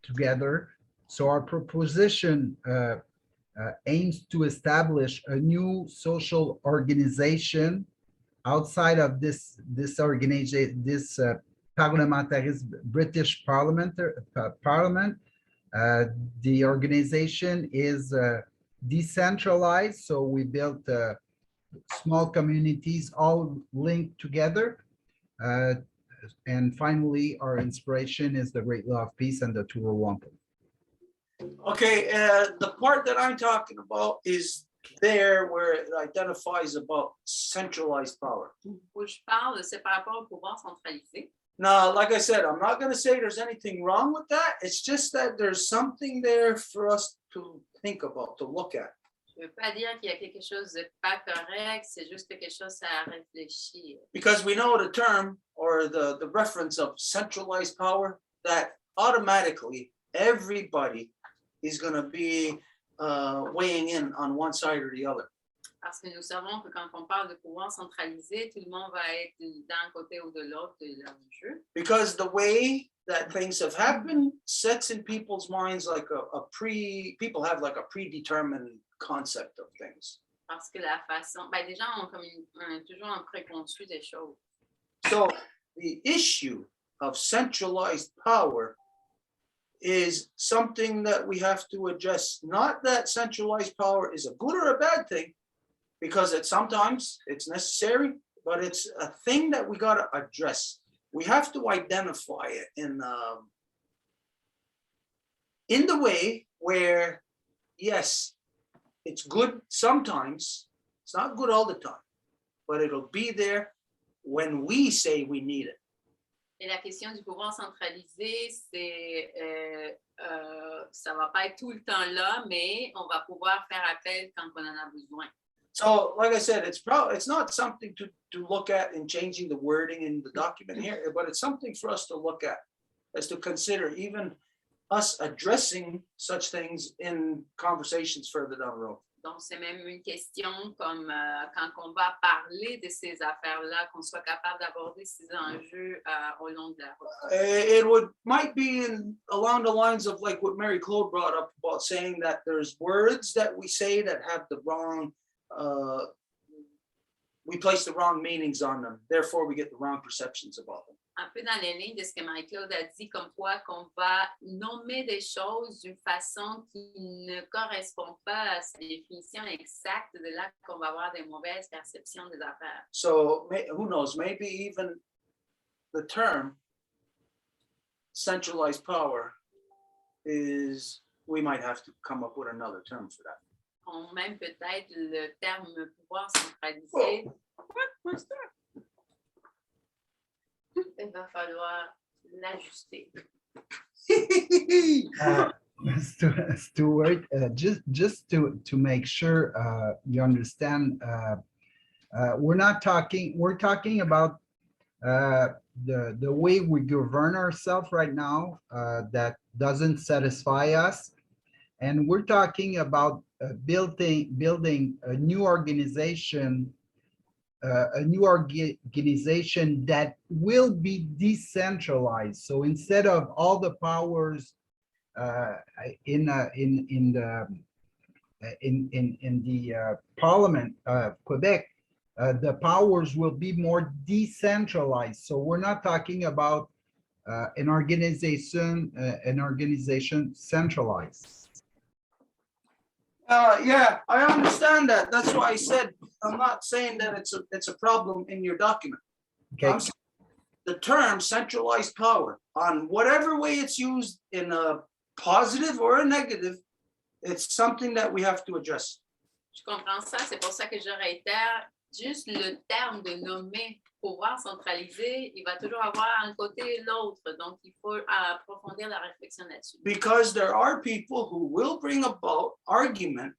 together. So our proposition aims to establish a new social organization outside of this organization, this parliamentarist British Parliament. The organization is decentralized, so we built small communities all linked together. And finally, our inspiration is the Great Law of Peace and the tour Wampum. Okay, the part that I'm talking about is there where it identifies about centralized power. Où je parle, c'est par rapport au pouvoir centralisé. Now, like I said, I'm not going to say there's anything wrong with that. It's just that there's something there for us to think about, to look at. Je ne veux pas dire qu'il y a quelque chose de pas correct, c'est juste quelque chose à réfléchir. Because we know the term or the reference of centralized power, that automatically everybody is going to be weighing in on one side or the other. Parce que nous savons que quand on parle de pouvoir centralisé, tout le monde va être d'un côté ou de l'autre du jeu. Because the way that things have happened sets in people's minds like people have like a predetermined concept of things. Parce que la façon, les gens ont toujours un préconçu des choses. So the issue of centralized power is something that we have to address. Not that centralized power is a good or a bad thing, because sometimes it's necessary, but it's a thing that we got to address. We have to identify it in the way where, yes, it's good sometimes, it's not good all the time, but it'll be there when we say we need it. Et la question du pouvoir centralisé, c'est ça va pas être tout le temps là, mais on va pouvoir faire appel quand on en a besoin. So, like I said, it's not something to look at in changing the wording in the document here, but it's something for us to look at, as to consider even us addressing such things in conversations further down the road. Donc, c'est même une question comme quand on va parler de ces affaires-là, qu'on soit capable d'aborder ces enjeux au long de la route. It might be along the lines of like what Mary Claude brought up about saying that there's words that we say that have the wrong we place the wrong meanings on them. Therefore, we get the wrong perceptions about them. Un peu dans les lignes de ce que Marie-Claude a dit, comme quoi qu'on va nommer des choses d'une façon qui ne correspond pas à sa définition exacte, de là qu'on va avoir des mauvaises perceptions des affaires. So who knows, maybe even the term centralized power is, we might have to come up with another term for that. On même peut-être le terme pouvoir centralisé. Il va falloir l'ajuster. Stuart, just to make sure you understand, we're talking about the way we govern ourselves right now that doesn't satisfy us. And we're talking about building a new organization that will be decentralized. So instead of all the powers in the Parliament of Quebec, the powers will be more decentralized. So we're not talking about an organization centralized. Yeah, I understand that. That's why I said, I'm not saying that it's a problem in your document. Okay. I'm saying the term centralized power, on whatever way it's used, in a positive or a negative, it's something that we have to address. Je comprends ça, c'est pour ça que je réitère, juste le terme de nommer pouvoir centralisé, il va toujours avoir un côté et l'autre, donc il faut approfondir la réflexion là-dessus. Because there are people who will bring about argument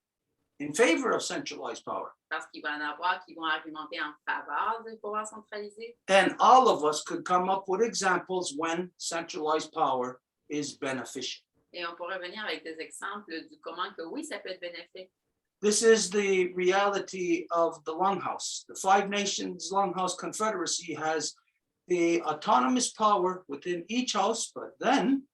in favor of centralized power. Parce qu'il va y en avoir qui vont argumenter en faveur du pouvoir centralisé. And all of us could come up with examples when centralized power is beneficial. Et on pourrait venir avec des exemples du comment que oui, ça peut être bénéfique. This is the reality of the Longhouse. The Five Nations Longhouse Confederacy has the autonomous power within each house, but then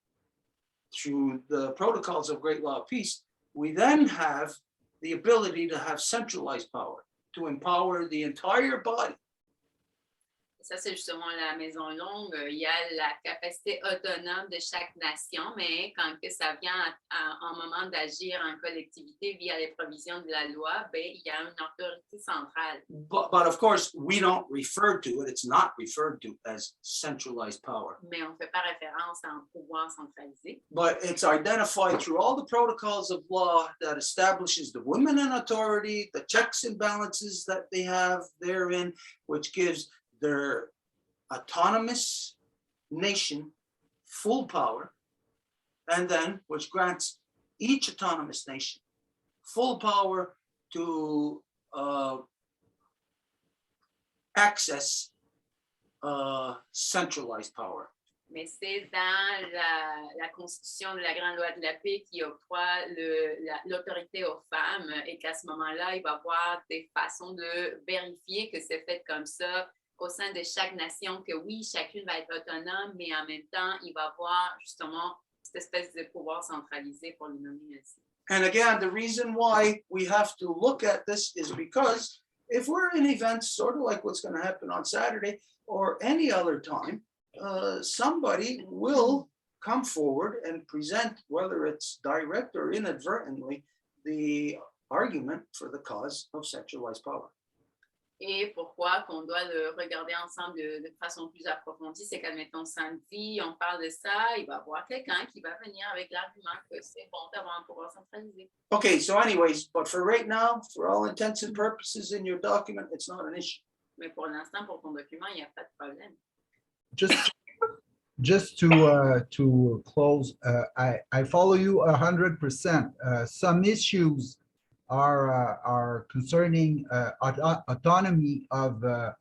through the protocols of Great Law of Peace, we then have the ability to have centralized power, to empower the entire body. Ça, c'est justement la Maison Longue. Il y a la capacité autonome de chaque nation, mais quand que ça vient en moment d'agir en collectivité via les provisions de la loi, ben, il y a une autorité centrale. But of course, we don't refer to it. It's not referred to as centralized power. Mais on ne fait pas référence à un pouvoir centralisé. But it's identified through all the protocols of law that establishes the women in authority, the checks and balances that they have therein, which gives their autonomous nation full power, and then which grants each autonomous nation full power to access centralized power. Mais c'est dans la Constitution de la Grande Loi de la Paix qui octroie l'autorité aux femmes et qu'à ce moment-là, il va y avoir des façons de vérifier que c'est fait comme ça au sein de chaque nation, que oui, chacune va être autonome, mais en même temps, il va avoir justement cette espèce de pouvoir centralisé pour le nommer ainsi. And again, the reason why we have to look at this is because if we're in events sort of like what's going to happen on Saturday or any other time, somebody will come forward and present, whether it's direct or inadvertently, the argument for the cause of centralized power. Et pourquoi qu'on doit le regarder ensemble de façon plus approfondie, c'est qu'admettons samedi, on parle de ça, il va y avoir quelqu'un qui va venir avec l'argument que c'est bon d'avoir un pouvoir centralisé. Okay, so anyways, but for right now, for all intents and purposes in your document, it's not an issue. Mais pour l'instant, pour ton document, il n'y a pas de problème. Just to close, I follow you 100%. Some issues are concerning autonomy of the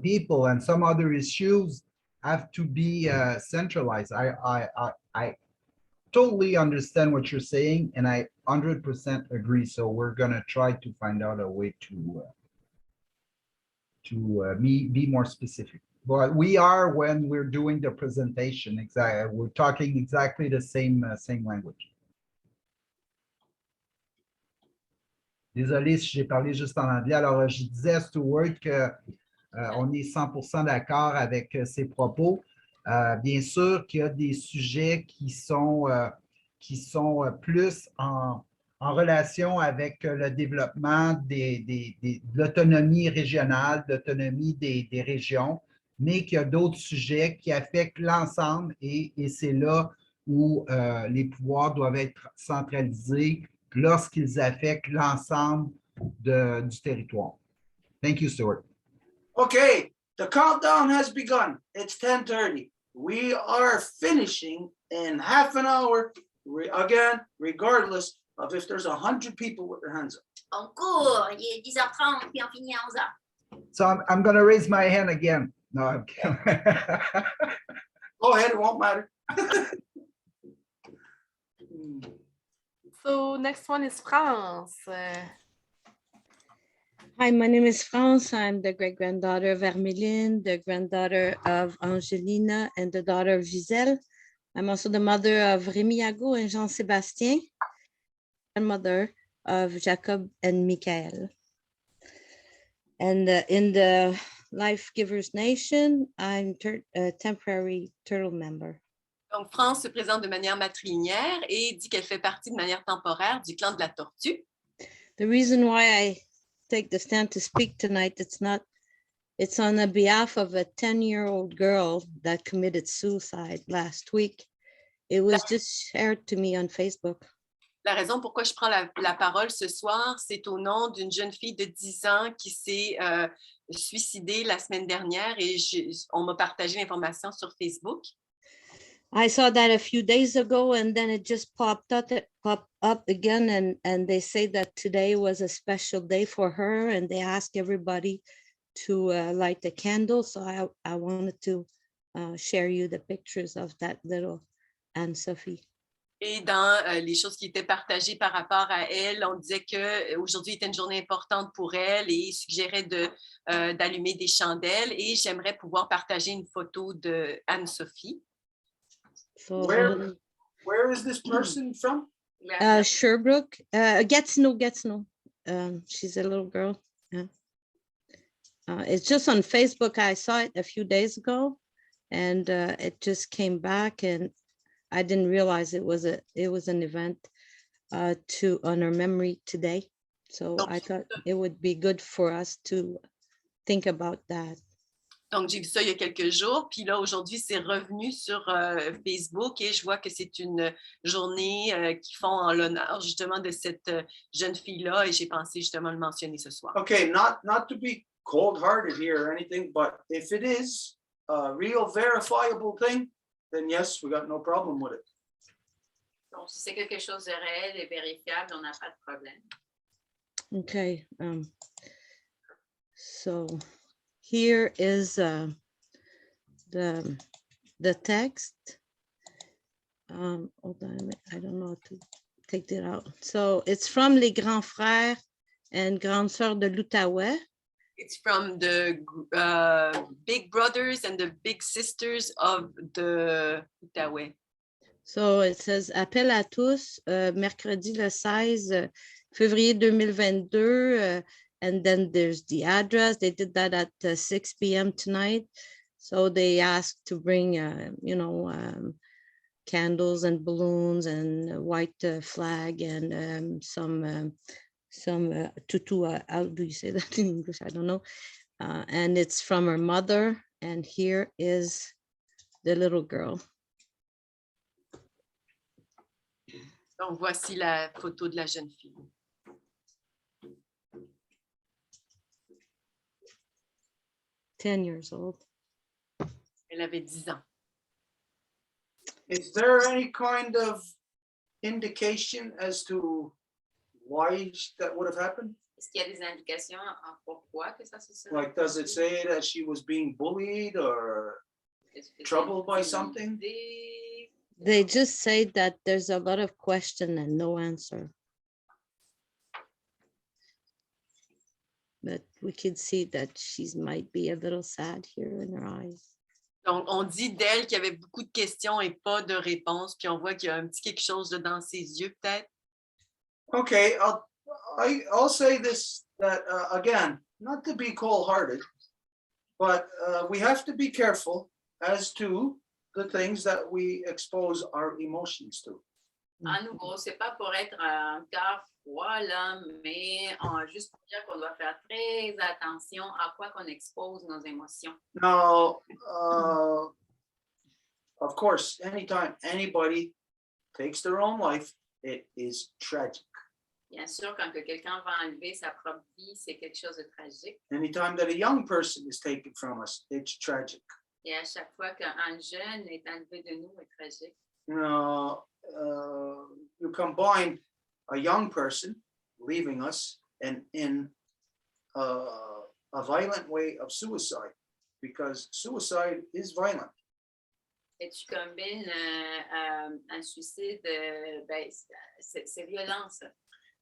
people, and some other issues have to be centralized. I totally understand what you're saying, and I 100% agree. So we're gonna try to find out a way to be more specific. But we are, when we're doing the presentation, exactly, we're talking exactly the same language. Désolé si j'ai parlé juste en anglais. Alors, je disais à Stuart que on est 100% d'accord avec ses propos. Bien sûr qu'il y a des sujets qui sont plus en relation avec le développement de l'autonomie régionale, de l'autonomie des régions, mais qu'il y a d'autres sujets qui affectent l'ensemble et c'est là où les pouvoirs doivent être centralisés lorsqu'ils affectent l'ensemble du territoire. Thank you, Stuart. Okay, the countdown has begun. It's 10:30. We are finishing in half an hour, again, regardless of if there's 100 people with their hands up. On court, il est 10h30, puis on finit à 11h. So I'm going to raise my hand again. No, I'm kidding. Go ahead, it won't matter. So next one is France. Hi, my name is France. I'm the great-granddaughter of Hermeline, the granddaughter of Angelina, and the daughter of Giselle. I'm also the mother of Rémi Yago and Jean-Sébastien, grandmother of Jacob and Michael. And in the Life Givers Nation, I'm a temporary turtle member. Donc, France se présente de manière matrilinéaire et dit qu'elle fait partie de manière temporaire du clan de la tortue. The reason why I take the stand to speak tonight, it's on the behalf of a 10-year-old girl that committed suicide last week. It was just shared to me on Facebook. La raison pourquoi je prends la parole ce soir, c'est au nom d'une jeune fille de 10 ans qui s'est suicidée la semaine dernière et on m'a partagé l'information sur Facebook. I saw that a few days ago and then it just popped up again and they say that today was a special day for her and they ask everybody to light the candle. So I wanted to share you the pictures of that little Anne-Sophie. Et dans les choses qui étaient partagées par rapport à elle, on disait qu'aujourd'hui était une journée importante pour elle et suggérait d'allumer des chandelles et j'aimerais pouvoir partager une photo de Anne-Sophie. So, Where is this person from? Sherbrooke, Gatineau. She's a little girl. Yeah. It's just on Facebook. I saw it a few days ago and it just came back and I didn't realize it was an event to honor memory today. So I thought it would be good for us to think about that. Donc, j'ai vu ça il y a quelques jours, puis là, aujourd'hui, c'est revenu sur Facebook et je vois que c'est une journée qu'ils font en l'honneur justement de cette jeune fille-là et j'ai pensé justement le mentionner ce soir. Okay, not to be cold-hearted here or anything, but if it is a real verifiable thing, then yes, we got no problem with it. Donc, si c'est quelque chose de réel et vérifiable, on n'a pas de problème. Okay. So here is the text. Hold on a minute. I don't know how to take that out. So it's from les grands frères and grandes sœurs de l'Outaouais. It's from the big brothers and the big sisters of the Outaouais. So it says appel à tous, mercredi le 16 février 2022. And then there's the address. They did that at 6 p.m. tonight. So they asked to bring, candles and balloons and a white flag and some tutu. How do you say that in English? I don't know. And it's from her mother. And here is the little girl. Donc, voici la photo de la jeune fille. Ten years old. Elle avait 10 ans. Is there any kind of indication as to why that would have happened? Est-ce qu'il y a des indications en pourquoi que ça se serait? Like, does it say that she was being bullied or troubled by something? They just say that there's a lot of question and no answer. But we could see that she might be a little sad here in her eyes. Donc, on dit d'elle qu'il y avait beaucoup de questions et pas de réponses, puis on voit qu'il y a un petit quelque chose dans ses yeux, peut-être. Okay, I'll say this, that again, not to be cold-hearted, but we have to be careful as to the things that we expose our emotions to. À nouveau, c'est pas pour être un cœur froid, là, mais juste pour dire qu'on doit faire très attention à quoi qu'on expose nos émotions. Now, of course, anytime anybody takes their own life, it is tragic. Bien sûr, quand que quelqu'un va enlever sa propre vie, c'est quelque chose de tragique. Anytime that a young person is taken from us, it's tragic. Et à chaque fois qu'un jeune est enlevé de nous, c'est tragique. You combine a young person leaving us and in a violent way of suicide, because suicide is violent. Et tu combines un suicide, c'est violent, ça.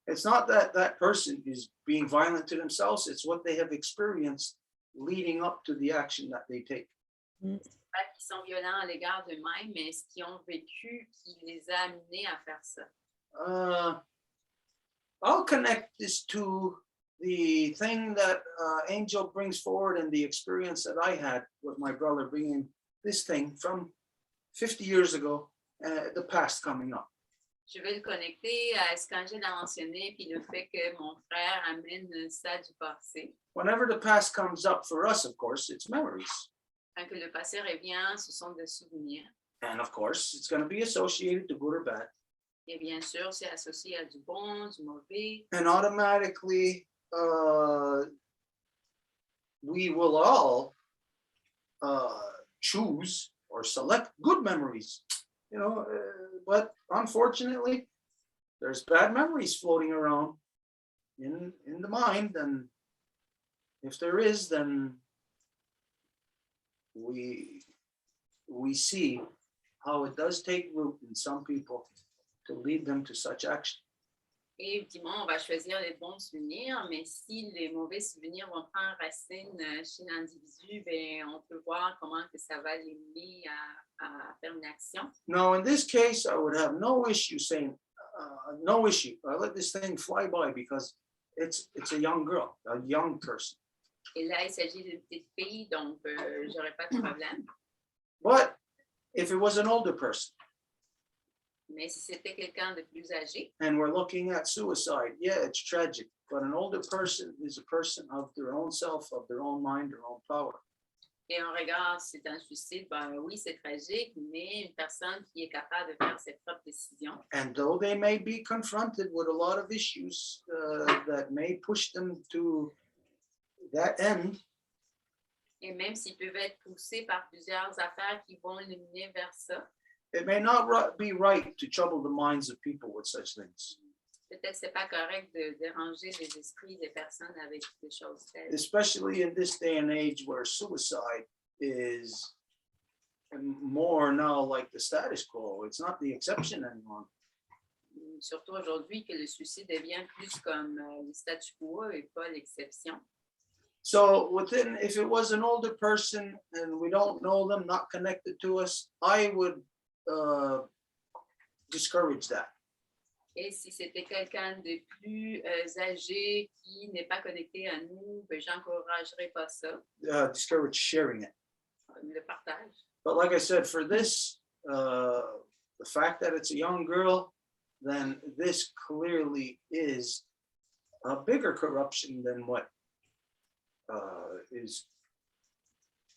It's not that that person is being violent to themselves, it's what they have experienced leading up to the action that they take. C'est pas qu'ils sont violents à l'égard d'eux-mêmes, mais ce qu'ils ont vécu qui les a amenés à faire ça. I'll connect this to the thing that Angel brings forward and the experience that I had with my brother bringing this thing from 50 years ago, the past coming up. Je vais le connecter à ce qu'Angèle a mentionné, puis le fait que mon frère amène ça du passé. Whenever the past comes up for us, of course, it's memories. Quand que le passé revient, ce sont des souvenirs. And of course, it's going to be associated to good or bad. Et bien sûr, c'est associé à du bon, du mauvais. And automatically, we will all choose or select good memories, you know, but unfortunately, there's bad memories floating around in the mind. And if there is, then we see how it does take root in some people to lead them to such action. Et évidemment, on va choisir les bons souvenirs, mais si les mauvais souvenirs vont prendre racine chez l'individu, ben, on peut voir comment que ça va les mener à faire une action. Now, in this case, I would have no issue saying, no issue. I let this thing fly by because it's a young girl, a young person. Et là, il s'agit d'une petite fille, donc j'aurais pas de problème. But if it was an older person, Mais si c'était quelqu'un de plus âgé, and we're looking at suicide, yeah, it's tragic. But an older person is a person of their own self, of their own mind, their own power. et on regarde, c'est un suicide, ben oui, c'est tragique, mais une personne qui est capable de faire ses propres décisions. And though they may be confronted with a lot of issues that may push them to that end, Et même s'ils peuvent être poussés par plusieurs affaires qui vont les mener vers ça, it may not be right to trouble the minds of people with such things. peut-être c'est pas correct de déranger les esprits des personnes avec des choses telles. Especially in this day and age where suicide is more now like the status quo. It's not the exception anymore. Surtout aujourd'hui que le suicide devient plus comme le statu quo et pas l'exception. So if it was an older person and we don't know them, not connected to us, I would discourage that. Et si c'était quelqu'un de plus âgé qui n'est pas connecté à nous, ben, j'encouragerais pas ça, Discourage sharing it. le partage. But like I said, for this, the fact that it's a young girl, then this clearly is a bigger corruption than what is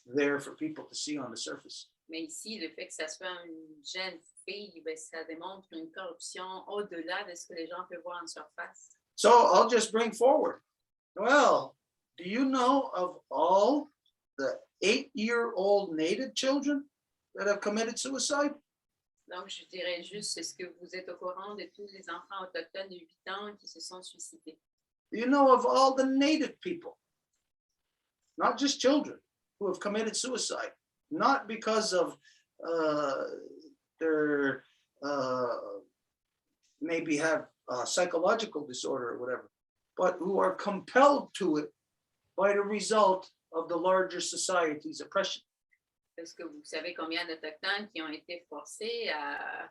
there for people to see on the surface. Mais ici, le fait que ça soit une jeune fille, ben, ça démontre une corruption au-delà de ce que les gens peuvent voir en surface. So I'll just bring forward. Well, do you know of all the 8-year-old native children that have committed suicide? Donc, je dirais juste, est-ce que vous êtes au courant de tous les enfants autochtones de 8 ans qui se sont suicidés? Do you know of all the native people, not just children, who have committed suicide? Not because of their maybe have a psychological disorder or whatever, but who are compelled to it by the result of the larger society's oppression. Est-ce que vous savez combien d'Autochtones qui ont été forcés à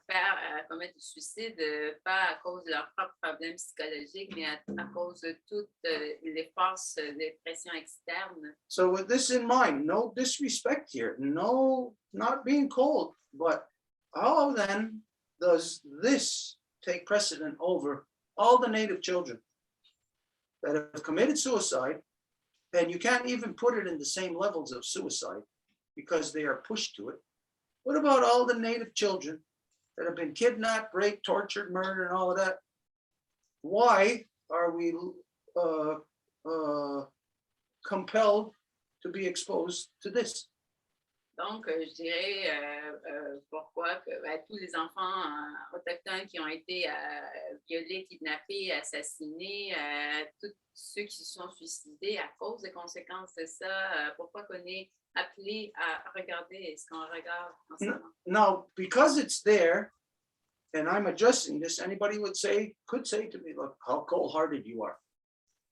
commettre du suicide, pas à cause de leurs propres problèmes psychologiques, mais à cause de toutes les forces de pression externes? So with this in mind, no disrespect here, no, not being cold, but how then does this take precedent over all the Native children that have committed suicide? And you can't even put it in the same levels of suicide because they are pushed to it. What about all the Native children that have been kidnapped, raped, tortured, murdered, and all of that? Why are we compelled to be exposed to this? Donc, je dirais pourquoi que tous les enfants autochtones qui ont été violés, kidnappés, assassinés, tous ceux qui se sont suicidés à cause des conséquences de ça, pourquoi qu'on est appelé à regarder ce qu'on regarde en ce moment? Now, because it's there, and I'm addressing this, anybody could say to me, look, how cold-hearted you are.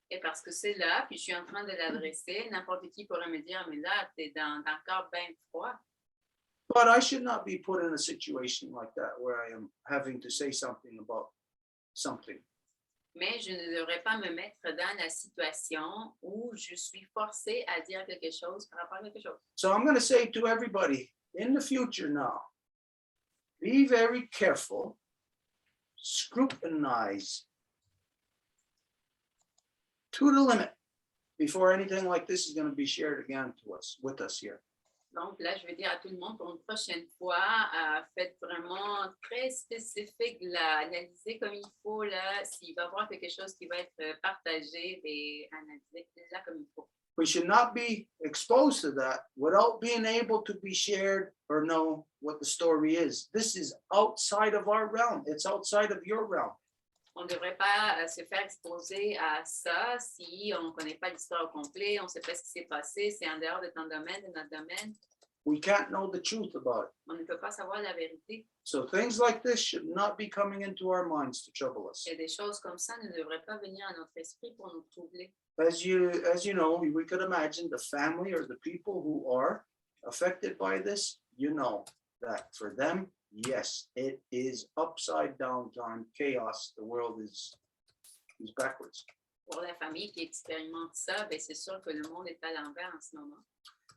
Et parce que c'est là, puis je suis en train de l'adresser, n'importe qui pourrait me dire, mais là, tu es dans le corps bien froid. But I should not be put in a situation like that where I am having to say something about something. Mais je ne devrais pas me mettre dans la situation où je suis forcée à dire quelque chose par rapport à quelque chose. So I'm going to say to everybody in the future now, be very careful, scrutinize to the limit before anything like this is going to be shared again with us here. Donc là, je vais dire à tout le monde pour une prochaine fois, faites vraiment très spécifique, analysez comme il faut, là, s'il va y avoir quelque chose qui va être partagé, et analysez-la comme il faut. We should not be exposed to that without being able to be shared or know what the story is. This is outside of our realm. It's outside of your realm. On ne devrait pas se faire exposer à ça si on ne connaît pas l'histoire au complet, on ne sait pas ce qui s'est passé, c'est en dehors de ton domaine, de notre domaine. We can't know the truth about it. On ne peut pas savoir la vérité. So things like this should not be coming into our minds to trouble us. Et des choses comme ça ne devraient pas venir à notre esprit pour nous troubler. As you know, we could imagine the family or the people who are affected by this, you know that for them, yes, it is upside down time, chaos. The world is backwards. Pour la famille qui expérimente ça, ben c'est sûr que le monde est à l'envers en ce moment.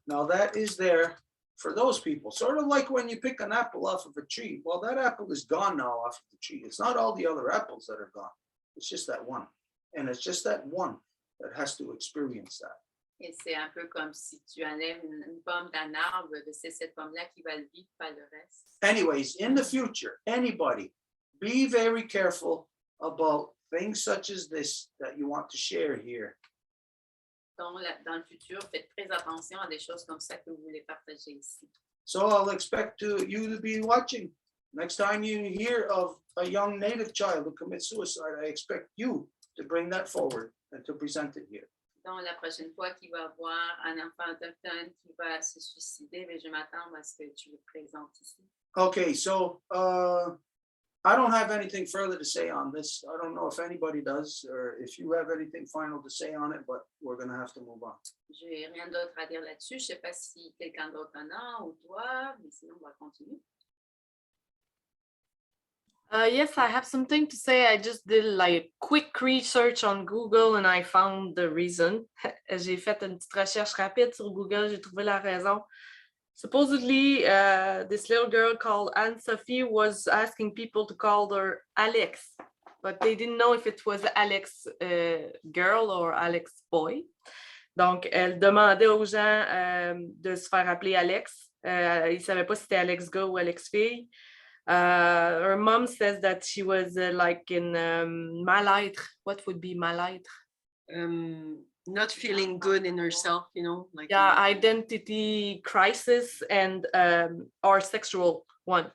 Now that is there for those people, sort of like when you pick an apple off of a tree. Well, that apple is gone now off of the tree. It's not all the other apples that are gone. It's just that one. And it's just that one that has to experience that. Et c'est un peu comme si tu enlèves une pomme d'un arbre, c'est cette pomme-là qui va le vivre, pas le reste. Anyways, in the future, anybody, be very careful about things such as this that you want to share here. Dans le futur, faites très attention à des choses comme ça que vous voulez partager ici. So I'll expect you to be watching. Next time you hear of a young Native child who commits suicide, I expect you to bring that forward and to present it here. Donc, la prochaine fois qu'il va y avoir un enfant autochtone qui va se suicider, mais je m'attends à ce que tu le présentes ici. Okay, so I don't have anything further to say on this. I don't know if anybody does or if you have anything final to say on it, but we're going to have to move on. Je n'ai rien d'autre à dire là-dessus. Je ne sais pas si quelqu'un d'autre en a ou toi, mais sinon, on va continuer. Yes, I have something to say. I just did like quick research on Google and I found the reason. J'ai fait une petite recherche rapide sur Google, j'ai trouvé la raison. Supposedly, this little girl called Anne-Sophie was asking people to call her Alex, but they didn't know if it was Alex girl or Alex boy. Donc, elle demandait aux gens de se faire appeler Alex. Ils ne savaient pas si c'était Alex gars ou Alex fille. Her mom says that she was like in mal-être. What would be mal-être? Not feeling good in herself, you know, like identity crisis and or sexual one.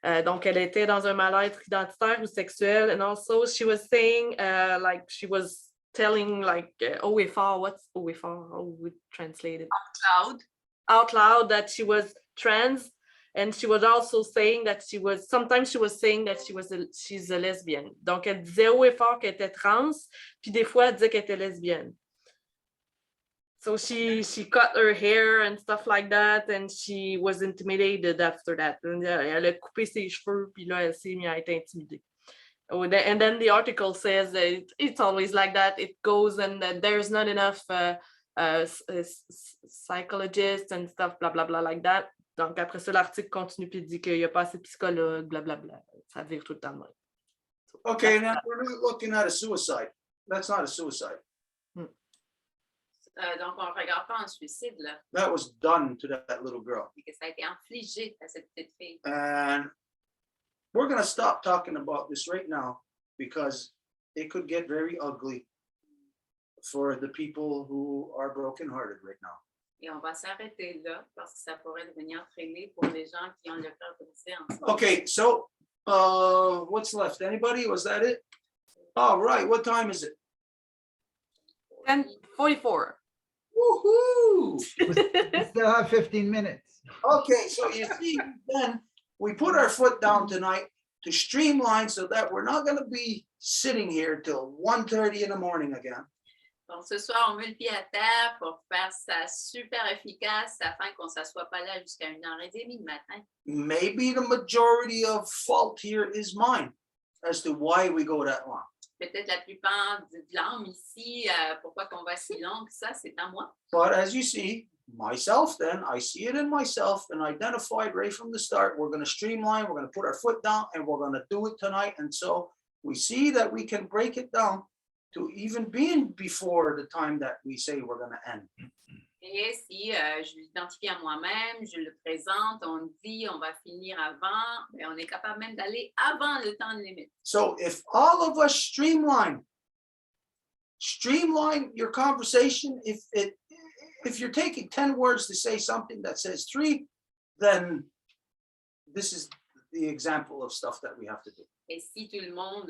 Donc, elle était dans un mal-être identitaire ou sexuel, and also she was saying, like she was telling, like, OFR. What's OFR? How would we translate it? Out loud that she was trans. And she was also saying that sometimes she was saying that she's a lesbian. Donc, elle disait haut et fort qu'elle était trans, puis des fois, elle disait qu'elle était lesbienne. So she cut her hair and stuff like that, and she was intimidated after that. Elle a coupé ses cheveux, puis là, elle s'est mise à être intimidée. And then the article says that it's always like that. It goes and that there's not enough psychologists and stuff, blah, blah, blah, like that. Donc, après ça, l'article continue puis dit qu'il n'y a pas assez de psychologues, blah, blah, blah. Ça vire tout le temps de même. Okay, now we're not looking at a suicide. That's not a suicide. Donc, on ne regarde pas un suicide, là, That was done to that little girl. et que ça a été infligé à cette petite fille. And we're going to stop talking about this right now because it could get very ugly for the people who are brokenhearted right now. Et on va s'arrêter là parce que ça pourrait devenir très laid pour les gens qui ont le cœur brisé en ce moment. Okay, so what's left? Anybody? Was that it? All right. What time is it? 10:44. Woohoo! We still have 15 minutes. Okay, so you see, then we put our foot down tonight to streamline so that we're not going to be sitting here till 1:30 in the morning again. Donc, ce soir, on met le pied à terre pour faire ça super efficace afin qu'on ne s'assoie pas là jusqu'à 1h30 du matin. Maybe the majority of fault here is mine as to why we go that long. Peut-être la plupart de l'âme ici, pourquoi qu'on va si long que ça, c'est à moi. But as you see, myself then, I see it in myself and identified right from the start. We're going to streamline, we're going to put our foot down, and we're going to do it tonight. And so we see that we can break it down to even being before the time that we say we're going to end. Et si je l'identifie à moi-même, je le présente, on dit on va finir avant, mais on est capable même d'aller avant le temps limite. So if all of us streamline your conversation, if you're taking 10 words to say something that says 3, then this is the example of stuff that we have to do. Et si tout le monde,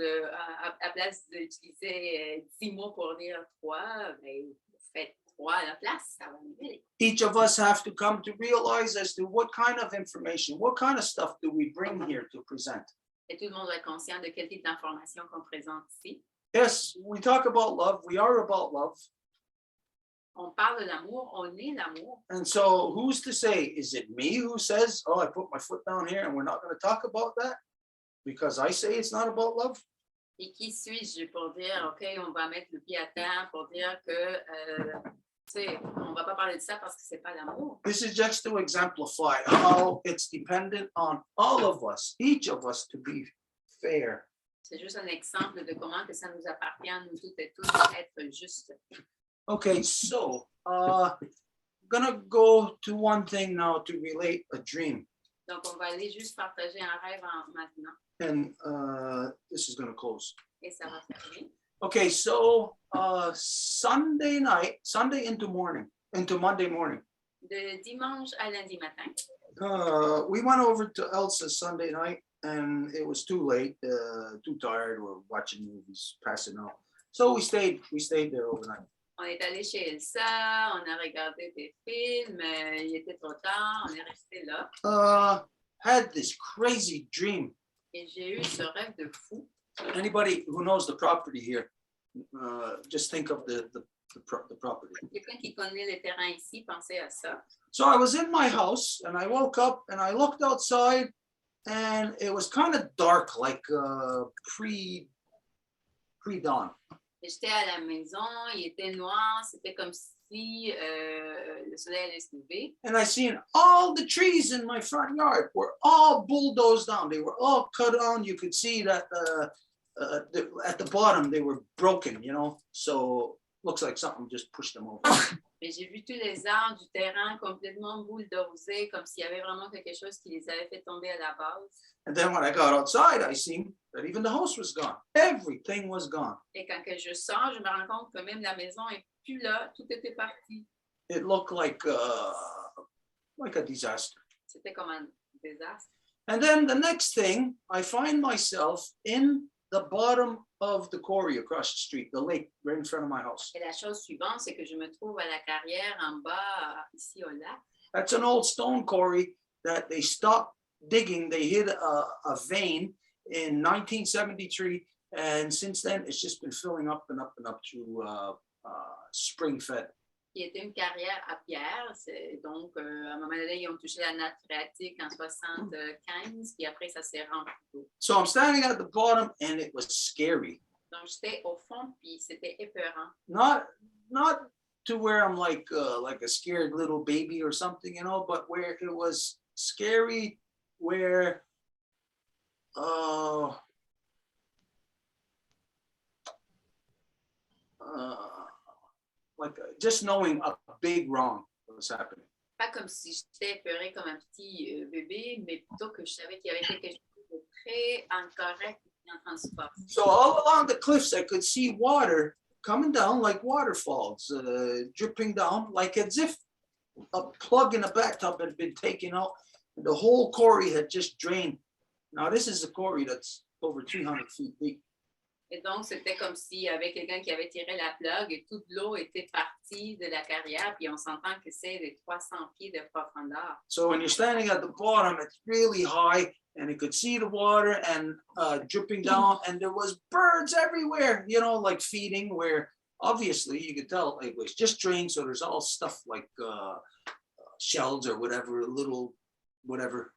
à place d'utiliser 10 mots pour dire 3, ben, vous faites 3 à la place, ça va m'aider. Each of us have to come to realize as to what kind of information, what kind of stuff do we bring here to present. Et tout le monde va être conscient de quel type d'information qu'on présente ici. Yes, we talk about love. We are about love. On parle de l'amour, on est l'amour. And so who's to say, is it me who says, oh, I put my foot down here and we're not going to talk about that because I say it's not about love? Et qui suis-je pour dire, OK, on va mettre le pied à terre pour dire que, tu sais, on va pas parler de ça parce que c'est pas l'amour. This is just to exemplify how it's dependent on all of us, each of us, to be fair. C'est juste un exemple de comment que ça nous appartient, nous toutes et tous, d'être justes. Okay, so I'm gonna go to one thing now to relate a dream. Donc, on va aller juste partager un rêve maintenant. And this is gonna close. Et ça va fermer. Okay, so Sunday into Monday morning. De dimanche à lundi matin, We went over to Elsa's Sunday night and it was too late, too tired, we're watching movies, passing out. So we stayed there overnight. on est allé chez Elsa, on a regardé des films, il était trop tard, on est resté là. Had this crazy dream. Et j'ai eu ce rêve de fou. Anybody who knows the property here, just think of the property. Quelqu'un qui connaît les terrains ici, pensez à ça. So I was in my house and I woke up and I looked outside and it was kind of dark, like pre-dawn. J'étais à la maison, il était noir, c'était comme si le soleil allait se lever. And I seen all the trees in my front yard were all bulldozed down. They were all cut down. You could see that at the bottom they were broken, you know. So looks like something just pushed them over. Mais j'ai vu tous les arbres du terrain complètement bulldozés, comme s'il y avait vraiment quelque chose qui les avait fait tomber à la base. And then when I got outside, I seen that even the house was gone. Everything was gone. Et quand que je sors, je me rends compte que même la maison est plus là, tout était parti. It looked like a disaster. C'était comme un désastre. And then the next thing, I find myself in the bottom of the quarry across the street, the lake right in front of my house. Et la chose suivante, c'est que je me trouve à la carrière en bas, ici au lac. That's an old stone quarry that they stopped digging. They hit a vein in 1973. And since then, it's just been filling up and up and up through spring fed. qui était une carrière à pierre. Donc, à un moment donné, ils ont touché la nappe phréatique en 75, puis après, ça s'est rempli d'eau. So I'm standing at the bottom and it was scary. Donc, j'étais au fond, puis c'était épeurant. Not to where I'm like a scared little baby or something, you know, but where it was scary, where like just knowing a big wrong was happening. Pas comme si j'étais épeurée comme un petit bébé, mais plutôt que je savais qu'il y avait quelque chose de très incorrect qui était en train de se passer. So all along the cliffs, I could see water coming down like waterfalls, dripping down, like as if a plug in a bathtub had been taken out and the whole quarry had just drained. Now this is a quarry that's over 300 feet deep. Et donc, c'était comme s'il y avait quelqu'un qui avait tiré la plug et toute l'eau était partie de la carrière, puis on s'entend que c'est de 300 pieds de profondeur. So when you're standing at the bottom, it's really high and you could see the water and dripping down and there was birds everywhere, you know, like feeding, where obviously you could tell it was just drained. So there's all stuff like shells or whatever, little whatever,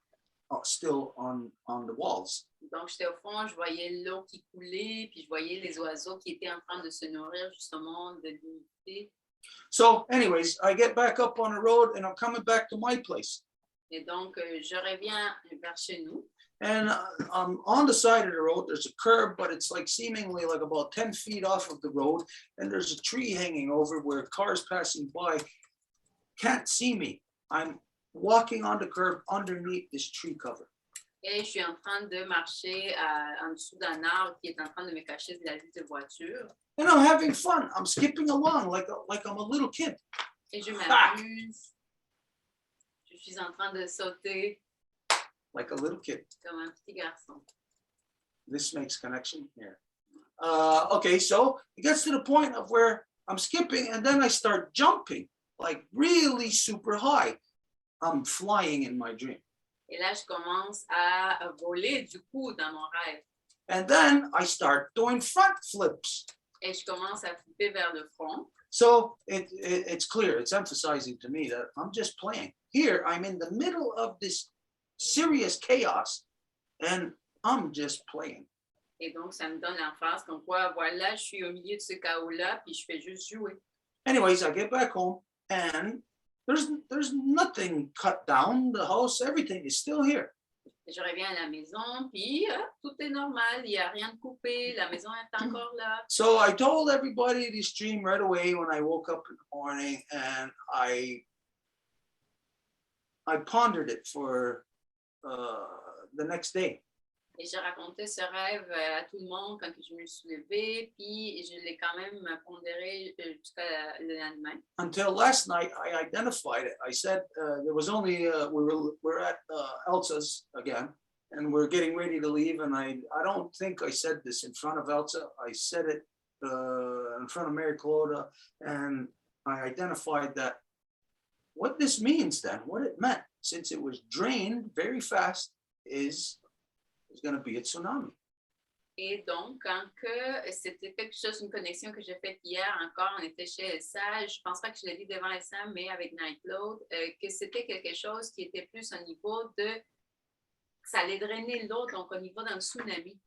still on the walls. Donc, j'étais au fond, je voyais l'eau qui coulait, puis je voyais les oiseaux qui étaient en train de se nourrir justement de l'humidité. So anyways, I get back up on the road and I'm coming back to my place. Et donc, je reviens vers chez nous. And on the side of the road, there's a curb, but it's like seemingly like about 10 feet off of the road. And there's a tree hanging over where cars passing by can't see me. I'm walking on the curb underneath this tree cover. Et je suis en train de marcher en dessous d'un arbre qui est en train de me cacher de la vue de voiture. And I'm having fun. I'm skipping along like I'm a little kid. Et je m'amuse. Je suis en train de sauter Like a little kid. comme un petit garçon. This makes connection here. Okay, so it gets to the point of where I'm skipping and then I start jumping like really super high. I'm flying in my dream. Et là, je commence à voler du coup dans mon rêve. And then I start doing front flips. Et je commence à flipper vers le front. So it's clear, it's emphasizing to me that I'm just playing. Here, I'm in the middle of this serious chaos and I'm just playing. Et donc, ça me donne l'emphase comme quoi, voilà, je suis au milieu de ce chaos-là, puis je fais juste jouer. Anyways, I get back home and there's nothing cut down. The house, everything is still here. Et je reviens à la maison, puis tout est normal, il n'y a rien de coupé, la maison est encore là. So I told everybody this dream right away when I woke up in the morning, and I pondered it for the next day. Et j'ai raconté ce rêve à tout le monde quand je me suis levée, puis je l'ai quand même pondéré jusqu'à le lendemain. Until last night, I identified it. I said there was only we're at Elsa's again, and we're getting ready to leave. And I don't think I said this in front of Elsa. I said it in front of Mary Claude, and I identified that what this means then, what it meant, since it was drained very fast, is going to be a tsunami. Et donc, quand que c'était quelque chose, une connexion que j'ai faite hier encore, on était chez Elsa, je pense pas que je l'ai dit devant Elsa, mais avec Night-Claude, que c'était quelque chose qui était plus au niveau de, ça allait drainer l'eau, donc au niveau d'un tsunami.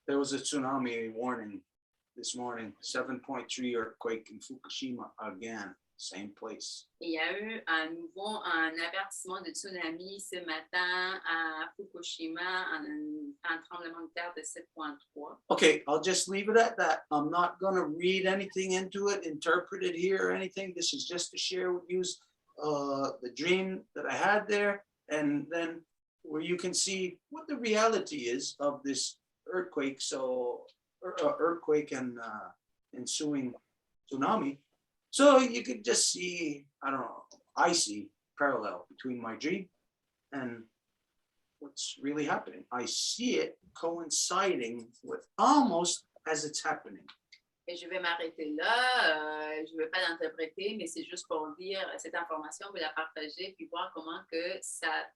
There was a tsunami warning this morning, 7.3 earthquake in Fukushima again. Same place. Et il y a eu un avertissement de tsunami ce matin à Fukushima, un tremblement de terre de 7.3. Okay, I'll just leave it at that. I'm not going to read anything into it, interpret it here or anything. This is just to share with you the dream that I had there, and then where you can see what the reality is of this earthquake. So earthquake and ensuing tsunami. So you could just see, I don't know, I see parallel between my dream and what's really happening. I see it coinciding with almost as it's happening. Et je vais m'arrêter là, je ne vais pas l'interpréter, mais c'est juste pour dire cette information, vous la partager, puis voir comment que ça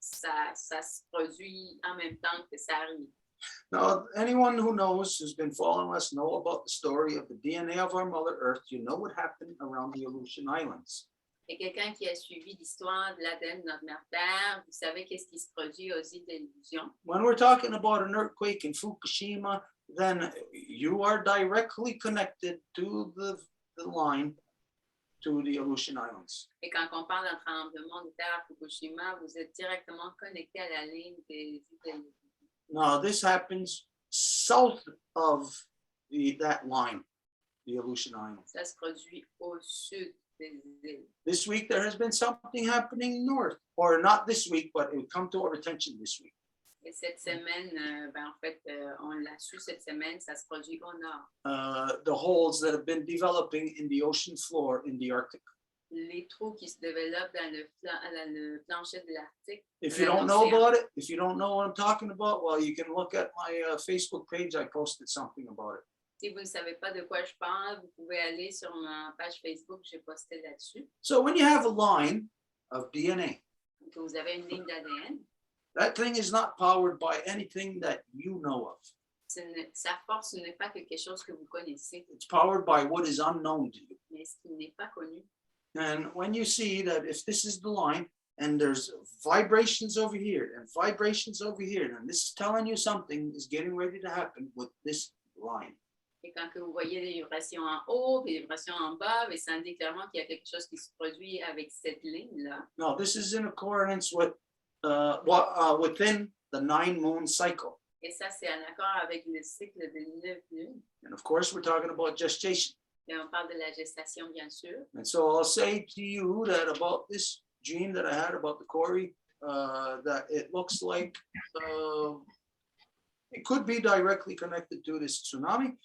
se produit en même temps que ça arrive. Now, anyone who knows, who's been following us, know about the story of the DNA of our Mother Earth. You know what happened around the Aleutian Islands. Et quelqu'un qui a suivi l'histoire de l'ADN de notre mère Terre, vous savez qu'est-ce qui se produit aux îles de l'illusion. When we're talking about an earthquake in Fukushima, then you are directly connected to the line to the Aleutian Islands. Et quand on parle d'un tremblement de terre à Fukushima, vous êtes directement connecté à la ligne des îles de l'illusion. Now, this happens south of that line, the Aleutian Islands. Ça se produit au sud des îles. This week, there has been something happening north, or not this week, but it will come to our attention this week. Et cette semaine, en fait, on l'a su cette semaine, ça se produit au nord. The holes that have been developing in the ocean floor in the Arctic. Les trous qui se développent dans le plancher de l'Arctique. If you don't know about it, if you don't know what I'm talking about, well, you can look at my Facebook page. I posted something about it. Si vous ne savez pas de quoi je parle, vous pouvez aller sur ma page Facebook, j'ai posté là-dessus. So when you have a line of DNA, Donc, vous avez une ligne d'ADN. that thing is not powered by anything that you know of. Sa force n'est pas quelque chose que vous connaissez, It's powered by what is unknown to you. mais ce qui n'est pas connu. And when you see that if this is the line and there's vibrations over here and vibrations over here, and this is telling you something is getting ready to happen with this line. Et quand que vous voyez des vibrations en haut, des vibrations en bas, mais ça indique clairement qu'il y a quelque chose qui se produit avec cette ligne-là. Now, this is in accordance with within the 9-moon cycle. Et ça, c'est en accord avec le cycle de 9 lunes. And of course, we're talking about gestation. Et on parle de la gestation, bien sûr. And so I'll say to you that about this dream that I had about the Corey, that it looks like it could be directly connected to this tsunami,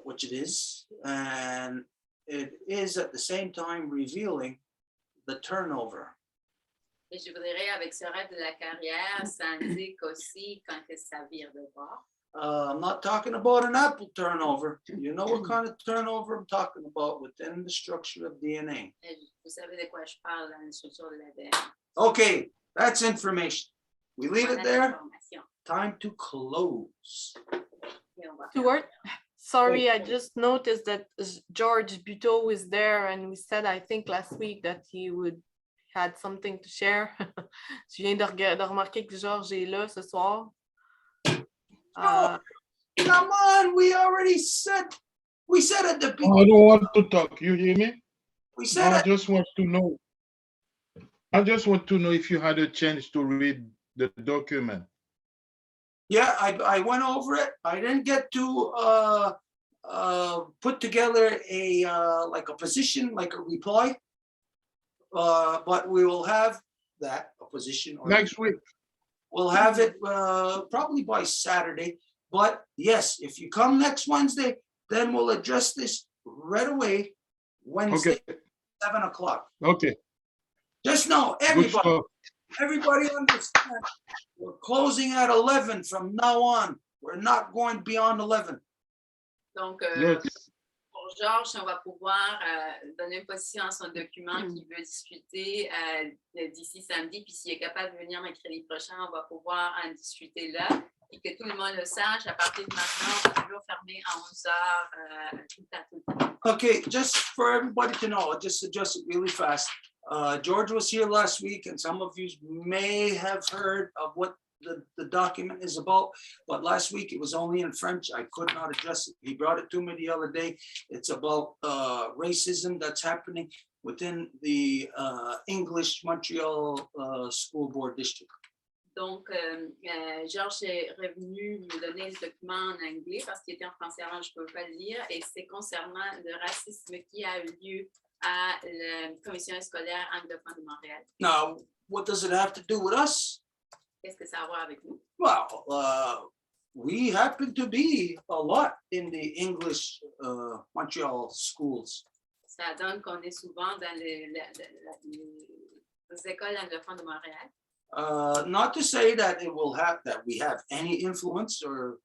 which it is. And it is at the same time revealing the turnover. Et je voudrais, avec ce rêve de la carrière, ça indique aussi quand que ça vire de bord. I'm not talking about an apple turnover. You know what kind of turnover I'm talking about within the structure of DNA. Et vous savez de quoi je parle dans la structure de l'ADN. Okay, that's information. We leave it Voilà there. l'information. Time to close. Et on va faire Stuart, sorry, I just noticed that George Buteau is there, and we said, I think last week, that he had something to share. Je viens de remarquer que George est là ce soir. Oh, come on, we said at the I beginning. don't want to talk. You hear me? We said I it. just want to know. I just want to know if you had a chance to read the document. Yeah, I went over it. I didn't get to put together a like a position, like a reply. But we will have that a position or Next week. we'll have it probably by Saturday. But yes, if you come next Wednesday, then we'll address this right away. Wednesday, Okay. 7 o'clock. Okay. Just know, Good stuff. everybody understand. We're closing at 11 from now on. We're not going beyond 11. Donc, Yes. pour Georges, on va pouvoir donner une position à son document qu'il veut discuter d'ici samedi. Puis s'il est capable de venir mercredi prochain, on va pouvoir en discuter là. Et que tout le monde le sache, à partir de maintenant, on va toujours fermer à 11h tout le temps. Okay, just for everybody to know, I'll just adjust it really fast. George was here last week, and some of you may have heard of what the document is about, but last week it was only in French. I could not address it. He brought it to me the other day. It's about racism that's happening within the English Montreal School Board District. Donc, Georges est revenu me donner le document en anglais parce qu'il était en français avant, je ne peux pas le lire, et c'est concernant le racisme qui a eu lieu à la commission scolaire anglophone de Montréal. Now, what does it have to do with us? Qu'est-ce que ça a à voir avec nous? Well, we happen to be a lot in the English Montreal schools. Ça donne qu'on est souvent dans les écoles anglophones de Montréal. Not to say that we have any influence or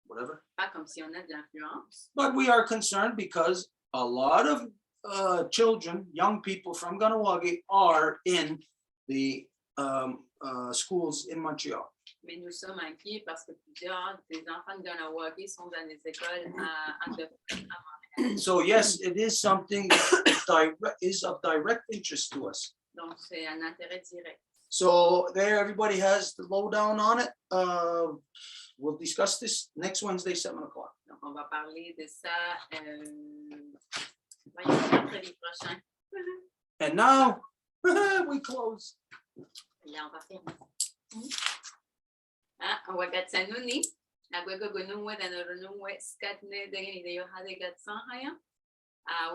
whatever, Pas comme si on a de l'influence, but we are concerned because a lot of children, young people from Ganawagi are in the schools in Montreal. Mais nous sommes inquiets parce que plusieurs des enfants de Ganawagi sont dans les écoles anglophones. So yes, it is something that is of direct interest to us. Donc, c'est un intérêt direct. So there, everybody has the lowdown on it. We'll discuss this next Wednesday, 7 o'clock. Donc, on va parler de ça mercredi prochain. And now we close. Là, on va fermer. On va gatsanuni.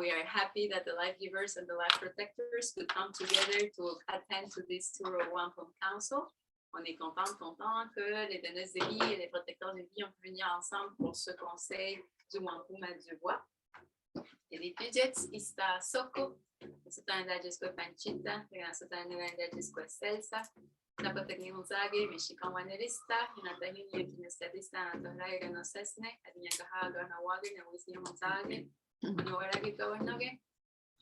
We are happy that the life givers and the life protectors could come together to attend to this tour of Wampum Council. On est content que les donneuses de vie et les protecteurs de vie ont pu venir ensemble pour ce conseil du Wampum à Deux Voies. Et les budgets, ista soko, c'est un dagisco panchita, c'est un dagisco selsa. Na potegnie Gonzagi, Michigan Wanelista, Hinatani, Kinestadista, Anatolia, Ganosesne, Adinakaha, Garnawagi, and Wisnium Gonzagi, Noeragi Governoge,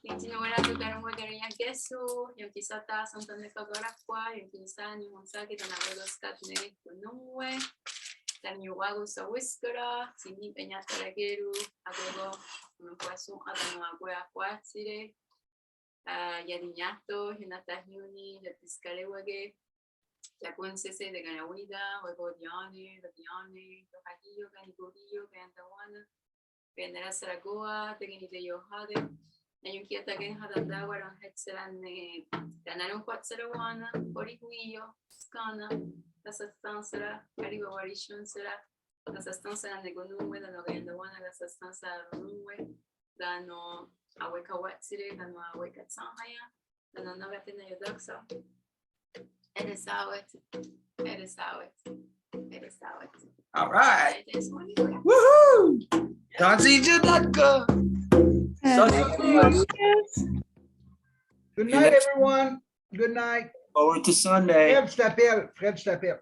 Intinoerato Garamagaria Gesu, Yankisata, Santaneca Goraqua, Yankinisani, Gonzagi, and Agoskatne, Kunue, Tanyuago Sawiskara, Sini Peñatarageru, Agogo, Nuquasu, Adanaguea Quatsire, Yadinato, Hinatahuni, the Piscalewage. La Cuencese de Ganawida, Huevodiani, Vadiani, Tojadillo, Ganigodillo, Gandawana, Vendera Saragoa, Tegani de Yohade, and you get again Hadadawa on Hetzelan, Ganaron Quatsarawana, Boriguillo, Scana, Casastansera, Caribo Varishon Sera, Casastansera Negonue, the Nogandawana, Casastansa Runwe, Dano Aweka Watsire, Dano Aweka Sahaya, Dano Nagatina Yodoxa. It is how it. It is how it. It is how it. All right. It is what it is. Woohoo! Tansi Jadaka. Good night, everyone. Good night. Forward to Sunday. Fred, je t'appelle.